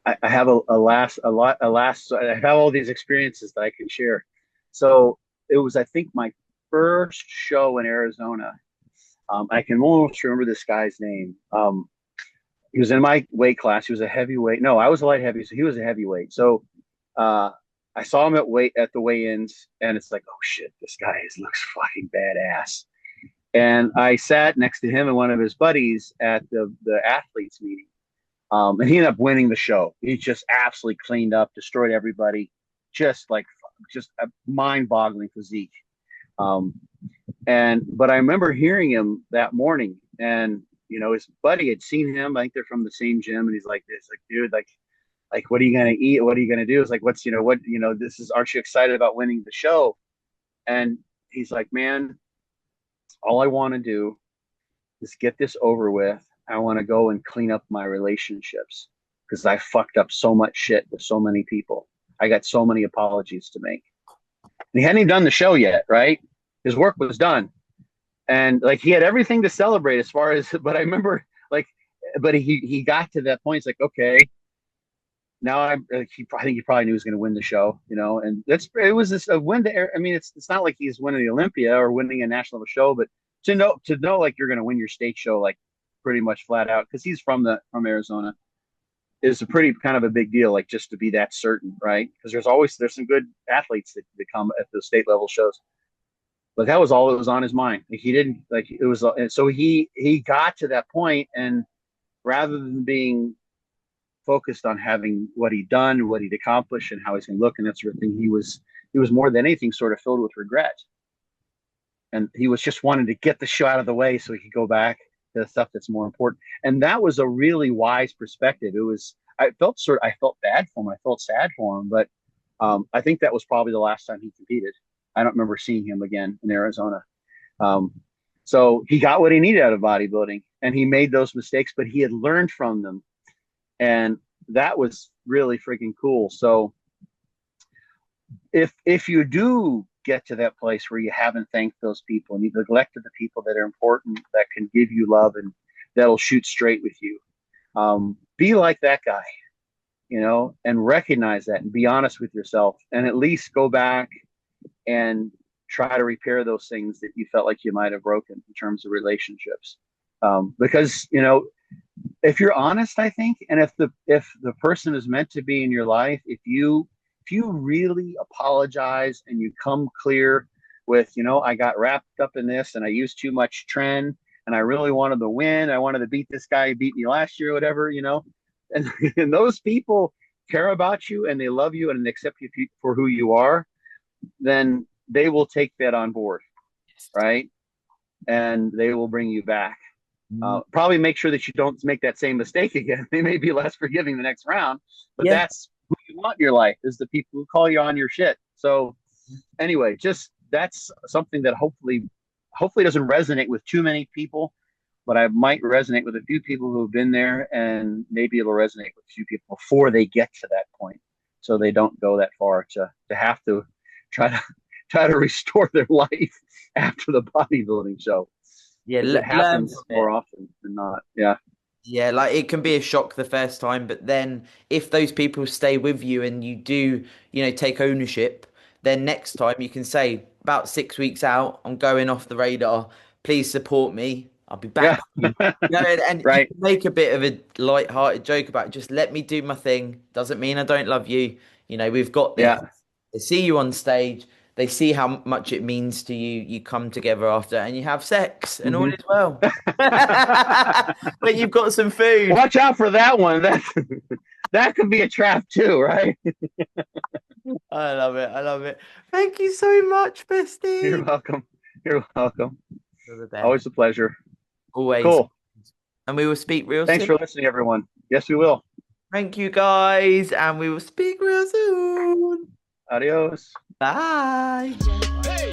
I have a last, I have all these experiences that I can share. So it was, I think, my first show in Arizona. I can almost remember this guy's name. He was in my weight class. He was a heavyweight. No, I was a light heavy, so he was a heavyweight. So uh, I saw him at the weigh-ins, and it's like, oh shit, this guy looks fucking badass. And I sat next to him and one of his buddies at the athletes meeting. And he ended up winning the show. He just absolutely cleaned up, destroyed everybody, just like just a mind-boggling physique. Um, but I remember hearing him that morning, and his buddy had seen him. I think they're from the same gym, and he's like, "This, like, dude, like, what are you gonna eat? What are you gonna do?" It's like, "What's what this is? Aren't you excited about winning the show?" And he's like, "Man, all I want to do is get this over with. I want to go and clean up my relationships because I fucked up so much shit with so many people. I got so many apologies to make." And he hadn't even done the show yet, right? His work was done. And like he had everything to celebrate as far as, but I remember like, but he got to that point. It's like, okay, now I'm, I think he probably knew he was going to win the show, and it was this a win to, I mean, it's not like he's winning the Olympia or winning a national show, but to know like you're going to win your state show, like pretty much flat out, because he's from Arizona, is a pretty kind of a big deal, like just to be that certain, right? Because there's some good athletes that come at the state level shows. But that was all that was on his mind. Like he didn't like it was, and so he got to that point, and rather than being focused on having what he'd done, what he'd accomplished, and how he's going to look and that sort of thing, he was more than anything sort of filled with regret, and he was just wanting to get the show out of the way so he could go back to the stuff that's more important. And that was a really wise perspective. I felt bad for him. I felt sad for him, but I think that was probably the last time he competed. I don't remember seeing him again in Arizona. Um, so he got what he needed out of bodybuilding, and he made those mistakes, but he had learned from them, and that was really freaking cool. So if you do get to that place where you haven't thanked those people and you've neglected the people that are important, that can give you love and that'll shoot straight with you, be like that guy, and recognize that and be honest with yourself, and at least go back and try to repair those things that you felt like you might have broken in terms of relationships. Because if you're honest, I think, and if the person is meant to be in your life, if you really apologize and you come clear with, I got wrapped up in this and I used too much trend and I really wanted to win. I wanted to beat this guy who beat me last year, or whatever, and, and those people, care about you and they love you and accept you for who you are, then they will take that on board, right? And they will bring you back. Mm. Probably make sure that you don't make that same mistake again. They may be less forgiving the next round, but Yeah. that's who you want in your life, is the people who call you on your shit. So anyway, just that's something that hopefully doesn't resonate with too many people, but I might resonate with a few people who have been there, and maybe it'll resonate with a few people before they get to that point, so they don't go that far to have to try to try to restore their life after the bodybuilding show, Yeah, because it learn happens from it. more often than not. Yeah, Yeah, like it can be a shock the first time, but then if those people stay with you and you do, take ownership, then next time you can say, about 6 weeks out, I'm going off the radar. Please support me. I'll be back yeah, with you. And you right, can make a bit of a light-hearted joke about it. Just let me do my thing. Doesn't mean I don't love you. We've got this. yeah. They see you on stage. They see how much it means to you. You come together after and you have sex and all Hmm. is well. When you've got some food. Watch out for that one. That could be a trap too, right? I love it. I love it. Thank you so much, You're bestie. welcome. You're welcome. You're the best. Always a pleasure. Always. Cool. And we will speak real Thanks soon. for listening, everyone. Yes, we will. Thank you, guys. And we will speak real soon. Adios. Bye. Hey.